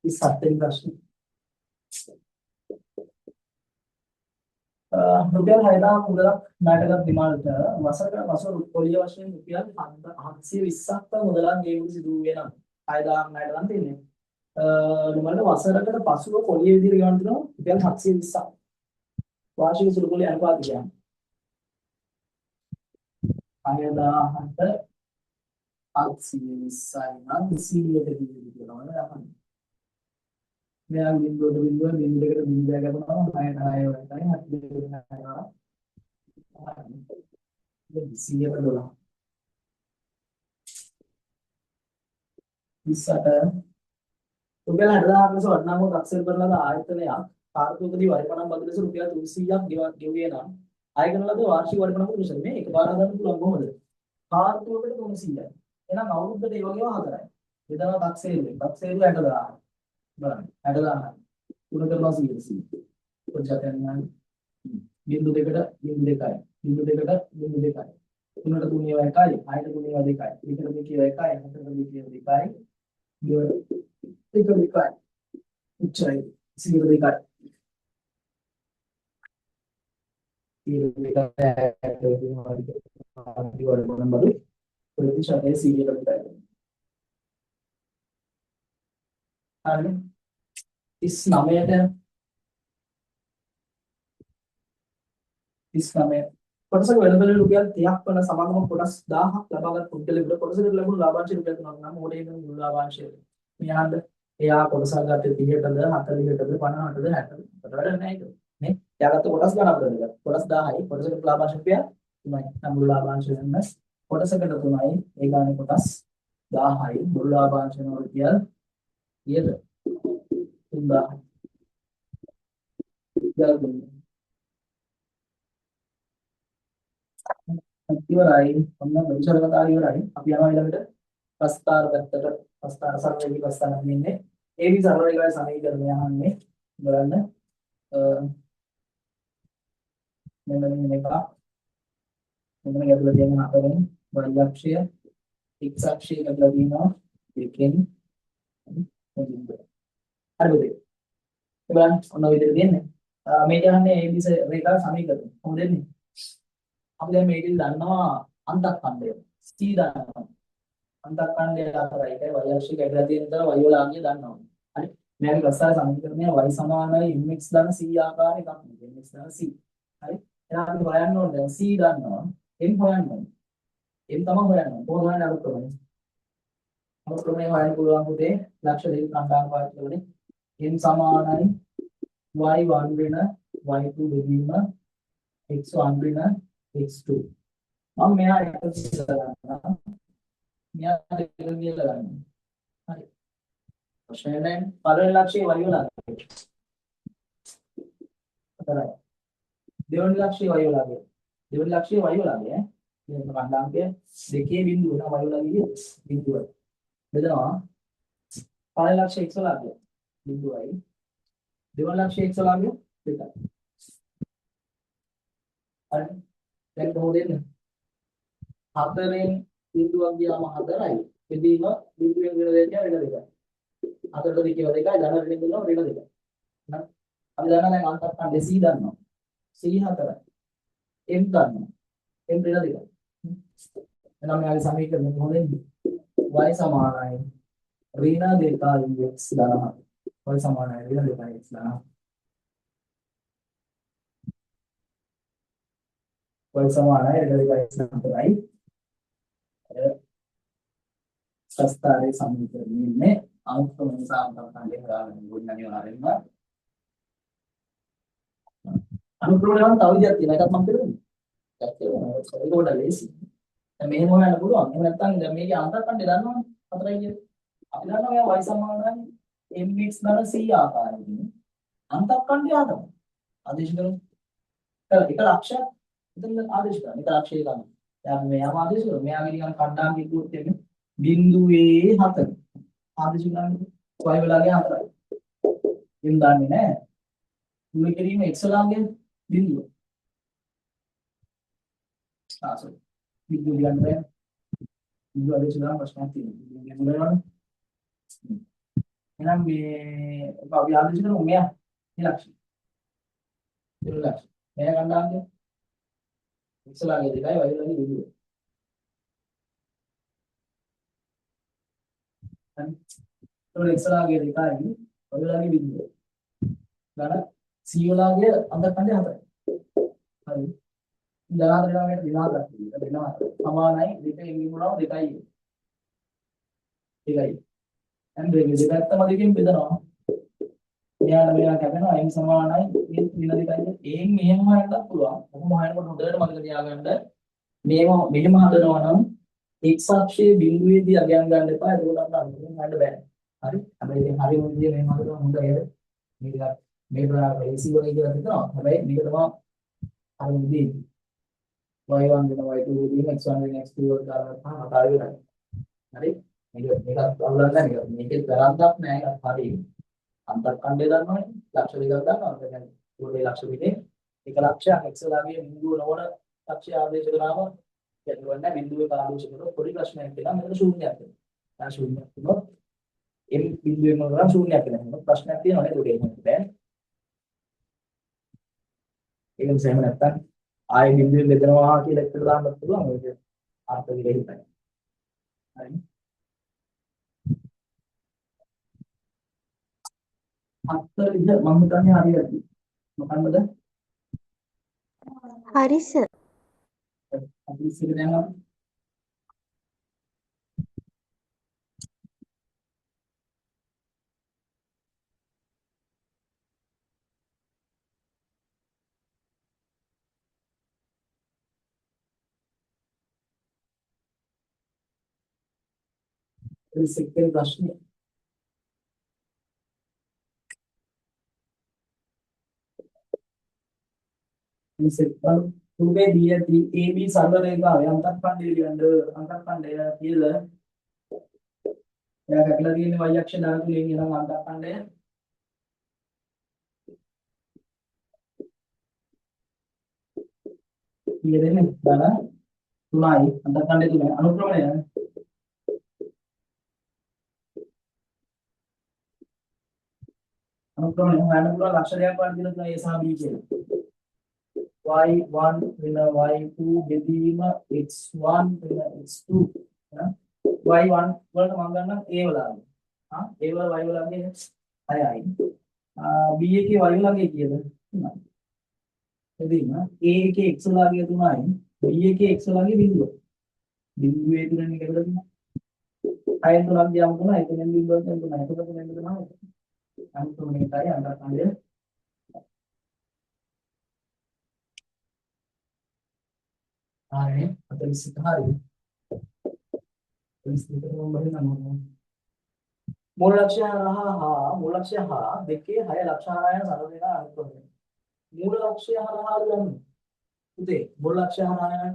37 වෙනි ප්‍රශ්නේ. රුපියල් 6000 මුදලක් ණයටගත් දිමාලට වසරකට පසු පොලිය වශයෙන් රුපියල් 720ක් මුදලක් ගෙවීම සිදු වූයේ නම් 6000ක් ණයට ගන්න තියෙන්නේ. නුඹලට වසරකට පසුව පොලිය විදිහට ගෙවන්න දෙනවා රුපියල් 720ක්. වාර්ෂික සුළු පොලිය අනුපාතය කියන්නේ 6000ට 720යි නම් 100ට කියනවා නේද? මෙයා බිඳුවට බිඳුව බිඳුවකට බිඳුව ගන්නවා 6 10 වටයි 7 $100 28 රුපියල් 60000ක් ලෙස වටිනාකම තාක්ෂේර කරන ලද ආයතනයක් කාර්යෝගදී වරිපණම් බදු ලෙස රුපියල් 300ක් ගෙවුවේ නම් ආය කරන ලද වාර්ෂික වරිපණම් කුසල මේ එකපාර හදන්න පුළුවන් කොහොමද? කාර්යෝගයට 300යි. එහෙනම් අවුරුද්දට ඒ වගේම හතරයි. එදා තාක්ෂේරේ 60000 බලන්න 60000 උන කරනවා 100 කොච්චර යනවා බිඳු දෙකට බිඳු දෙකයි බිංදු දෙකට බිංදු දෙකයි. තුනට 3 ඒවා එකයි, 6ට 3 ඒවා දෙකයි. දෙකට දෙක ඒවා එකයි, 4ට දෙක ඒවා දෙකයි. දෙක දෙකයි. උච්චයි. 100 දෙකයි. 100 දෙකයි ආදි වල මොනවද? ප්‍රතිශතයේ 100ට දෙකයි. හරිනේ. 39ට 39 කොටසක වෙළඳපොළ රුපියල් 30ක් වන සමාගම කොටස් 1000ක් ලබාගත් පුද්ගලයෙකුට කොටසකට ලැබුණු ලාභාංශ රුපියල් 3ක් නම් ඕඩේ වෙන මුල් ලාභාංශය. මෙයාට එයා කොටසක් ගත්තේ 30ටද 40ටද 50ටද 60ටද වැඩ නැහැ ඒක. නේ? එයා ගත්ත කොටස් ගණන් අපිට කොටස් 1000යි කොටසකට ලාභාංශ රුපියල් 3යි. නම් මුල් ලාභාංශ වෙන කොටසකට 3යි ඒ ගානේ කොටස් 1000යි මුල් ලාභාංශ වෙන රුපියල් කීයද? 3000යි. ඉවරයි. ඔන්න ප්‍රතිශත කතාව ඉවරයි. අපි යනවා ඊළඟට ප්‍රස්තාර පැත්තට. ප්‍රස්තාර සරලයි ප්‍රස්තාර කියන්නේ AB සරලයි සමීකරණය අහන්නේ. බලන්න. මෙන්න මේක. මෙන්න මේක ඇතුළේ තියෙන හතරෙන් y අක්ෂය x අක්ෂය ඇතුළේ තියෙනවා දෙකෙන් හරිද? බලන්න ඔන්න ඔය විදිහට දෙන්නේ. මේ කියන්නේ AB රේඛා සමීකරණය. කොහොමද දෙන්නේ? අපි දැන් මේකෙන් දන්නවා අන්තක්ඛණ්ඩය. C දන්නවා. අන්තක්ඛණ්ඩය අතරයි ඒකයි y අක්ෂය කැඩලා තියෙන දා y වල ආගිය දන්නවා. හරි. මෙයාගේ ප්‍රස්තාර සමීකරණය y සමානයි mx ධන c ආකාර එකක් නේ. mx ධන c. හරි. එහෙනම් අපි හොයන්න ඕනේ දැන් c දන්නවා. m හොයන්න ඕනේ. m තමයි හොයන්න ඕනේ. කොහොමද හොයන්නේ අලුත් ක්‍රමය? අලුත් ක්‍රමය හොයන්න පුළුවන් පුතේ. ලක්ෂ දෙක කණ්ඩායම් පාවිච්චි කරන්නේ. m සමානයි y1 වෙන y2 බෙදීම x1 වෙන x2 මම මෙයා එක ගන්නවා මෙයා දෙක කියලා ගන්නවා හරි ප්‍රශ්නයෙන් පළවෙනි ලක්ෂයේ y වල හතරයි දෙවෙනි ලක්ෂයේ y වල දෙවෙනි ලක්ෂයේ y වල මේ කණ්ඩායමයේ දෙකේ බිඳුව වෙන y වල බිඳුව බෙදනවා පළවෙනි ලක්ෂයේ x වල බිඳුවයි දෙවෙනි ලක්ෂයේ x වල දෙකයි හරි දැන් කොහොමද එන්නේ? 4ෙන් බිඳුවක් ගියාම 4යි. බෙදීම බිඳුවෙන් වෙන දෙයක් වෙන දෙකයි. 4ට දෙක කියලා දෙකයි ධන ඍණ දුන්නා ඍණ දෙකයි. නේද? අපි දන්නා දැන් අන්තක්ඛණ්ඩ C දන්නවා. C 4යි. M දන්නවා. M ඍණ දෙකයි. එහෙනම් මෙයාගේ සමීකරණය කොහොමද එන්නේ? y සමානයි ඍණ 2යි x ධන 4. y සමානයි ඍණ 2යි x ධන 4. y සමානයි ඍණ 2යි x ධන 4යි. ප්‍රස්තාරයේ සමීකරණය ඉන්නේ අනුක්‍රම නිසා අන්තර්කණ්ඩේ හදාගන්න ඕනේ අනිවාර්යෙන්ම අනුක්‍රමණය නම් තව විදියක් තියෙනවා ඒකත් මම කියනවා ඒක පොඩ්ඩක් ලේසි දැන් මෙහෙම හොයන්න පුළුවන් එහෙම නැත්නම් දැන් මේකේ අන්තර්කණ්ඩේ දන්නවනේ හතරයි කියන්නේ අපි දන්නවා මෙයා y සමානයි mx ධන c ආකාරයෙන් අන්තර්කණ්ඩේ ආදම ආදේශ කරමු ඒක ලක්ෂයක් එතන ආදේශ කරනවා ඒක ලක්ෂය ගන්න දැන් මෙයාම ආදේශ කරමු මෙයාගේ නිකන් කණ්ඩායම් කිව්වොත් එන්නේ බිඳුවේ 4 ආදේශ ගන්න y වලගේ 4යි එම් දන්නේ නැහැ මුල කිරීම x වලගේ බිඳුව සාසො බිඳුව ගන්න බිඳුව ආදේශ කරන ප්‍රශ්නයක් තියෙනවා මොනවද එහෙනම් මේ අපි ආදේශ කරමු මෙයා ලක්ෂය ලක්ෂය මෙයා කණ්ඩායම්ගේ x වලගේ 2යි y වලගේ බිඳුව तो x लागे देखा है y लागे बिंदु गाना c लागे अंदर कंडे आता है हरी जहाँ देना में दिमाग रखती है देना समान है देखा ये मुड़ा देखा ये एंड देखिए देखा इतना मत देखिए बेदना मेरा क्या कहना है समान है ये बिना दिखाई एक नियम है ना पूरा वो मायने को ढूंढने मत करिए आगे अंदर नियम हदना ना x අක්ෂයේ බිඳුවේදී අගයන් ගන්න එපා ඒක උඩට අඳුරන්න ගන්න බෑ හරි හැබැයි ඉතින් හරි මොන විදිය මේ මාතෘකාව හොඳයි මේක මේ ප්‍රාර AC වගේ කියලා හිතනවා හැබැයි මේක තමයි හරි විදිය y1 වෙන y2 වෙන x1 වෙන x2 වල දාලා තමයි මතාවේ වෙන්නේ හරි මේක අල්ලන්න නෑ මේකේ වැරද්දක් නෑ ඒක හරි අන්තර්කණ්ඩය දන්නවනේ ලක්ෂ දෙකක් දන්නවා ඒ කියන්නේ පොඩේ ලක්ෂ පිටේ එක ලක්ෂයක් x ලාගේ බිඳුව නොවන ලක්ෂ්‍ය ආදේශ කරාම ගැටලුවක් නැහැ. බිඳුවේ ආදේශ කරලා පොඩි ප්‍රශ්නයක් තියෙනවා. මෙතන ශූන්‍යයක් වෙනවා. දැන් ශූන්‍යයක් වුණොත් m බිඳුවෙන් කරා ශූන්‍යයක් වෙනවා. ප්‍රශ්නයක් තියෙනවා නේද උදේ බෑ. ඒක නිසා එහෙම නැත්තම් ආයෙ බිඳුවෙන් බෙදනවා කියලා එකට දාන්නත් පුළුවන්. ඒක අර්ථ විරහිතයි. හරි. අත්තරිද මම හිතන්නේ හරියට. මොකක්ද? හරි සර්. අපි ඉස්සෙල්ලා දැන් අපි සෙක්ටර් ප්‍රශ්නේ මේ සෙක්ටර් තුනේ දී AB සරල රේඛාවේ අන්තර්ඛණ්ඩය ලියන්න අන්තර්ඛණ්ඩය කියලා එයා කැපිලා තියෙන y අක්ෂ දාතුලෙන් එනම් අන්තර්ඛණ්ඩය කියදෙන්නේ ධන 3යි අන්තර්ඛණ්ඩය තුන අනුක්‍රමණය අනුක්‍රමණය හොයන්න පුළුවන් ලක්ෂණයක් වර්ග දෙන තුන A සහ B කියලා y1 වෙන y2 බෙදීම x1 වෙන x2 y1 වලට මම ගන්නම් a වලගේ a වල y වලගේ 6යි b එකේ y වලගේ කීයද 3යි බෙදීම a එකේ x වලගේ 3යි b එකේ x වලගේ බිඳුව බිඳුවේ තුනෙන් එකකට තියෙනවා 6න් 3ක් ගියාම 3යි එතනෙන් බිඳුවෙන් 3යි එතකොට මෙන්න තමයි අනුක්‍රමණයයි අන්තර්ඛණ්ඩය හරි 40 හරි 40 මම බලනවා මූල ලක්ෂ්‍ය හරහා මූල ලක්ෂ්‍ය හා දෙකේ 6 ලක්ෂාරයන් සරල වෙන අනුක්‍රමය මූල ලක්ෂ්‍ය හරහා යන්නේ උදේ මූල ලක්ෂ්‍ය හරහා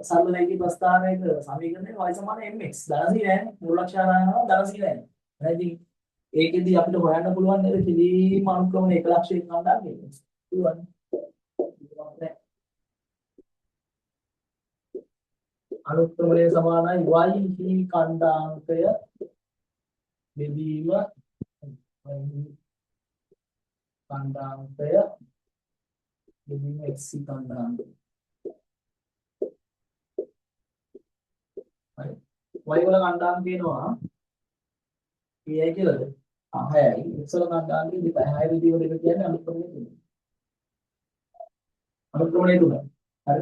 සරල රේඛී ප්‍රස්ථාරයක සමීකරණය y සමාන mx ධනසී නෑනේ මූල ලක්ෂ්‍ය හරහා යනවා ධනසී නෑනේ එහෙනම් ඒකෙදි අපිට හොයන්න පුළුවන් නේද කිලිම අනුක්‍රමණය 1 ලක්ෂයක ගන්නවා කියන්නේ පුළුවන් අනුක්‍රමණය සමානයි y හි කණ්ඩාංකය බෙදීම කණ්ඩාංකය බෙදීම x කණ්ඩාංකය හරි y වල කණ්ඩාංකය එනවා ai කියලාද 6යි x වල කණ්ඩාංකය 2යි 6 විදිහ දෙක කියන්නේ අනුක්‍රමණය තුන අනුක්‍රමණය තුන හරි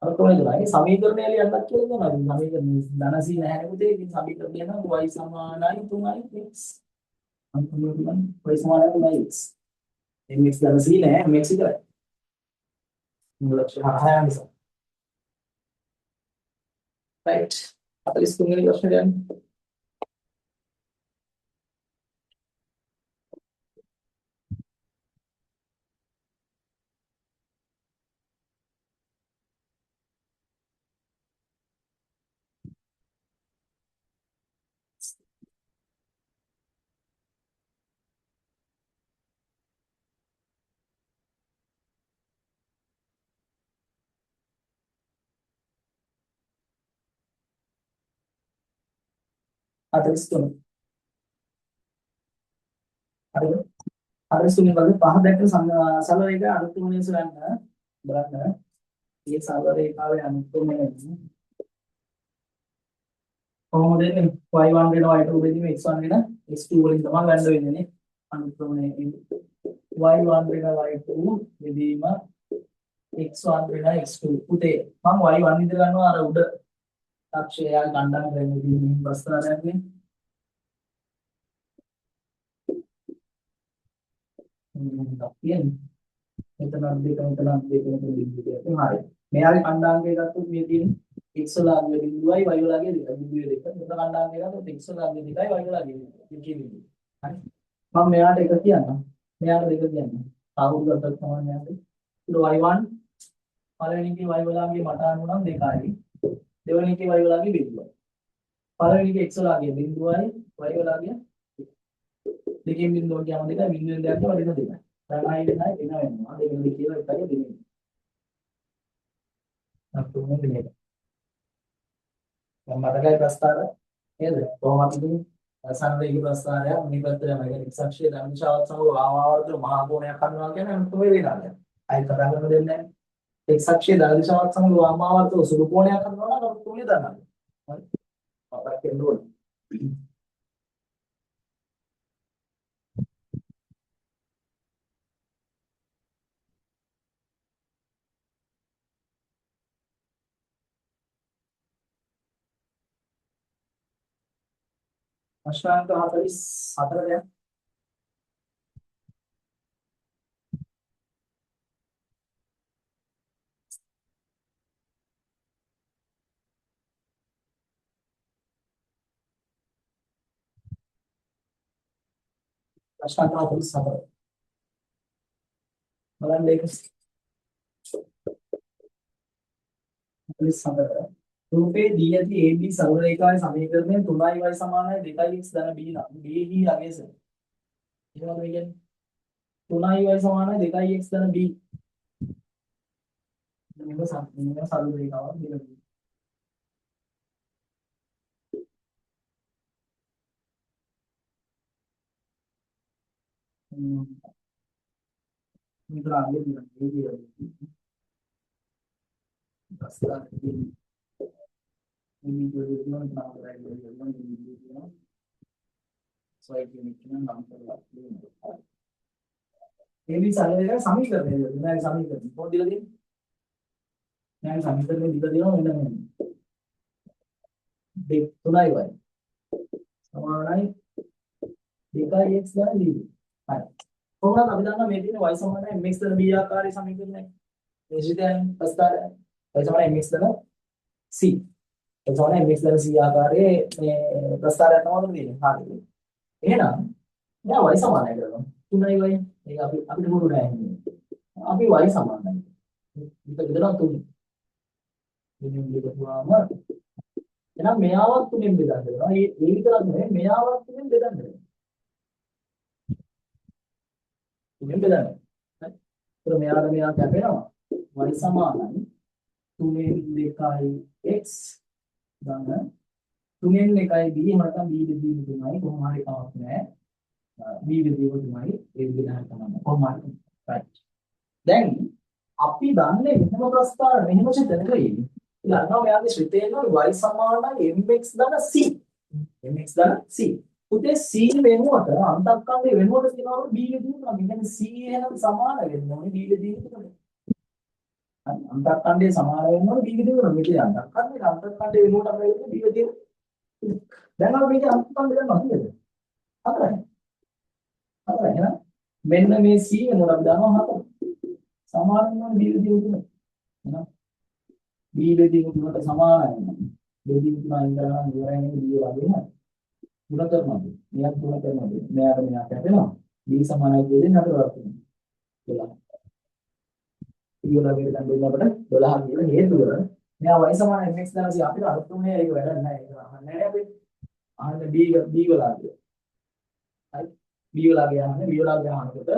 අනුක්‍රමණය තුනයි සමීකරණය ලියන්නත් කියලා කියනවා සමීකරණය ධනසී නැහැ නේද ඉතින් සමීකරණය නම් y සමානයි 3යි x අනුක්‍රමණය තුන y සමානයි 3යි x mx ධනසී නැහැ mx විතරයි මූල ලක්ෂ්‍ය හරහා යන නිසා right 43 වෙනි ප්‍රශ්නේ යන්නේ අතරිස් තුන හරිද අතරිස් තුනේ වගේ පහ දැක්ක සරල රේඛා අනුක්‍රමණය සොයන්න බලන්න මේ සරල රේඛාවේ අනුක්‍රමණය කොහොමද එන්නේ y1 වෙන y2 බෙදීම x1 වෙන x2 වලින් තමයි ගන්න වෙන්නේ නේ අනුක්‍රමණය y1 වෙන y2 බෙදීම x1 වෙන x2 පුතේ මම y1 විතර ගන්නවා අර උඩ අක්ෂය ගණ්ඩාංග වෙන්නේ මේ ප්‍රස්තාරයක් නේ මෙතන දෙක බිඳුව හරි මෙයාගේ කණ්ඩාංගය ගත්තොත් මේ තියෙන්නේ x වලගේ බිඳුවයි y වලගේ දෙක බිඳුවේ දෙක මෙතන කණ්ඩාංගය ගත්තොත් x වලගේ දෙකයි y වලගේ දෙකේ බිඳුව හරි මම මෙයාට එක කියන්නම් මෙයාට දෙක කියන්නම් සාහෘද ගත්තොත් තමයි මෙයාට ඊට y1 පළවෙනි එකේ y වලගේ මට අනුව නම් දෙකයි දෙවෙනි එකේ y වලගේ බිඳුවයි පළවෙනි එකේ x වලගේ බිඳුවයි y වලගේ දෙකෙන් බිඳුව කියම දෙක බිඳුවෙන් දෙකක් වල දෙක දෙකයි. 9 වෙනයි වෙන වෙනවා. දෙකෙන් දෙක කියලා එකයි දෙන්නේ. තුන්වෙනි විදියට. දැන් මතකයි ප්‍රස්තාර නේද? කොහොමද ඉතින් සංවේගී ප්‍රස්තාරයක් මේ පැත්තට යනවා. ඒ කියන්නේ එක්සක්ෂයේ ධර්ම දිශාවත් සමග වාමාවර්ත මහා කෝණයක් කරනවා කියන්නේ තුන්වෙනි විදියට. අයි කතා කරන්න දෙන්නේ නැහැ. එක්සක්ෂයේ ධර්ම දිශාවත් සමග වාමාවර්ත සුළු කෝණයක් කරනවා නම් තුන්වෙනි දන්නවා. හරි. අපට කියන්න ඕනේ. අෂ්ටාංග 44 දැන් අෂ්ටාංග 44 බලන්න ඒක 44 රූපේ දී ඇති AB සරල රේඛාවේ සමීකරණය 3y සමානයි 2x ධන b නම් b හි අගයස. එහෙමද මේ කියන්නේ? 3y සමානයි 2x ධන b. මේක සරල රේඛාවක් කියලා. මේක ආගේ දිනවා. ඒ කියන්නේ. අස්ලා මේ විදිහට නම් කරලා සොයකින් කියන නම් කරලා තියෙනවා. ඒ නිසා සරල සමීකරණය දෙනවා. සමීකරණ පොඩ්ඩක් දීලා දෙන්න. දැන් සමීකරණය දීලා දෙනවා මෙන්න මෙන්න. 3y සමානයි 2x ධන b. හරි. කොහොමද අපි දන්නා මේ තියෙන y සමානයි mx ධන b ආකාරයේ සමීකරණය. නිශ්චිතයන් ප්‍රස්තාරය. y සමානයි mx ධන c. y සමානයි mx ධන c ආකාරයේ මේ ප්‍රස්තාරයක් තමයි තියෙන්නේ. හරි. එහෙනම් දැන් y සමානයි කරනවා. 3y. ඒක අපිට මොකද නැහැ. අපි y සමානයි. මේක විතරක් තුනේ. මෙන්න මේක පුරාම එහෙනම් මෙයාවත් තුනෙන් බෙදන්න වෙනවා. ඒ විතරක් නෙවෙයි මෙයාවත් තුනෙන් බෙදන්න වෙනවා. තුනෙන් බෙදන්න. හරි. ඒතර මෙයාට මෙයා කැපෙනවා. y සමානයි 3න් 2x ධන 3න් 1යි b නැත්නම් b බෙදීම 3යි කොහොම හරි කමක් නැහැ. b බෙදීම 3යි ඒ විදිහට තමයි. කොහොම හරි. right. දැන් අපි දන්නේ මෙහෙම ප්‍රස්තාර මෙහෙම චිතනක ඉන්නේ. ඊළඟව මෙයාගේ ශ්‍රිතේන y සමානයි mx ධන c. mx ධන c. උදේ c වෙනුවට අන්තක්කන්දේ වෙනුවට කියනවා b බෙදීම තමයි. කියන්නේ c එහෙනම් සමාන වෙන්න ඕනේ b බෙදීම තමයි. අන්තක්කන්දේ සමාන වෙන්න ඕනේ b බෙදීම තමයි. මෙතන අන්තක්කන්දේ වෙනුවට අපි කියන්නේ b බෙදීම. දැන් අපි මේක අන්තක්කන්දේ ගන්නවා නේද? හතරයි. හතරයි එහෙනම් මෙන්න මේ c වෙනුවට අපි දානවා හතර. සමාන වෙන්න ඕනේ b බෙදීම තමයි. එහෙනම් b බෙදීම තුනට සමානයි. බෙදීම තුන අයින් කරනවා ඉවරයි b වගේම තුන කරනවා. මෙයක් තුන කරනවා. මෙයාට මෙයා කැපෙනවා. b සමානයි කියන්නේ නතරවත් වෙනවා. 12. ඊළඟට දැන් අපිට 12 කියන හේතුව මෙයා y සමානයි mx දාලා ඉතින් අපිට අරුතුනේ ඒක වැඩක් නැහැ. ඒක අහන්නේ නැහැ අපි. අහන්නේ b වලාගේ. හරි. b වලාගේ අහන්නේ b වලාගේ අහනකොට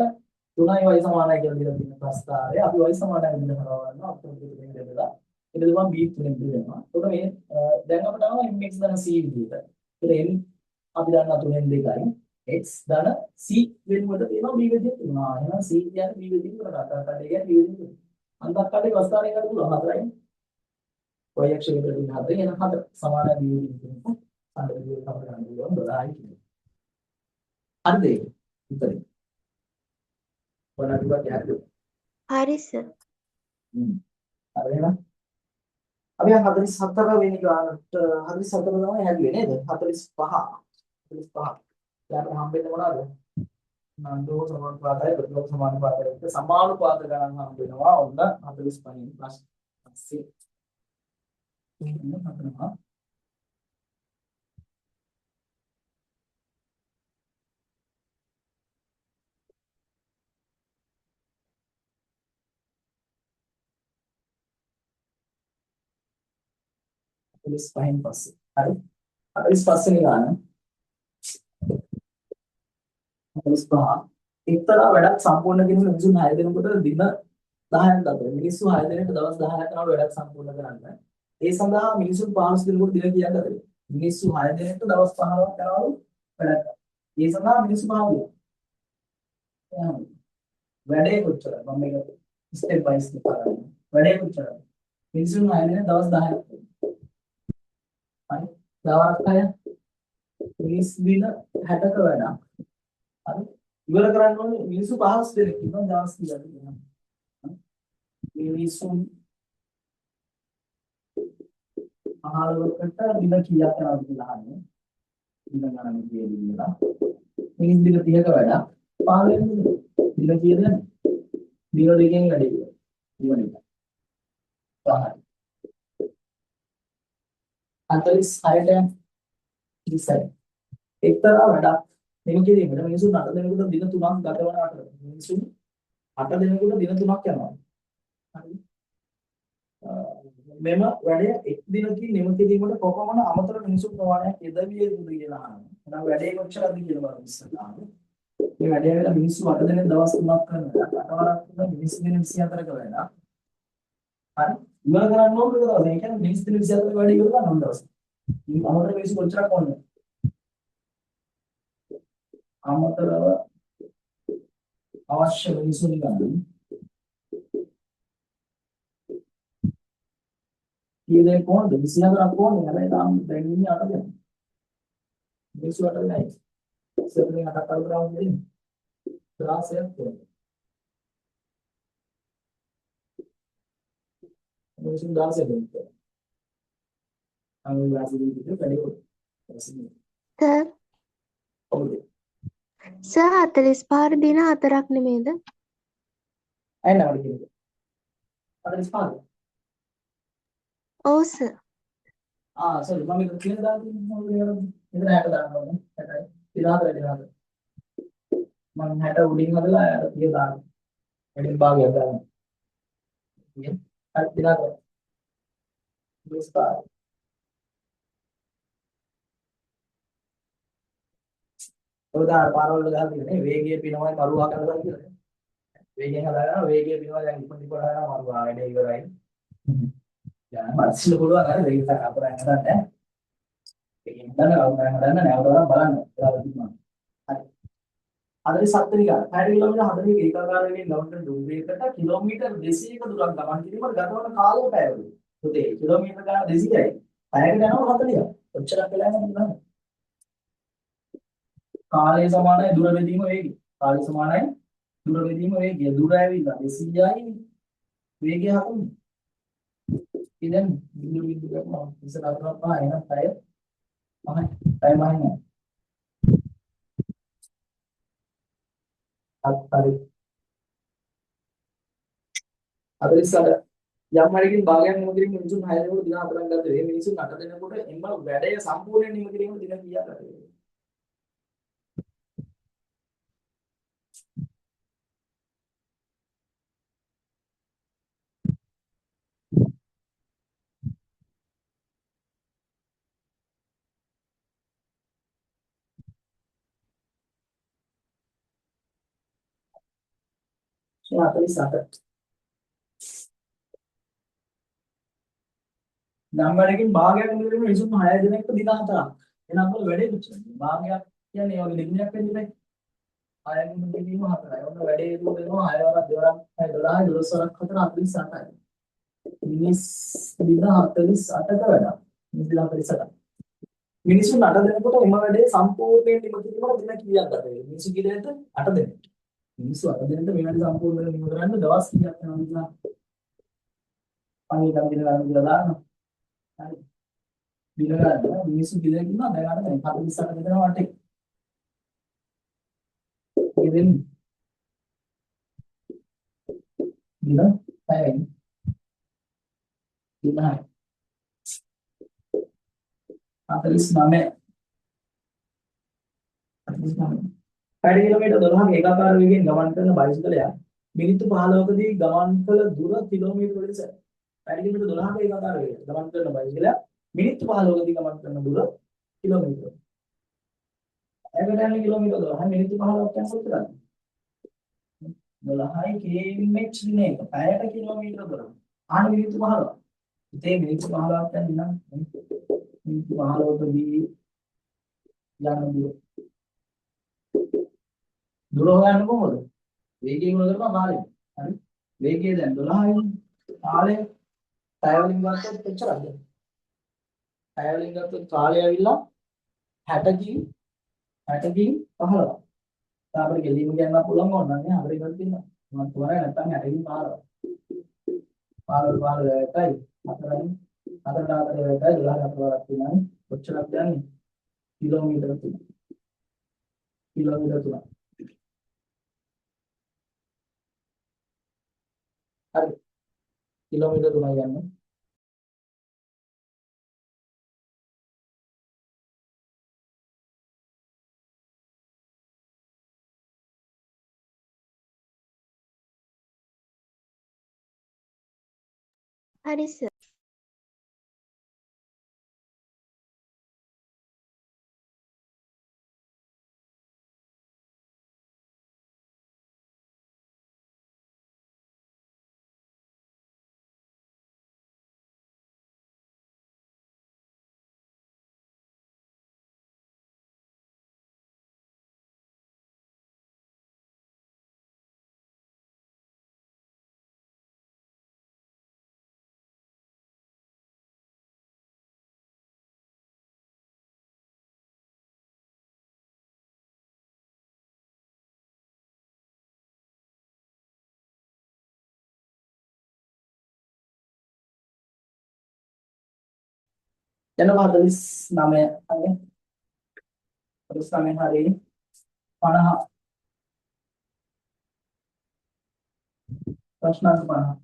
3යි y සමානයි කියලා දීලා තියෙන ප්‍රස්තාරය අපි y සමානයි විදිහට හරව ගන්නවා. අපිට දෙකෙන් දෙදලා ඊට පස්සේ b තුනෙන් දෙනවා. එතකොට මේ දැන් අපිට ආවා mx ධන c විදිහට. ඒතර m අපි දන්නා 3න් 2යි x ධන c වෙනුවට තියෙනවා b විදිහට තියෙනවා. එහෙනම් c කියන්නේ b විදිහට කරලා අතකට කියන්නේ b විදිහට. අන්තක්කඩේ ප්‍රස්තාරය කරලා පුළුවන් හතරයි. y අක්ෂය විතර තියෙන හතරයි එහෙනම් හතර සමානයි b විදිහට තියෙනවා. අnder විදිහට අපිට ගන්න පුළුවන් 12යි කියන්නේ. හරිද ඒක? උත්තරේ. ඔයාලට ටිකක් යහද? හරි සර්. හරි එහෙනම් අපි 44 වෙනි ගානට 44 තමයි හැදුවේ නේද? 45. 45. යාට හම්බෙන්නේ මොනවද? නන්දෝ සමානුපාතය ප්‍රතිලෝම සමානුපාතය එක්ක සමානුපාත ගණන් හම්බ වෙනවා. ඔන්න 45 ප්‍රශ්න. පස්සේ හතරනවා. पुलिस पहन पास अरे पुलिस पास नहीं आना पुलिस पहा එක්තරා වැඩක් සම්පූර්ණ කිරීම මිනිසුන් 6 දෙනෙකුට දින 10ක් ගත වෙනවා. මිනිස්සු 6 දිනකට දවස් 10ක් යනකොට වැඩක් සම්පූර්ණ කරන්න. ඒ සඳහා මිනිස්සු 15 දිනකට දින කීයක් ගත වෙනවා? මිනිස්සු 6 දිනකට දවස් 15ක් යනවලු වැඩක්. ඒ සඳහා මිනිස්සු 15. එහෙනම් වැඩේ කොච්චරද? මම මේක ස්ටෙප් බයි ස්ටෙප් කරන්නේ. වැඩේ කොච්චරද? මිනිස්සුන් 6 දිනකට දවස් 10ක්. හරි. දවස් 6 මිනිස් දින 60ක වැඩක්. හරි. ඉවර කරන්න ඕනේ මිනිස්සු 15 දෙනෙක් ඉන්නවා දවස් කීයද කියනවා. මිනිස්සුන් 15කට දින කීයක් යනවද කියලා අහන්නේ. දින ගණන් කියලා. මිනිස් දින 30ක වැඩක් 15 දින කීයද? දින දෙකෙන් වැඩි වෙනවා. දින දෙක. 46ට 20. එක්තරා වැඩක් මේක කිරීමට මිනිස්සු 8 දිනකට දින 3ක් ගත වන අතර මිනිස්සු 8 දිනකට දින 3ක් යනවා. හරි. මෙම වැඩය එක් දිනකින් නිම කිරීමට කොපමණ අමතර මිනිසු ප්‍රමාණයක් යෙදවිය යුතුද කියලා අහනවා. එහෙනම් වැඩේ කොච්චරද කියලා බලමු ඉස්සරහට. මේ වැඩේ වෙලා මිනිස්සු 8 දින දවස් 3ක් කරනවා. 8 වරක් තුන මිනිස්සු දින 24ක වැඩක්. හරි. ඉවර කරන්න ඕනේ කියලා දවස්. ඒ කියන්නේ මිනිස්සු දින 24ක වැඩේ ඉවර කරන්න ඕන දවස්. අමතර මිනිස්සු කොච්චරක් ඕනේ? අමතරව අවශ්‍ය මිනිසුන් ගන්න. කීයද කොහොමද 24ක් කොහොමද හැබැයි තාම දැන් ඉන්නේ 8 දෙනෙක්. මිනිස්සු 8 දෙනෙක්. ඉස්සරහින් 8ක් අල්ලගාම දෙන්නේ. 16ක් කොහොමද? මිනිස්සු 16 දෙනෙක්. අනිත් 16 දෙනෙක් වැඩි කොහොමද? සර් ඔව්. සර් 45 දින 4ක් නෙමේද? අය නවල කියන්නේ. 45. ඔව් සර්. සර් මම මේක කියලා දාන්නේ මොකද කරන්නේ? මෙතන 60 දාන්න ඕනේ. 60යි. 34 මම 60 උඩින් හදලා 30 දාන්න. වැඩි භාගයක් දාන්න. හරි 34. දුස්පාර. උදාහරණ පාරවල් ගහලා තියෙන්නේ වේගය පිනවයි මරුවා කරලා කියලා. වේගයෙන් හදාගන්න වේගය පිනවයි දැන් ඉක්මනට කරනවා මරුවා වැඩේ ඉවරයි. දැන් මාසිල පුළුවන් අර වේගය අපරාය හදන්න. වේගයෙන් හදන්න අවුරාය හදන්න නැවතවරක් බලන්න. ඒලා තිබුණා. හරි. 47 නිකන් 60 කිලෝමීටර 40 ඒකාකාර වේගයෙන් ගමන් දුරයකට කිලෝමීටර් 200ක දුරක් ගමන් කිරීමට ගතවන කාලය පැයවලු. උදේ කිලෝමීටර ගාන 200යි. පැයකට යනවා 40ක්. ඔච්චරක් වෙලා යනවා නේද? කාලය සමානයි දුර බෙදීම වේගය. කාලය සමානයි දුර බෙදීම වේගය. දුර ඇවිල්ලා 200යි වේගය හකුන්නේ. ඉතින් බිඳුරු බිඳුරු කරනවා ඉස්සර අතරක් පහ එනම් පැය පහයි. පැය පහයි නෑ. හරි. 48 යම් හරියකින් භාගයක් නිම කිරීම මිනිසුන් 6 දිනකට දින 4ක් ගත වේ. මිනිසුන් 8 දිනකට එම වැඩය සම්පූර්ණ නිම කිරීම දින කීයක් ගත වේ? So 48. නම් වැඩකින් භාගයක් නිම කිරීම මිනිසුන් 6 දිනකට දින 4ක්. එහෙනම් අපල වැඩේ කොච්චරද? භාගයක් කියන්නේ ඒ වගේ දෙකක් වෙන්නේ. 6 ගුණ කිරීම 4යි. ඔන්න වැඩේ දුර දෙනවා 6 වරක් 2 වරක් 12 12 වරක් 48යි. මිනිස් දින 48ක වැඩක්. මිනිස් දින 48ක්. මිනිස්සු 8 දෙනෙකුට එම වැඩේ සම්පූර්ණයෙන් නිම කිරීමට දින කීයක් ගත වේ? මිනිස්සු කීයද? 8 දෙනෙක්. මිනිස්සු 8 දෙනෙක්ට මේ වැඩේ සම්පූර්ණ නිම කරන්න දවස් කීයක් යනවද කියලා අනිත් දින ගන්න කියලා දාන්න. හරි. දින ගන්න මිනිස්සු දින කිව්වා දැන් අර 48 දෙනා වටේ. ඉතින් දින 6යි. දින 6යි. 49 පැය කිලෝමීටර් 12ක ඒකාකාර වේගයෙන් ගමන් කරන බයිසිකලයක් මිනිත්තු 15කදී ගමන් කළ දුර කිලෝමීටර වලට සැ. පැය කිලෝමීටර් 12ක ඒකාකාර වේගයෙන් ගමන් කරන බයිසිකලයක් මිනිත්තු 15කදී ගමන් කරන දුර කිලෝමීටර. ඒකට යන්නේ කිලෝමීටර 12 මිනිත්තු 15ක් යනකොට කරන්නේ. 12යි kmh දින එක. පැයට කිලෝමීටර දුර. ආන මිනිත්තු 15. ඉතින් මිනිත්තු 15ක් දැන් දිනම් මිනිත්තු 15කදී යන දුර. දුර හොයන්න කොහොමද? වේගය ගුණ කරපුවා කාලය. හරි. වේගය දැන් 12යි. කාලය පැය වලින් ගත්තොත් එච්චරද? පැය වලින් ගත්තොත් කාලය ඇවිල්ලා 60 කී 60 කී 15. අපිට ගෙලීම කියන්න පුළුවන් ඕනන්නේ අපිට ඉවර තියෙනවා. මම තෝරන්නේ නැත්නම් 60 කී 15. 15 එකයි 4යි 4 එකයි 12 4ක් තියෙනවා. කොච්චරක් යන්නේ? කිලෝමීටර 3. කිලෝමීටර 3. හරි. කිලෝමීටර 3යි යන්නේ. හරි සර්. යනවා 49 හරි. 49 හරි. 50 ප්‍රශ්න අංක 50.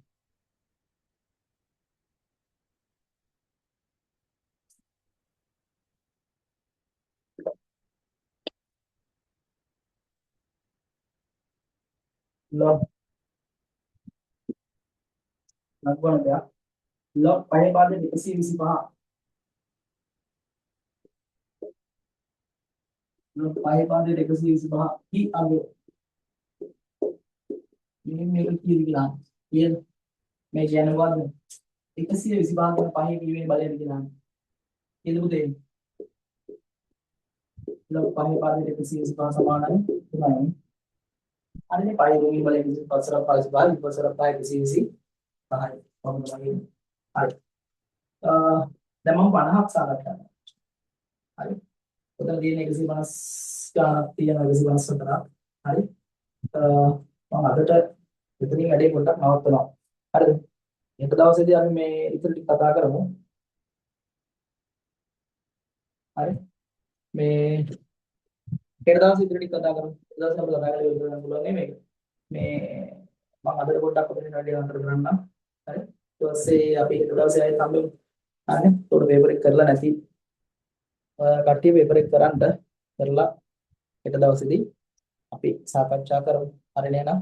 log ලඝුගණකය log 5 පාදේ 225 log 5 පාදේ 225 කී අගය මේක කියලා කියන මේ කියන්නේ මොකද්ද 125 කියන 5 කීවේ බලයෙන් කියලා කියද පුතේ log 5 පාදේ 125 සමානයි 3යි හරිනේ 5 කීවේ බලයෙන් 25 5 25 5 කොහොමද හරි දැන් මම 50ක් සාකච්ඡා කරනවා හරි උතන තියෙන 150 ගානක් තියෙනවා 154ක් හරි මම අදට මෙතනින් වැඩේ පොඩ්ඩක් නවත්තනවා හරිද එක දවසේදී අපි මේ ඉතින් ටික කතා කරමු හරි මේ හෙට දවසේ ඉතින් ටික කතා කරමු ඊට දවසේ අපි කතා කරලා ඉවර කරන්න පුළුවන් නේ මේක මේ මම අදට පොඩ්ඩක් ඔතනින් වැඩේ නතර කරන්නම් හරි ඊට පස්සේ අපි ඊට දවසේ ආයෙත් හම්බෙමු හරිනේ පොඩි පේපර් එක කරලා නැති කට්ටිය පේපර් එක කරලා හෙට දවසේදී අපි සාකච්ඡා කරමු හරිනේ නේද